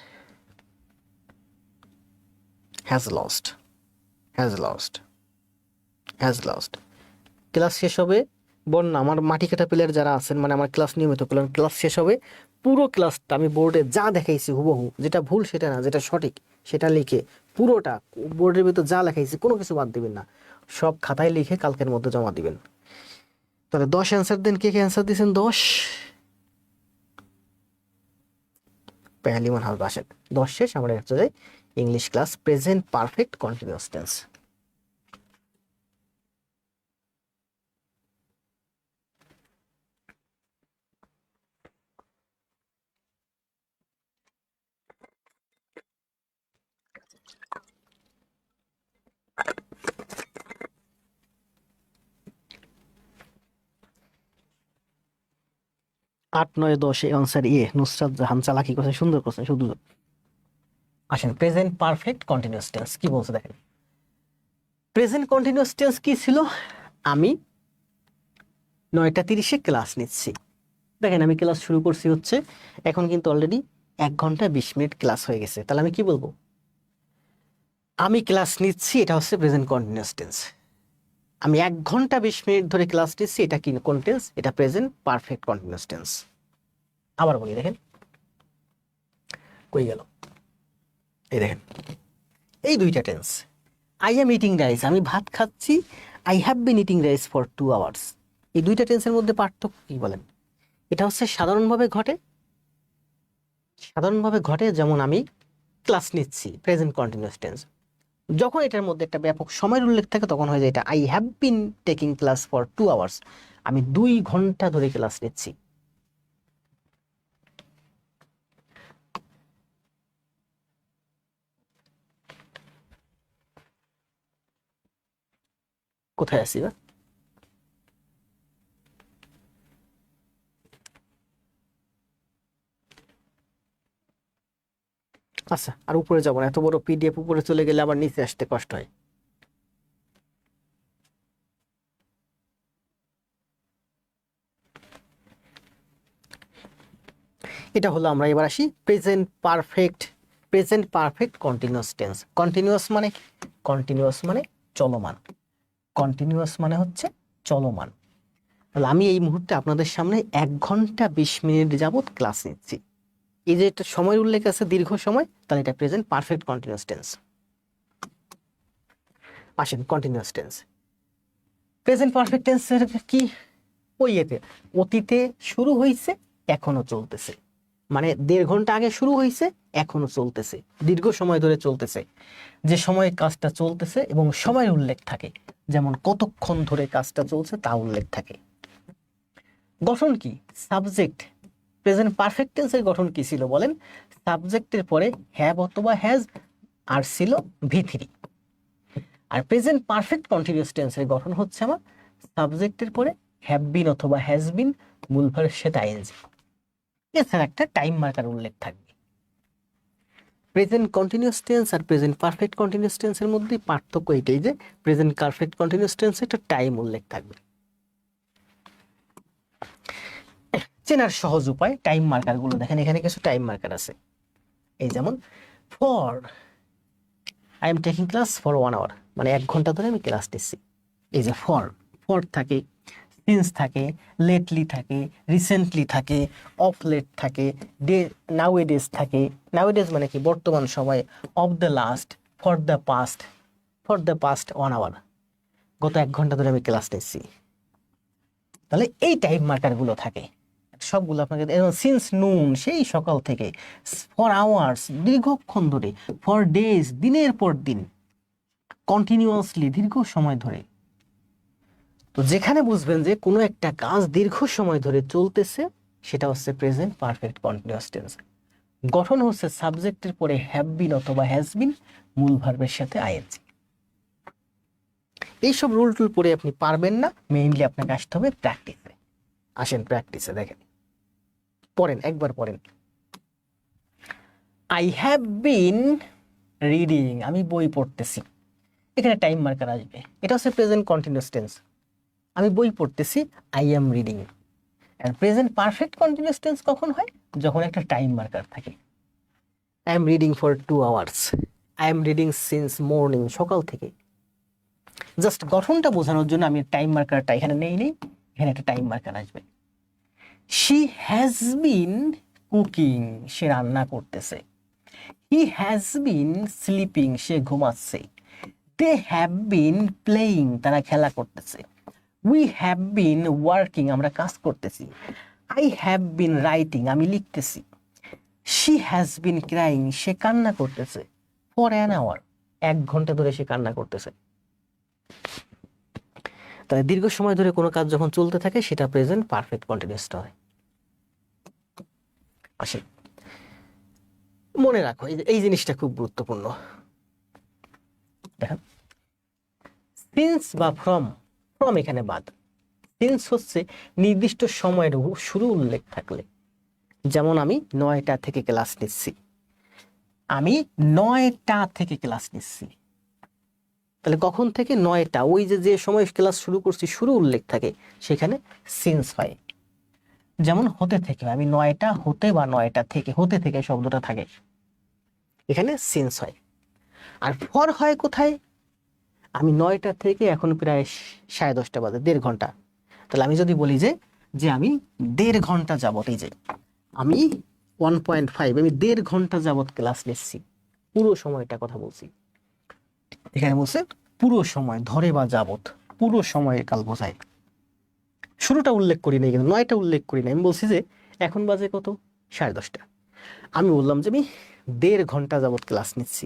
Has lost, has lost, has lost. Class শেষ হবে, বন্যা, আমার মাটি কাটা প্লেয়ার যারা আছেন, মানে আমার ক্লাস নিয়মিত প্লেয়ার, ক্লাস শেষ হবে পুরো ক্লাসটা আমি বোর্ডে যা দেখাইছি হুবহু, যেটা ভুল সেটা না, যেটা সঠিক সেটা লিখে পুরোটা বোর্ডের ভিতর যা লেখাইছি কোনো কিছু বাদ দিবেন না, সব খাতায় লিখে কালকের মধ্যে জমা দিবেন। তাহলে 10 অ্যান্সার দেন, কে কে অ্যান্সার দিয়েছেন 10? পেহালিমান হাল বাসেন। 10 শেষ, আমরা হচ্ছে যাই English class present perfect continuous tense. 8, 9, 10 এই আনসার নুসরাত জাহান চালাকি করছে, সুন্দর করছে শুধু। আসেন প্রেজেন্ট পারফেক্ট কন্টিনিউয়াস টেন্স কি বলছে দেখেন। প্রেজেন্ট কন্টিনিউয়াস টেন্স কি ছিল? আমি 9:30 ক্লাস নিচ্ছি। দেখেন আমি ক্লাস শুরু করছি হচ্ছে, এখন কিন্তু অলরেডি 1 ঘন্টা 20 মিনিট ক্লাস হয়ে গেছে। তাহলে আমি কি বলবো? আমি ক্লাস নিচ্ছি, এটা হচ্ছে প্রেজেন্ট কন্টিনিউয়াস টেন্স। আমি 1 ঘন্টা 20 মিনিট ধরে ক্লাস নিচ্ছি, এটা কি কোন টেন্স? এটা প্রেজেন্ট পারফেক্ট কন্টিনিউয়াস টেন্স। আবার বলি দেখেন, কই গেল? এই দেখেন, এই দুইটা tense. I am eating rice, আমি ভাত খাচ্ছি। I have been eating rice for 2 hours. এই দুইটা টেন্সের মধ্যে পার্থক্য কি বলেন? এটা হচ্ছে সাধারণভাবে ঘটে, সাধারণভাবে ঘটে, যেমন আমি ক্লাস নিচ্ছি, প্রেজেন্ট কন্টিনিউয়াস টেন্স। যখন এটার মধ্যে একটা ব্যাপক সময়ের উল্লেখ থাকে তখন হয় যে এটা I have been taking class for 2 hours, আমি 2 ঘন্টা ধরে ক্লাস নিচ্ছি। কোথায় আছি বা? আচ্ছা, আর উপরে যাবো না, এত বড় পিডিএফ উপরে চলে গেলে আবার নিচে আসতে কষ্ট হয়। এটা হলো, আমরা এবার আসি present perfect continuous tense. Continuous মানে, কন্টিনিউয়াস মানে চলমান। কন্টিনিউয়াস মানে হচ্ছে চলমান। তাহলে আমি এই মুহূর্তে আপনাদের সামনে 1 ঘন্টা 20 মিনিট যাবত ক্লাস নিচ্ছি। এই যে একটা সময়ের উল্লেখ আছে, দীর্ঘ সময়, তাহলে এটা প্রেজেন্ট পারফেক্ট কন্টিনিউয়াস টেন্স। আসেন কন্টিনিউয়াস টেন্স। প্রেজেন্ট পারফেক্ট টেন্সের কি? ওই এতে অতীতে শুরু হয়েছে, এখনো চলতেছে। মানে 1.5 ঘন্টা আগে শুরু হয়েছে, এখনো চলতেছে, দীর্ঘ সময় ধরে চলতেছে। যে সময় কাজটা চলতেছে এবং সময়ের উল্লেখ থাকে, যেমন কতক্ষণ ধরে কাজটা চলছে তা উল্লেখ থাকে। গঠন কি? সাবজেক্ট। প্রেজেন্ট পারফেক্ট টেন্সের গঠন কি ছিল বলেন? সাবজেক্টের পরে হ্যাভ অথবা হ্যাজ, আর ছিল V3। আর প্রেজেন্ট পারফেক্ট কন্টিনিউয়াস টেন্সের গঠন হচ্ছে আমার সাবজেক্টের পরে হ্যাভ বিন অথবা হ্যাজ বিন, মূল ভার্বের সাথে আইএনজি, এছাড়া একটা টাইম মার্কার উল্লেখ থাকবে। প্রেজেন্ট কন্টিনিউয়াস টেন্স আর প্রেজেন্ট পারফেক্ট কন্টিনিউয়াস টেন্সের মধ্যে পার্থক্য এটাই যে প্রেজেন্ট পারফেক্ট কন্টিনিউয়াস টেন্সে একটা টাইম উল্লেখ থাকবে। চেনার সহজ উপায়, টাইম মার্কার গুলো দেখেন, এখানে কিছু টাইম মার্কার আছে। এই যেমন for, I am taking class for 1 hour, মানে 1 ঘন্টা ধরে আমি ক্লাস নিচ্ছি। এই যে ফর, ফর থাকে, সিন্স থাকে, লেটলি থাকে, রিসেন্টলি থাকে, অফ লেট থাকে, ডে নাউএডেজ থাকে। নাউএডেজ মানে কি? বর্তমান সময়ে। Of the last, for the past 1 hour, গত 1 ঘন্টা ধরে আমি ক্লাস নিচ্ছি। তাহলে এই টাইম মার্কারগুলো থাকে সবগুলো আপনাকে। সিন্স নুন, সেই সকাল থেকে। ফর আওয়ার্স, দীর্ঘক্ষণ ধরে। ফর ডেজ, দিনের পর দিন। কন্টিনিউয়াসলি, দীর্ঘ সময় ধরে। তো যেখানে বুঝবেন যে কোনো একটা কাজ দীর্ঘ সময় ধরে চলতেছে, সেটা হচ্ছে প্রেজেন্ট পারফেক্ট কন্টিনিউয়াস টেন্স। গঠন হচ্ছে সাবজেক্টের পরে হ্যাভ বিন অথবা হ্যাজ বিন, মূল ভার্বের সাথে আইএনজি। এইসব রুল টুল পড়ে আপনি পারবেন না, মেইনলি আপনাকে আসতে হবে প্র্যাকটিসে। আসেন প্র্যাকটিসে দেখেন, পড়েন, একবার পড়েন। আই হ্যাভ বিন রিডিং, আমি বই পড়তেছি। এখানে টাইম মার্কার আসবে, এটা হচ্ছে প্রেজেন্ট কন্টিনিউয়াস টেন্স। আমি বই পড়তেছি, আই এম রিডিং। আর প্রেজেন্ট পারফেক্ট কন্টিনিউয়াস টেন্স কখন হয়? যখন একটা টাইম মার্কার থাকে। I am reading for 2 hours, I am reading since morning, সকাল থেকে। জাস্ট গঠনটা বোঝানোর জন্য আমি টাইম মার্কারটা এখানে নেই, এখানে একটা টাইম মার্কার আসবে। শি হ্যাজ বিন কুকিং, সে রান্না করতেছে। হি হ্যাজ বিন স্লিপিং, সে ঘুমাচ্ছে। দে হ্যাভ বিন প্লেয়িং, তারা খেলা করতেছে। উই হ্যাভ বিন ওয়ার্কিং, আমরা কাজ করতেছি। আই হ্যাভ বিন রাইটিং, আমি লিখতেছি। শি হ্যাজ বিন ক্রাইং, সে কান্না করতেছে। ফর অ্যান আওয়ার, 1 ঘন্টা ধরে সে কান্না করতেছে। তাহলে দীর্ঘ সময় ধরে কোনো কাজ যখন চলতে থাকে সেটা প্রেজেন্ট পারফেক্ট কন্টিনিউয়াস হয়। আসে, মনে রাখো এই জিনিসটা খুব গুরুত্বপূর্ণ। দেখেন, সিন্স বা ফ্রম, ফ্রম এখানে বাদ। সিন্স হচ্ছে নির্দিষ্ট সময়ের শুরু উল্লেখ থাকলে, যেমন আমি 9টা থেকে ক্লাস নিচ্ছি, আমি 9টা থেকে ক্লাস নিচ্ছি, তাহলে কখন থেকে? 9টা, ওই যে সময় ক্লাস শুরু করছি শুরু উল্লেখ থাকে সেখানে সিন্স হয়। যেমন হতে থেকে, আমি 9টা হতে বা 9টা থেকে, হতে থেকে শব্দটা থাকে, এখানে সিন্স হয়। আর ফর হয় কোথায়? আমি 9টা থেকে এখন প্রায় 10:30 বাজে, 1.5 ঘন্টা, তাহলে আমি যদি বলি যে আমি 1.5 ঘন্টা যাবত, এই যে আমি 1.5, আমি 1.5 ঘন্টা যাবত ক্লাস নিচ্ছি, পুরো সময়টা কথা বলছি। এখানে বলছে পুরো সময়, ধরে বা যাবত, পুরো সময়ের কাল বোঝায়। শুরুটা উল্লেখ করি নাই, কিন্তু 9টা উল্লেখ করি নাই, আমি বলছি যে এখন বাজে কত? 10:30। আমি বললাম যে আমি 1.5 ঘন্টা যাবত ক্লাস নিচ্ছি,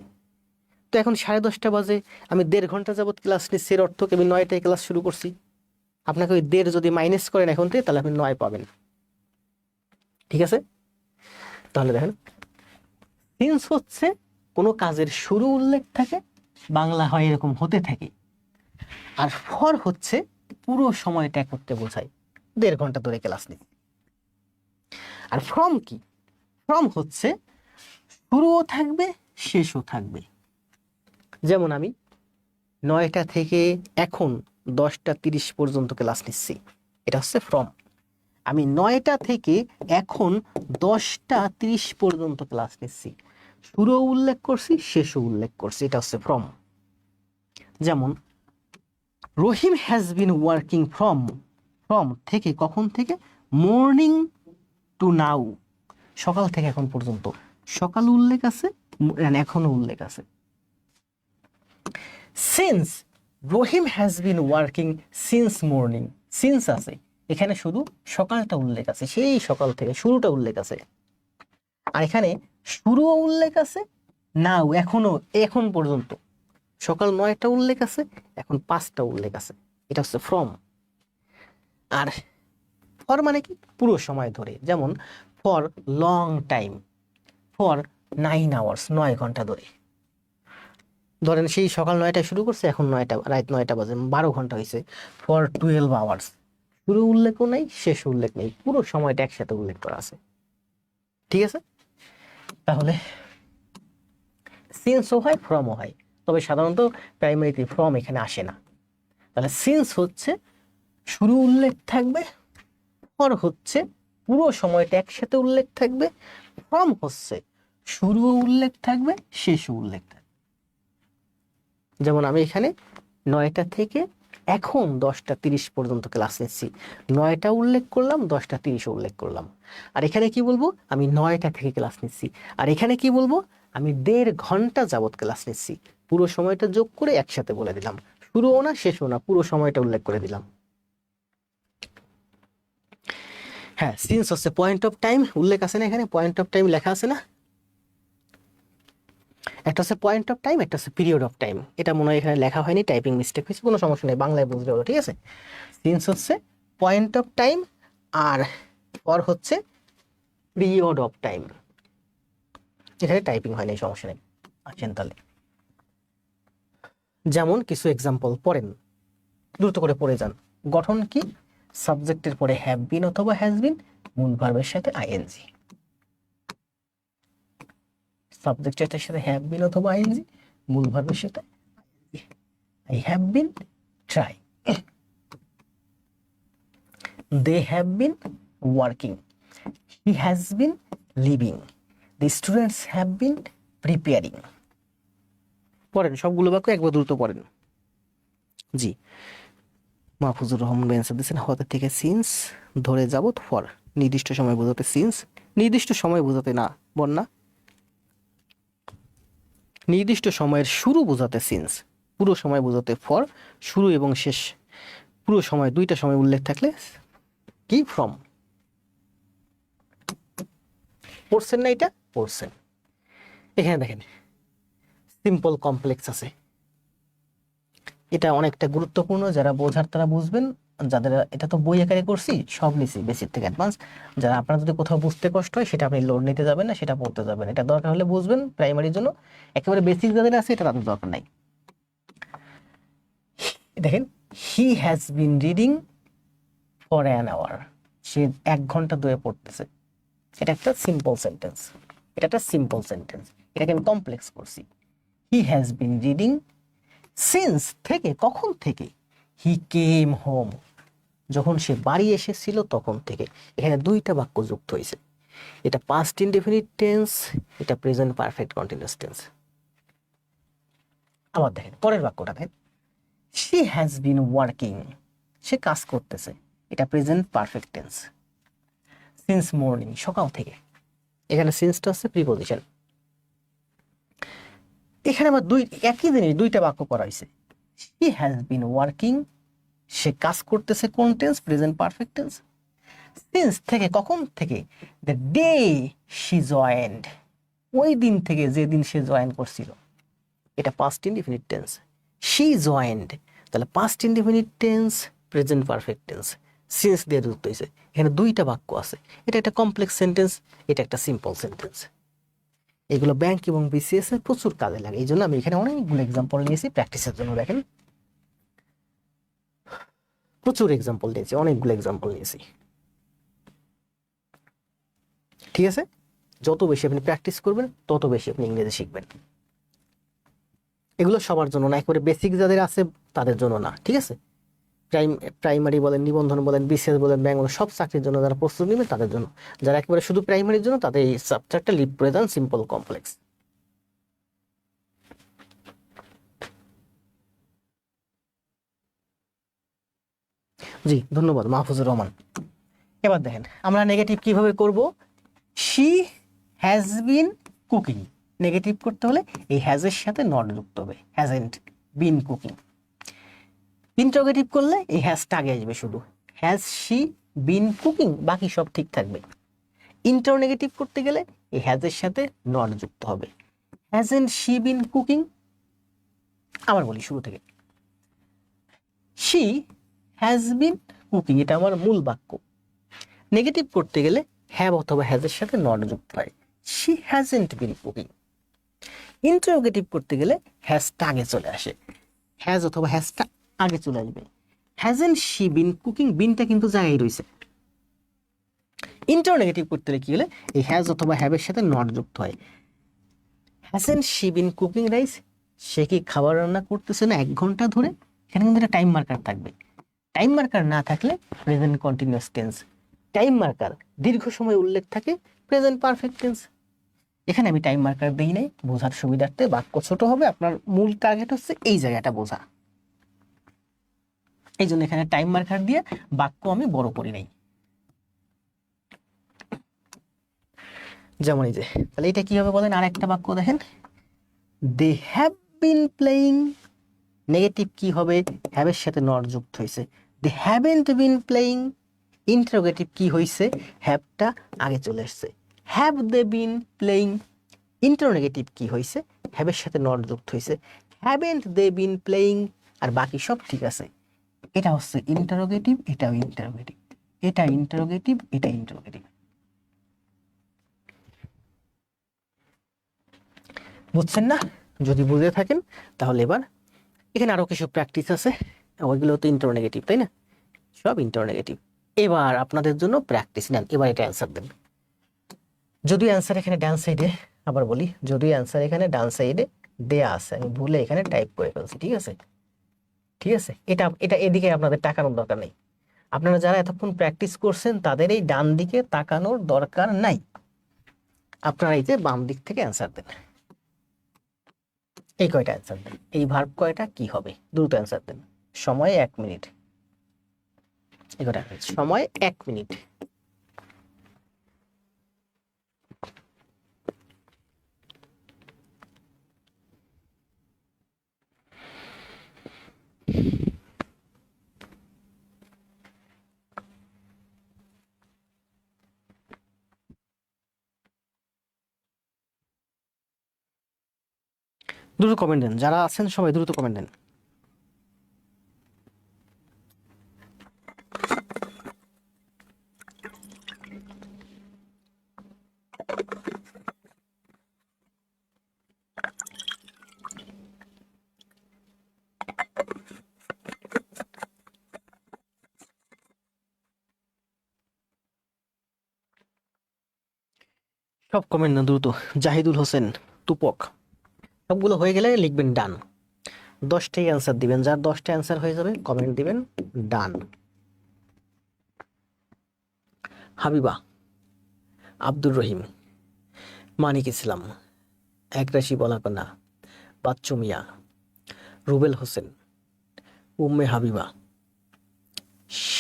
তো এখন 10:30 বাজে, আমি 1.5 ঘন্টা যাবত ক্লাস নিচ্ছি, এর অর্থ কি আমি 9টায় ক্লাস শুরু করছি। আপনাকে ওই 1.5 যদি মাইনাস করেন এখন থেকে, তাহলে আপনি 9 পাবেন। ঠিক আছে? তাহলে দেখেন, সিন্স হচ্ছে কোনো কাজের শুরু উল্লেখ থাকে, বাংলা হয় এরকম হতে থাকে। আর ফর হচ্ছে পুরো সময়টা করতে বোঝায়, 1.5 ঘন্টা ধরে ক্লাস নিচ্ছি। আর ফ্রম কি? ফ্রম হচ্ছে শুরুও থাকবে, শেষও থাকবে। যেমন আমি 9টা থেকে এখন 10:30 পর্যন্ত ক্লাস নিচ্ছি, এটা হচ্ছে ফ্রম। আমি 9টা থেকে এখন 10:30 পর্যন্ত ক্লাস নিচ্ছি, শুরুও উল্লেখ করছি, শেষও উল্লেখ করছি, এটা হচ্ছে ফ্রম। যেমন Rahim has been working from, from থেকে, কখন থেকে? মর্নিং টু নাও, সকাল থেকে এখন পর্যন্ত, সকাল উল্লেখ আছে, এখনো উল্লেখ আছে। Since Rahim has been working since morning, since আছে, এখানে শুধু সকালটা উল্লেখ আছে, সেই সকাল থেকে, শুরুটা উল্লেখ আছে। আর এখানে শুরুও উল্লেখ আছে, নাও এখনো, এখন পর্যন্ত, সকাল 9টা উল্লেখ আছে, এখন 5টা উল্লেখ আছে, এটা হচ্ছে ফ্রম। আর ফর মানে কি? পুরো সময় ধরে। যেমন for long time, for 9 hours, 9 ঘন্টা ধরে। ধরেন সেই সকাল 9টায় শুরু করছে, এখন 9টা, রাত 9টা বাজে, 12 ঘন্টা হয়েছে। ফর 12 আওয়ার্স, শুরু উল্লেখও নাই, শেষ উল্লেখ নেই, পুরো সময়টা একসাথে উল্লেখ করা আছে। ঠিক আছে? তাহলে সিন্সও হয়, ফ্রমও হয়, তবে সাধারণত প্রাইমারিতে ফ্রম এখানে আসে না। তাহলে সিন্স হচ্ছে শুরু উল্লেখ থাকবে, ফর হচ্ছে পুরো সময়টা একসাথে উল্লেখ থাকবে, ফ্রম হচ্ছে শুরুও উল্লেখ থাকবে, শেষও উল্লেখ থাকবে। যেমন আমি এখানে 9টা থেকে এখন 10:30 পর্যন্ত ক্লাস নিচ্ছি, 9টা উল্লেখ করলাম, 10:30 উল্লেখ করলাম। আর এখানে কি বলবো? আমি 9টা থেকে ক্লাস নিচ্ছি। আর এখানে কি বলবো? আমি 1.5 ঘন্টা যাবত ক্লাস নিচ্ছি, পুরো সময়টা যোগ করে একসাথে বলে দিলাম, শুরুও না শেষও না, পুরো সময়টা উল্লেখ করে দিলাম। হ্যাঁ, সিন্স হচ্ছে পয়েন্ট অফ টাইম, উল্লেখ আছে না, এখানে পয়েন্ট অফ টাইম লেখা আছে না? একটা হচ্ছে পয়েন্ট অফ টাইম, একটা হচ্ছে পিরিয়ড অফ টাইম। এটা মনে হয় এখানে লেখা হয়নি, টাইপিং মিস্টেক হয়েছে, কোনো সমস্যা নেই, বাংলায় বুঝলে হলো। ঠিক আছে? সিন্স হচ্ছে পয়েন্ট অফ টাইম, আর ফর হচ্ছে পিরিয়ড অফ টাইম। এখানে টাইপিং হয়নি, সমস্যা নেই। আসেন তাহলে, যেমন কিছু এক্সাম্পল পড়েন, দ্রুত করে পড়ে যান। গঠন কি? সাবজেক্টের পরে হ্যাভ বিন অথবা হ্যাজ বিন, মূল ভার্বের সাথে আইএনজি। সাবজেক্টের সাথে হ্যাভ বিন অথবা আইএনজি, মূল ভার্বের সাথে I have been trying. They have been working. He has been living. The students have been preparing. পড়েন, সবগুলো বাক্য একবার দ্রুত পড়েন। জি, মাহফুজুর রহমান অ্যান্সার দিয়েছেন হতে থেকে সিন্স, ধরে যাবত ফর, নির্দিষ্ট সময় বোঝাতে সিন্স, নির্দিষ্ট সময় বোঝাতে না বন্যা, নির্দিষ্ট সময়ের শুরু বোঝাতে সিন্স, পুরো সময় বোঝাতে ফর, শুরু এবং শেষ, পুরো সময়, দুইটা সময় উল্লেখ থাকলে কি? ফ্রম। পড়ছেন না? এটা পড়ছেন। এখানে দেখেন সিম্পল কমপ্লেক্স আছে, এটা অনেকটা গুরুত্বপূর্ণ, যারা বোঝার তারা বুঝবেন, যাদের, এটা তো বই আকারে করছি, সব নিছি বেসিক থেকে অ্যাডভান্স। যারা আপনার যদি কোথাও বুঝতে কষ্ট হয়, সেটা আপনি লোড নিতে যাবেন না, সেটা পড়তে যাবেন, এটা দরকার হলে বুঝবেন প্রাইমারির জন্য। একেবারে বেসিক যাদের আছে এটা তাদের দরকার নাই। দেখেন, he has been reading for an hour, সে 1 ঘন্টা ধরে পড়তেছে। এটা একটা সিম্পল সেন্টেন্স, এটা একটা সিম্পল সেন্টেন্স, এটাকে আমি কমপ্লেক্স করছি। হি হ্যাজ বিন রিডিং সিন্স, থেকে কখন থেকে, হি কেম হোম, যখন সে বাড়ি এসেছিল তখন থেকে। এখানে 2টা বাক্য যুক্ত হয়েছে, এটা পাস্ট ইনডেফিনিট টেন্স, এটা প্রেজেন্ট পারফেক্ট কন্টিনিউয়াস টেন্স। আবার দেখেন পরের বাক্যটা দেখেন, শি হ্যাজ বিন ওয়ার্কিং, সে কাজ করতেছে, এটা present perfect tense. Since morning, সকাল থেকে, এখানে সিন্সটা হচ্ছে প্রিপোজিশন। এখানে আবার একই জিনিস 2টা বাক্য করা হয়েছে। শি হ্যাজ বিন ওয়ার্কিং, সে কাজ করতেছে কোন tense, present perfect tense. Since, থেকে কখন থেকে, দ্য ডে শি জয়েন্ড, ওই দিন থেকে যেদিন সে জয়েন করছিল, এটা past indefinite tense. She joined, তাহলে past indefinite tense, present perfect tense, since দিয়ে যুক্ত হয়েছে। এখানে 2টা বাক্য আছে, এটা একটা কমপ্লেক্স সেন্টেন্স, এটা একটা সিম্পল সেন্টেন্স। এগুলো ব্যাংক এবং বিসিএস এর প্রচুর কাজে লাগে, এই জন্য আমি এখানে অনেকগুলো এক্সাম্পল নিয়েছি প্র্যাকটিসের জন্য। দেখেন প্রচুর এক্সাম্পল নিয়েছি, অনেকগুলো এক্সাম্পল নিয়েছি। ঠিক আছে, যত বেশি আপনি প্র্যাকটিস করবেন তত বেশি আপনি ইংরেজি শিখবেন। এগুলো সবার জন্য না, একেবারে বেসিক যাদের আছে তাদের জন্য না, ঠিক আছে। প্রাইমারি বলেন, নিবন্ধন বলেন, বিসিএস বলেন, ব্যাংক বলেন, সব চাকরির জন্য যারা প্রস্তুতি নেবেন তাদের জন্য। যারা একেবারে শুধু প্রাইমারির জন্য, তাদের এই সাবজেক্টটা লিভ করে দেন সিম্পল কমপ্লেক্স। জি ধন্যবাদ মাহফুজুর রহমান। এবার দেখেন আমরা নেগেটিভ কিভাবে করব। She has been cooking, negative করতে হলে এই হ্যাজের সাথে নট যুক্ত হবে, হ্যাজেন্ট বিন কুকিং। ইন্টারোগেটিভ করলে এই হ্যাজটা আগে আসবে, শুধু হ্যাজ শি বিন কুকিং, বাকি সব ঠিক থাকবে। ইন্টারোগেটিভ করতে গেলে এই হ্যাজের সাথে নট যুক্ত হবে, হ্যাজেন্ট শি বিন কুকিং। আবার বলি শুরু থেকে, শি হ্যাজ বিন কুকিং, এটা আমার মূল বাক্য। নেগেটিভ করতে গেলে হ্যাভ অথবা হ্যাজের সাথে নট যুক্ত হয়, she hasn't been cooking. Interrogative করতে গেলে হ্যাজটা আগে চলে আসে, হ্যাজ অথবা হ্যাজটা আগে চলে আসবে। হ্যাজেন্ট শি বিন কুকিং, বিনটা কিন্তু জায়গায় রয়েছে। ইন্টারোগেটিভ করতে গেলে কি হলে এই হ্যাজ অথবা হ্যাভের সাথে নট যুক্ত হয়। Hasn't she been cooking rice, সে কি খাবার রান্না করতেছে না 1 ঘন্টা ধরে, এখানে কিন্তু একটা টাইম মার্কার থাকবে। টাইম মার্কার না থাকলে present continuous tense, time marker দীর্ঘ সময় উল্লেখ থাকে প্রেজেন্ট পারফেক্ট টেন্স। এখানে আমি টাইম মার্কার দিই নাই বোঝার সুবিধার্থে, বাক্য ছোট হবে, আপনার মূল টার্গেট হচ্ছে এই জায়গাটা বোঝা, এই জন্য এখানে টাইম মার্কার দিয়ে বাক্য আমি বড় করি নাই। যেমন এই যে, তাহলে এটা কি হবে বলেন, আর একটা বাক্য দেখেন, they have been playing, negative কি হবে, হ্যাভের সাথে নট যুক্ত হয়েছে, they haven't been playing. Interrogative কি হয়েছে, হ্যাভটা আগে চলে আসছে, have they been playing. Interrogative কি হয়েছে, হ্যাভের সাথে নট যুক্ত হয়েছে, হ্যাভেন্ট দে বিন প্লেয়িং। আর বাকি সব ঠিক আছে। এটা হচ্ছে ইন্টারোগেটিভ, এটাও ইন্টারোগেটিভ, এটা ইন্টারোগেটিভ, এটা ইন্টারোগেটিভ। বুঝছেন না? যদি বুঝে থাকেন তাহলে এবার এখানে আরো কিছু প্র্যাকটিস আছে, ওইগুলো তো ইন্টারোগেটিভ তাই না, সব ইন্টারোগেটিভ। এবার আপনাদের জন্য প্র্যাকটিস নেন, এবার এটা অ্যান্সার দেন। যদিও অ্যান্সার এখানে ডান সাইডে, আবার বলি, যদিও অ্যান্সার এখানে ডান সাইডে দেয়া আছে, আমি ভুলে এখানে টাইপ করে ফেলছি, ঠিক আছে। ঠিক আছে, এটা এটা এদিকে আপনাদের তাকানোর দরকার নেই। আপনারা যারা এতক্ষণ প্র্যাকটিস করছেন তাদের এই ডান দিকে তাকানোর দরকার নাই, আপনারা এই যে বাম দিক থেকে অ্যান্সার দেন। এই কয়টা অ্যান্সার দেন, এই ভার্ব কয়টা কি হবে, দ্রুত অ্যান্সার দেন। সময় 1 মিনিট, এই কয়টা সময় 1 মিনিট। দ্রুত কমেন্ট দেন, যারা আছেন সবাই দ্রুত কমেন্ট দেন। সব কমেন্ট না দ্রুত। জাহিদুল হোসেন, তুপক, সবগুলো হয়ে গেলে লিখবেন ডান। 10টাই অ্যান্সার দিবেন, যার 10টা অ্যান্সার হয়ে যাবে কমেন্ট দিবেন ডান। হাবিবা, আব্দুর রহিম, মানিক ইসলাম, একরাশি বলাকনা, বাচ্চু মিয়া, রুবেল হোসেন, উম্মে হাবিবা,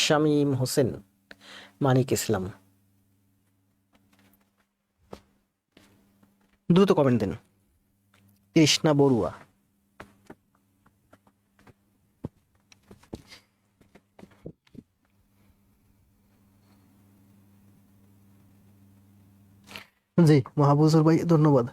শামীম হোসেন, মানিক ইসলাম। দ্রুত কমেন্ট দেন। কৃষ্ণা বড়ুয়া, জি মাহবুজুর ভাই ধন্যবাদ।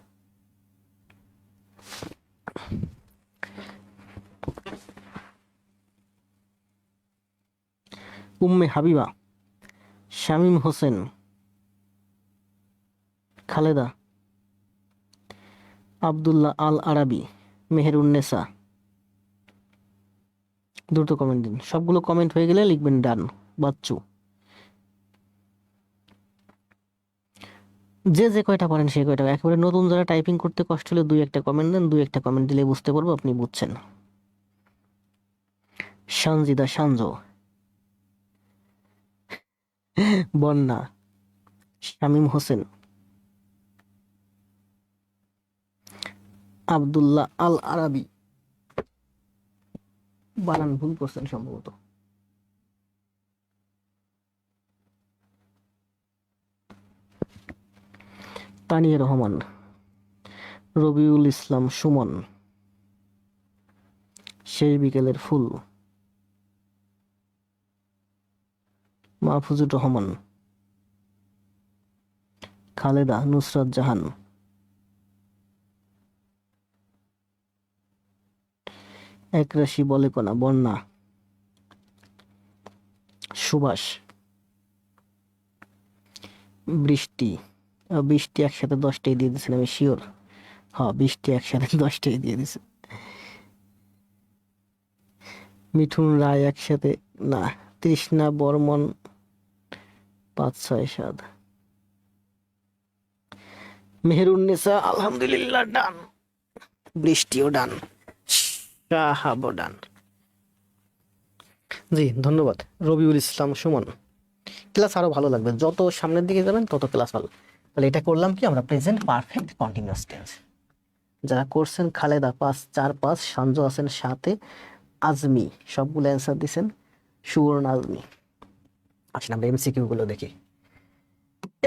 উম্মে হাবিবা, শামীম হোসেন, খালেদা, আব্দুল্লাহ আল আরাবি, মেহেরুন্নেসা। দ্রুত কমেন্ট দিন, সবগুলো কমেন্ট হয়ে গেলে লিখবেন ডান। বাচ্চু, যে যে কয়টা পারেন সেই কয়টা, একেবারে নতুন যারা টাইপিং করতে কষ্ট হলে 2-1টা কমেন্ট দেন, 2-1টা কমেন্ট দিলে বুঝতে পারবো আপনি বুঝছেন। সঞ্জিদা সানজো, বন্যা, শামীম হোসেন, আব্দুল্লাহ আল আরাবি, বানান ভুল করছেন সম্ভবত। তানিয়া রহমান, রবিউল ইসলাম সুমন, সেই বিকেলের ফুল, মাহফুজুর রহমান, খালেদা, নুসরাত জাহান, একরাশি বলেকনা, বন্যা, সুভাষ, বৃষ্টি। বৃষ্টি একসাথে 10টাই দিয়ে দিচ্ছেন, আমি শিওর। হ্যাঁ, বৃষ্টি একসাথে 10টাই দিয়ে দিছে। মিঠুন রায় একসাথে না। তৃষ্ণা বর্মন 5-6-7। মেহেরুন্নেসা আলহামদুলিল্লাহ ডান। বৃষ্টিও ডান, শাহাবও ডান। জি ধন্যবাদ রবিউল ইসলাম সুমন। ক্লাস আরো ভালো লাগবে, যত সামনের দিকে যাবেন তত ক্লাস ভালো। তাহলে এটা করলাম কি আমরা, প্রেজেন্ট পারফেক্ট কন্টিনিউয়াস টেন্স। যারা করছেন খালেদা 5-4-5, সঞ্জু আছেন 7-এ, আজমি সবগুলো অ্যান্সার দিছেন, সুবর্ণ আজমি। আসেন আমরা এমসিকিউ গুলো দেখি।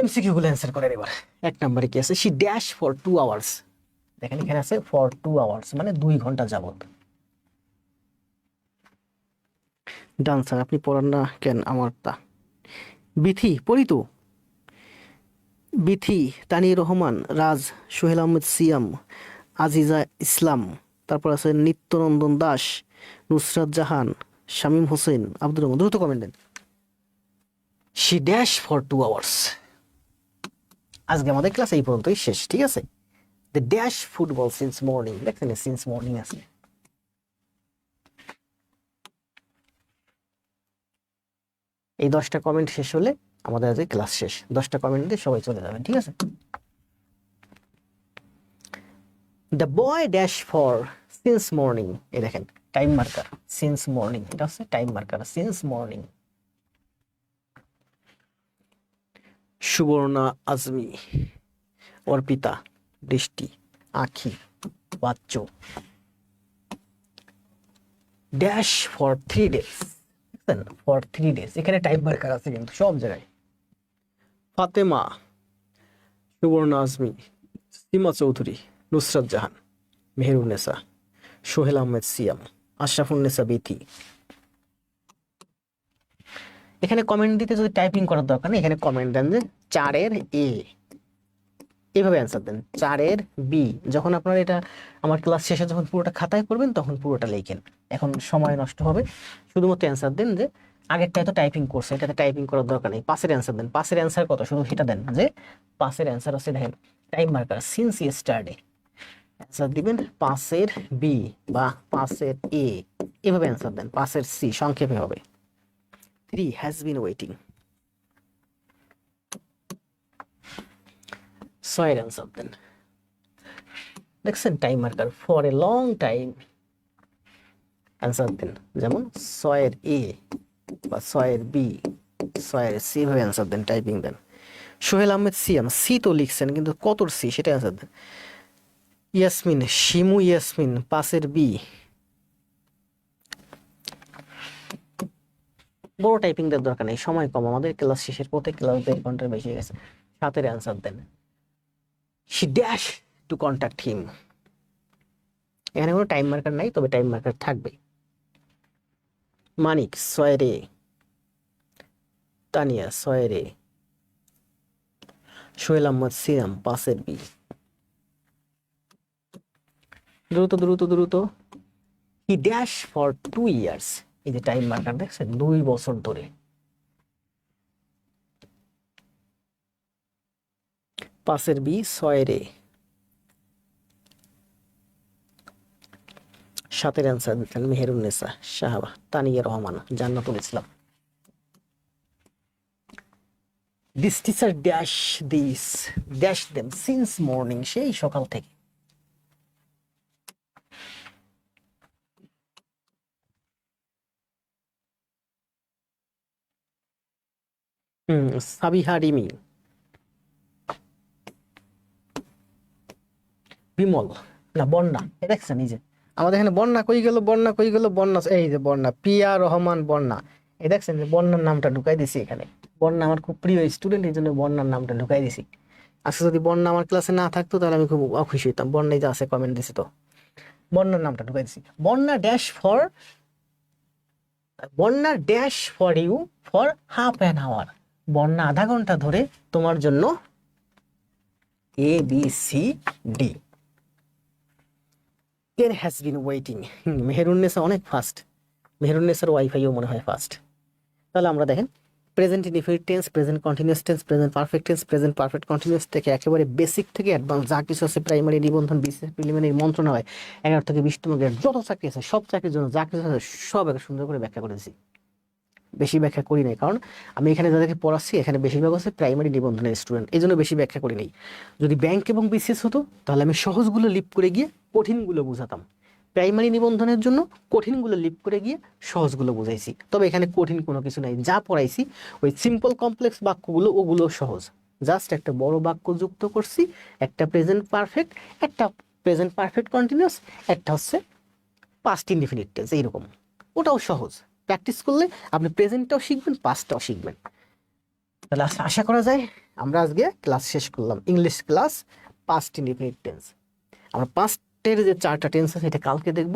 এমসিকিউ গুলো অ্যান্সার করেন এবার। 1 নম্বরে কি আছে, শি ড্যাশ ফর 2 আওয়ার্স। দেখেন এখানে আছে ফর 2 আওয়ার্স, মানে 2 ঘন্টা যাবত। ডান স্যার, আপনি পড়ান না কেন আমারটা? বিথি পড়ি তো। বিথি, তানির রহমান, রাজ, সোহেল আহমেদ সিয়াম, আজিজা ইসলাম, তারপর আছে নিত্যনন্দন দাস, নুসরাত জাহান, শামীম হোসেন, আব্দুর রহমান। দ্রুত কমেন্ট দেন। She dash for 2 hours. আজকে আমাদের ক্লাস এই পর্যন্তই শেষ, ঠিক আছে? The dash football since morning, দেখছেন সিন্স মর্নিং আছে। এই 10টা কমেন্ট শেষ হলে আমাদের আজকে ক্লাস শেষ। 10টা কমেন্ট দিয়ে সবাই চলে যাবেন, ঠিক আছে? The boy dash for since morning, এই দেখেন টাইম মার্কার, সিন্স মর্নিং, এটা হচ্ছে time marker, since morning. Subarna Azmi, Arpita, Brishti, Akhi, Bachchu. Dash for 3 days, for 3 days, এখানে টাইম মার্কার আছে কিন্তু সব জায়গায়। ফাতেমা, সুবর্ণা আজমি, সীমা চৌধুরী, নুসরাত জাহান, মেহেরুন্নেসা, সোহেল আহমেদ সিয়াম, আশরাফুন্নেসা বিথি। এখানে কমেন্ট দিতে যদি টাইপিং করার দরকার নেই, এখানে কমেন্ট দেন যে 4-এর এ, এইভাবে অ্যান্সার দেন। 4-এর বি। যখন আপনার এটা আমার ক্লাস শেষে যখন পুরোটা খাতায় করবেন তখন পুরোটা লেখেন, এখন সময় নষ্ট হবে। শুধুমাত্র অ্যান্সার দেন যে আগেরটাই তো টাইপিং করছে, এটাতে টাইপিং করার দরকার নেই। 5-এর অ্যান্সার দেন। 5-এর অ্যান্সার কত শুধু সেটা দেন, যে 5-এর অ্যান্সার হচ্ছে দেখেন time marker since yesterday. Answer দিবেন 5-এর বি বা 5-এর এ, এভাবে অ্যান্সার দেন। 5-এর সি সংক্ষেপে হবে 3 হ্যাজ বিন ওয়েটিং। ছয়ের অ্যান্সার দেন। দেখছেন time marker for a long time, answer দেন। যেমন ছয়ের এ বা ছয়ের বি, ছয়ের সি ভাবে অ্যান্সার দেন, টাইপিং দেন। সোহেল আহমেদ সিয়াম, সি তো লিখছেন কিন্তু কতর সি সেটা অ্যান্সার দেন। ইয়াসমিন, শিমু ইয়াসমিন, পাশের বি। বড় টাইপিং দেওয়ার দরকার নেই, সময় কম, আমাদের ক্লাস শেষের পথে, ক্লাস 1.5 ঘন্টার বেশি হয়ে গেছে। 7-এর অ্যান্সার দেন। She dash to contact him, এখানে কোনো টাইম মার্কার নাই, তবে টাইম মার্কার থাকবে। মানিক ছয়ের এ, তানিয়া ছয়ের এ, সোহেল আহমদ সিয়াম পাশের বি। দ্রুত দ্রুত দ্রুত। হি ড্যাশ ফর 2 years, এই যে টাইম মার্কার দেখছেন, 2 বছর ধরে। পাশের বি ছয়ের এ। 7-এর অ্যান্সার দিতেন Meherunnesa Shahaba, Tania Rahman, Jannatul Islam. This teacher dash this, dash them since morning, সেই সকাল থেকে। সাবিহা রিমি, বিমল না বন্যা, এ দেখছেন এই যে আমাদের এখানে বন্যা কই গেল, বন্যা কই গেল, বন্যা এই যে বন্যা, পিয়া রহমান বন্যা, এই দেখছেন যে বন্যার নামটা ঢুকাই দিছি এখানে। বন্যা আমার খুব প্রিয় স্টুডেন্ট, এই জন্য বন্যার নামটা ঢুকাই দিছি। আজকে যদি বন্যা আমার ক্লাসে না থাকতো তাহলে আমি খুব অখুশি হইতাম। বন্যায় যে আছে কমেন্ট দিছি, তো বন্যার নামটা ঢুকাই দিছি। Bonna dash for, Bonna dash for you for half an hour, বন্যা আধা ঘন্টা ধরে তোমার জন্য A B C D. Ten has been waiting, Meherunnesa অনেক ফাস্ট, মেহেরুন্নেসার ওয়াইফাইও মনে হয় ফাস্ট। তাহলে আমরা দেখেন present indefinite tense, present continuous tense, present perfect tense, present perfect continuous থেকে একেবারে বেসিক থেকে অ্যাডভান্স যা কিছু আছে, প্রাইমারি, নিবন্ধন, বিসিএস, প্রিলিমিনারি, মন্ত্রণালয়, 11 থেকে 20তম গ্রেড যত চাকরি আছে সব চাকরির জন্য যা কিছু আছে সব একটা সুন্দর করে ব্যাখ্যা করেছি। বেশি ব্যাখ্যা করি নাই, কারণ আমি এখানে যাদেরকে পড়াচ্ছি এখানে বেশিরভাগ হচ্ছে প্রাইমারি নিবন্ধনের স্টুডেন্ট, এই জন্য বেশি ব্যাখ্যা করি নাই। যদি ব্যাংক এবং বিসিএস হতো তাহলে আমি সহজগুলো লিপ করে গিয়ে কঠিনগুলো বুঝাতাম। প্রাইমারি নিবন্ধনের জন্য কঠিনগুলো লিপ করে গিয়ে সহজগুলো বুঝাইছি, তবে এখানে কঠিন কোনো কিছু নাই, যা পড়াইছি ওই সিম্পল কমপ্লেক্স বাক্যগুলো ওগুলো সহজ, জাস্ট একটা বড় বাক্য যুক্ত করছি, একটা প্রেজেন্ট পারফেক্ট, একটা প্রেজেন্ট পারফেক্ট কন্টিনিউয়াস, একটা হচ্ছে পাস্ট ইনডিফিনিট টেন্স, এইরকম। ওটাও সহজ, প্র্যাকটিস করলে আপনি প্রেজেন্টটাও শিখবেন, পাস্টটাও শিখবেন। তাহলে আশা করা যায় আমরা আজকে ক্লাস শেষ করলাম, English class past indefinite tense. আমরা পাস্টের যে 4টা টেন্স আছে এটা কালকে দেখব,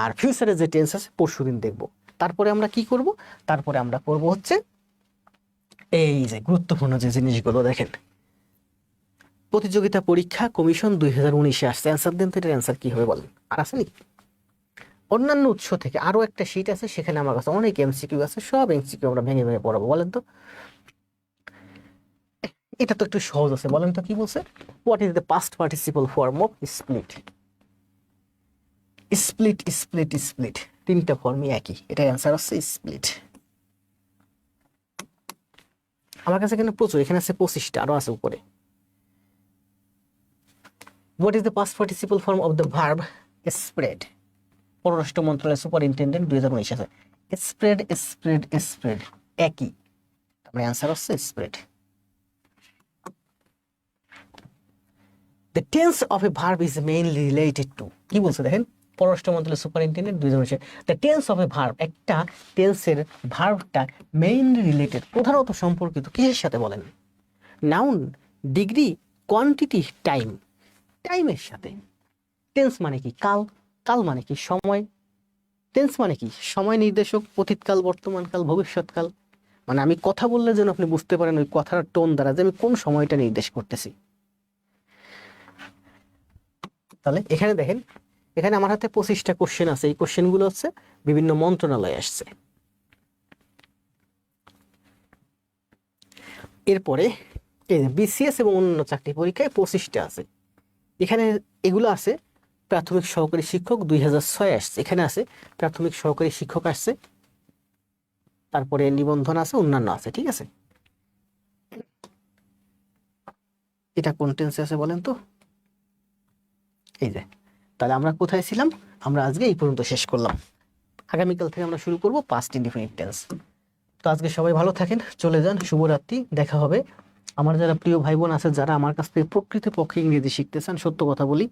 আর ফিউচারের যে টেন্স আছে পরশুদিন দেখব। তারপরে আমরা কি করব, তারপরে আমরা করব হচ্ছে এই যে গুরুত্বপূর্ণ যে জিনিসগুলো দেখেন, প্রতিযোগিতা পরীক্ষা কমিশন 2019-এ আসছে, অ্যান্সার দেন তো, এটার অ্যান্সার কি হবে বলেন? আর আছে নি? অন্যান্য উৎস থেকে আরো একটা শীট আছে, সেখানে আমার কাছে অনেক এমসিকিউ আছে, সব এমসিকিউ আমরা ভেঙে ভেঙে পড়াবো। বলেন তো, এটা তো একটু সহজ আছে, বলেন তো কি বলছে? What is the past participle form of split? Split split split, 3টা ফর্মই একই, এটার অ্যান্সার হচ্ছে স্প্লিট। আমার কাছে এখানে প্রচুর, এখানে আছে 25টা, আরো আছে উপরে। What is the past participle form of the verb spread? পররাষ্ট্র মন্ত্রণালয়ের সুপারিনটেন্ডেন্ট 2019 আছে। স্প্রেড স্প্রেড স্প্রেড একই, আমার অ্যান্সার হচ্ছে spread. The tense of a verb is mainly related to, কি বলছে দেখেন, পররাষ্ট্র মন্ত্রণালয়ের superintendent 2019। The tense of a verb, একটা টেন্সের ভার্বটা মেইনলি রিলেটেড, প্রধানত সম্পর্কিত কিসের সাথে বলেন? নাউন, ডিগ্রি, কোয়ান্টিটি, টাইম, টাইমের সাথে। টেন্স মানে কি? কাল, কাল মানে কি? সময়। টেন্স মানে কি? সময় নির্দেশক, অতীতকাল, বর্তমানকাল, ভবিষ্যৎকাল। মানে আমি কথা বললে যেন আপনি বুঝতে পারেন ওই কথার টোন দ্বারা যে আমি কোন সময়টা নির্দেশ করতেছি। তাহলে এখানে দেখেন, এখানে আমার হাতে 25টা কোশ্চেন আছে, এই কোশ্চেনগুলো হচ্ছে বিভিন্ন মন্ত্রণালয়ে আসছে। এরপরে বিসিএস এবং অন্যান্য চাকরি পরীক্ষায় 25টা আছে। এখানে এগুলো আছে প্রাথমিক সহকারী শিক্ষক 2006 আসছে, এখানে আছে প্রাথমিক সহকারী শিক্ষক আসছে, তারপরে নিবন্ধন আছে, অন্যান্য আছে, ঠিক আছে। এটা কোন টেন্সে আছে বলেন তো? এই যে, তাহলে আমরা কোথায় ছিলাম? আমরা আজকে এই পর্যন্ত শেষ করলাম। আগামীকাল থেকে আমরা শুরু করব পাস্ট ইনডিফিনিট টেন্স। তো আজকে সবাই ভালো থাকেন, চলে যান, শুভরাত্রি, দেখা হবে। আমার যারা প্রিয় ভাই বোন আছে, যারা আমার কাছ থেকে প্রকৃতপক্ষে ইংরেজি শিখতে চান, সত্য কথা বলি,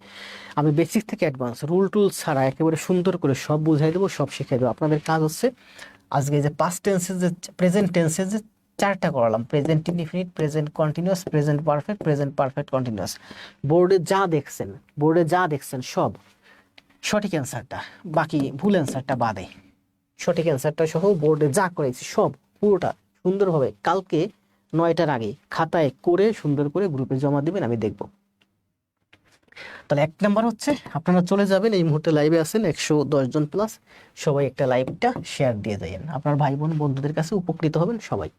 আমি বেসিক থেকে অ্যাডভান্স রুল টুল ছাড়া একেবারে সুন্দর করে সব বুঝাই দেবো, সব শিখাই দেবো। আপনাদের কাজ হচ্ছে আজকে যে পাস্ট টেন্সের যে প্রেজেন্ট টেন্সের যে চারটা করালাম, present indefinite, present continuous, present perfect, present perfect continuous, বোর্ডে যা দেখছেন সব সঠিক অ্যান্সারটা, বাকি ভুল অ্যান্সারটা বাদে, সঠিক অ্যান্সারটা সহ বোর্ডে যা করেছি সব পুরোটা সুন্দরভাবে কালকে 9টার আগে খাতায় করে সুন্দর করে গ্রুপে জমা দিবেন, আমি দেখব। তাহলে 1 নাম্বার হচ্ছে আপনারা চলে যাবেন, এই মুহূর্তে লাইভে আছেন 110 জন প্লাস, সবাই একটা লাইভটা শেয়ার দিয়ে যাবেন, আপনার ভাই বোন বন্ধুদের কাছে উপকৃত হবেন সবাই।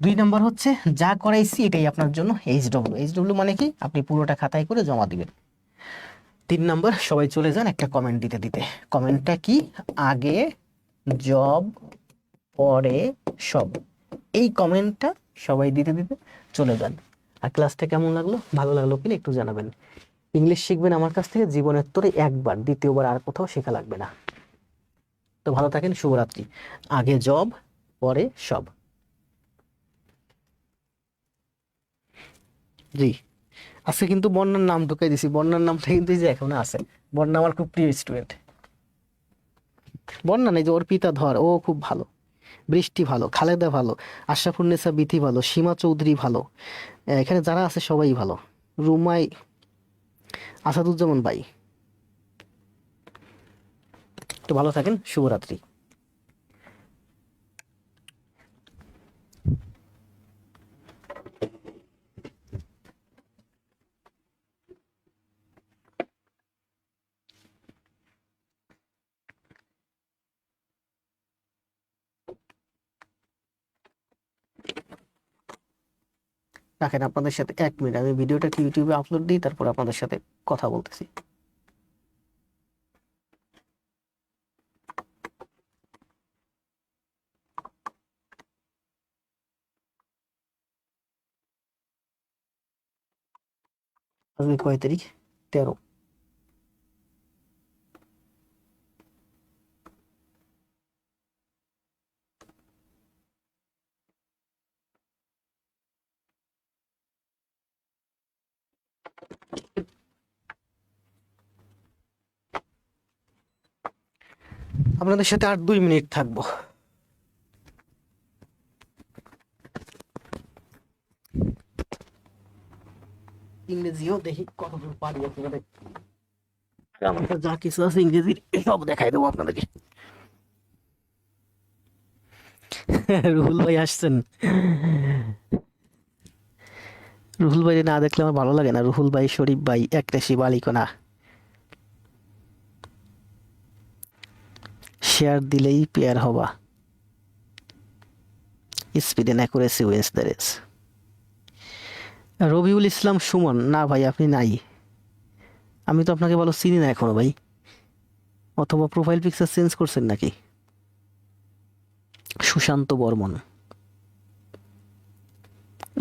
2 নাম্বার হচ্ছে যা করাইছি এটাই আপনার জন্য এইচডব্লিউ মানে কি, আপনি পুরোটা খাতায় করে জমা দিবেন। 3 নাম্বার, সবাই চলে যান একটা কমেন্ট দিতে দিতে, কমেন্টটা কি, আগে জব পরে সব, এই কমেন্টটা সবাই দিতে দিতে চলে যান। আর ক্লাসটা কেমন লাগলো, ভালো লাগলো কিনা একটু জানাবেন। ইংলিশ শিখবেন আমার কাছ থেকে জীবনের তোরে একবার, দ্বিতীয়বার আর কোথাও শেখা লাগবে না। তো ভালো থাকেন, শুভরাত্রি। আগে জব পরে সব। জি, আজকে কিন্তু বন্যার নাম ঢুকাই দিছি, বন্যার নামটা কিন্তু এই যে এখনো আছে। বন্যা আমার খুব প্রিয় স্টুডেন্ট। বন্যা নেই যে ওর পিতা ধর, ও খুব ভালো, বৃষ্টি ভালো, খালেদা ভালো, আশরাফুন্নেসা বিথি ভালো, সীমা চৌধুরী ভালো, এখানে যারা আছে সবাই ভালো, রুমাই, আসাদুজ্জামান ভাই। তো ভালো থাকেন, শুভরাত্রি। রাখেন, আপনাদের সাথে 1 মিনিট আমি ভিডিওটা ইউটিউবে আপলোড দিই, তারপর আপনাদের সাথে কথা বলতেছি। আজকে কয় তারিখ? 13। আপনাদের সাথে আর 2 মিনিট থাকবো। ইংরেজিও দেখি কতদূর পারি, একেবারে আমার কাছে যা কিছু আছে ইংরেজির সব দেখাই দেবো আপনাদেরকে। রুহুল ভাই আসছেন। রুহুল ভাই না দেখলে আমার ভালো লাগে না। রুহুল ভাই, শরীফ ভাই, একরাশি বালিকোনা, শেয়ার দিলেই পেয়ার হবা, speed and accuracy wins the race. Robiul Islam Sumon, না ভাই আপনি নাই, আমি তো আপনাকে ভালো চিনি না এখনো ভাই, অথবা প্রোফাইল পিকচার চেঞ্জ করছেন নাকি? সুশান্ত বর্মন,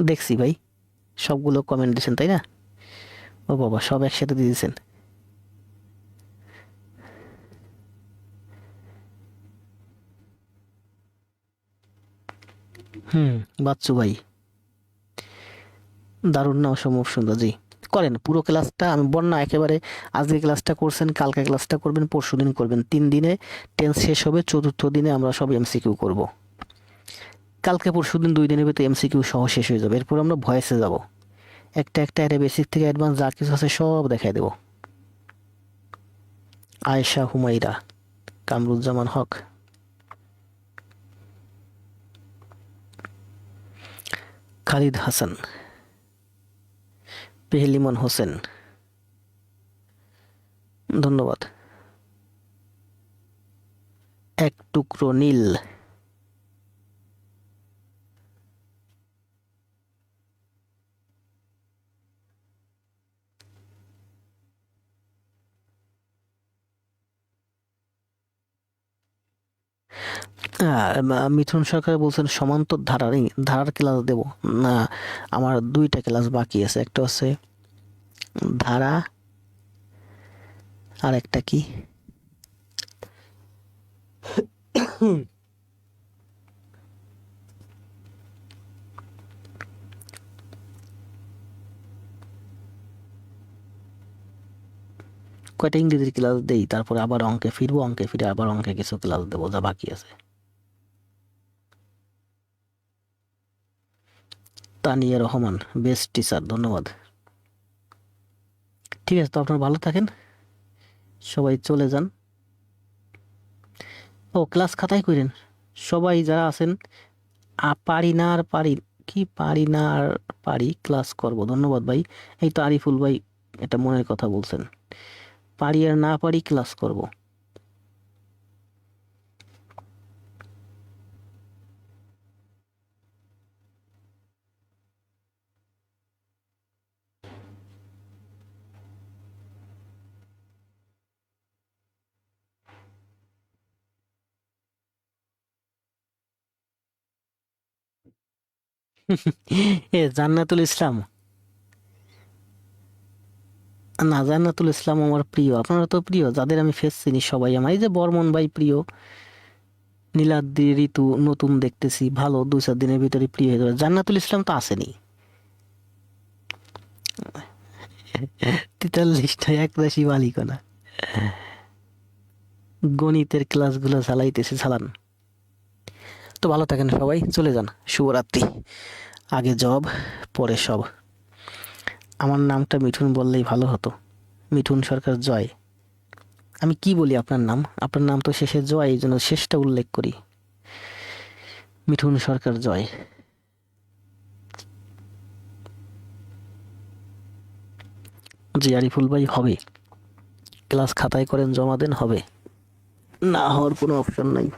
দেখছি ভাই, সবগুলো কমেন্ট দিয়েছেন তাই না? ও বাবা, সব একসাথে দিয়ে দিয়েছেন। বাচ্চু ভাই, দারুণ না, অসম্ভব সুন্দর। জি করেন পুরো ক্লাসটা, আমি বন্যা একেবারে আজকে ক্লাসটা করছেন, কালকে ক্লাসটা করবেন, পরশুদিন করবেন, 3 দিনে টেন্স শেষ হবে, চতুর্থ দিনে আমরা সব এমসিকিউ করব। কালকে পরশুদিন 2 দিনের ভিতরে এমসিকিউ সহ শেষ হয়ে যাবে, এরপর আমরা ভয়েসে যাব, একটা একটা এর বেসিক থেকে অ্যাডভান্স যা কিছু আছে সব দেখাই দেব। আয়েশা হুমাইরা, কামরুজ্জামান হক, খালিদ হাসান, পেহলিমন হোসেন, ধন্যবাদ। এক টুকরো নীল, মিঠুন সরকার বলছেন সমান্তর ধারার ক্লাস দেব না, আমার দুইটা ক্লাস বাকি আছে, একটা হচ্ছে ধারা আর একটা কি কয়টা ইংরেজির ক্লাস দেই, তারপরে আবার অঙ্কে ফিরবো, অঙ্কে ফিরে আবার অঙ্কে কিছু ক্লাস দেবো যা বাকি আছে। তানিয়া রহমান, বেস্ট টিচার, ধন্যবাদ। ঠিক আছে, তো আপনারা ভালো থাকেন, সবাই চলে যান। ও ক্লাস খাতায় করেন সবাই যারা আছেন। পারি না আর পারি, কি পারি না আর পারি, ক্লাস করব, ধন্যবাদ ভাই। এই তো আরিফুল ভাই এটা মনের কথা বলছেন, পারি আর না পারি ক্লাস করব। এ জান্নাতুল ইসলাম, না জান্নাতুল ইসলাম আমার প্রিয়, আপনারা তো প্রিয়, যাদের আমি ফেস চিনি সবাই আমার, এই যে বর্মন ভাই প্রিয়, নীলাদ্রি ঋতু নতুন দেখতেছি, ভালো 2-4 দিনের ভিতরে প্রিয় হয়ে যাবে। জান্নাতুল ইসলাম তো আসেনি 43টায় একরাশি মালিকানা। গণিতের ক্লাসগুলো চালাইতেছে, চালান। তো ভালো থাকেন সবাই, চলে যান, শুভরাত্রি। আগে জব পরে সব। আমার নামটা মিঠুন বললেই ভালো হতো, মিঠুন সরকার জয়। আমি কি বলি আপনার নাম, আপনার নাম তো শেষে জয়, এই জন্য শেষটা উল্লেখ করি, মিঠুন সরকার জয়। জি আরিফুল ভাই, হবে, ক্লাস খাতায় করেন জমা দেন, হবে, না হওয়ার কোনো অপশন নাই।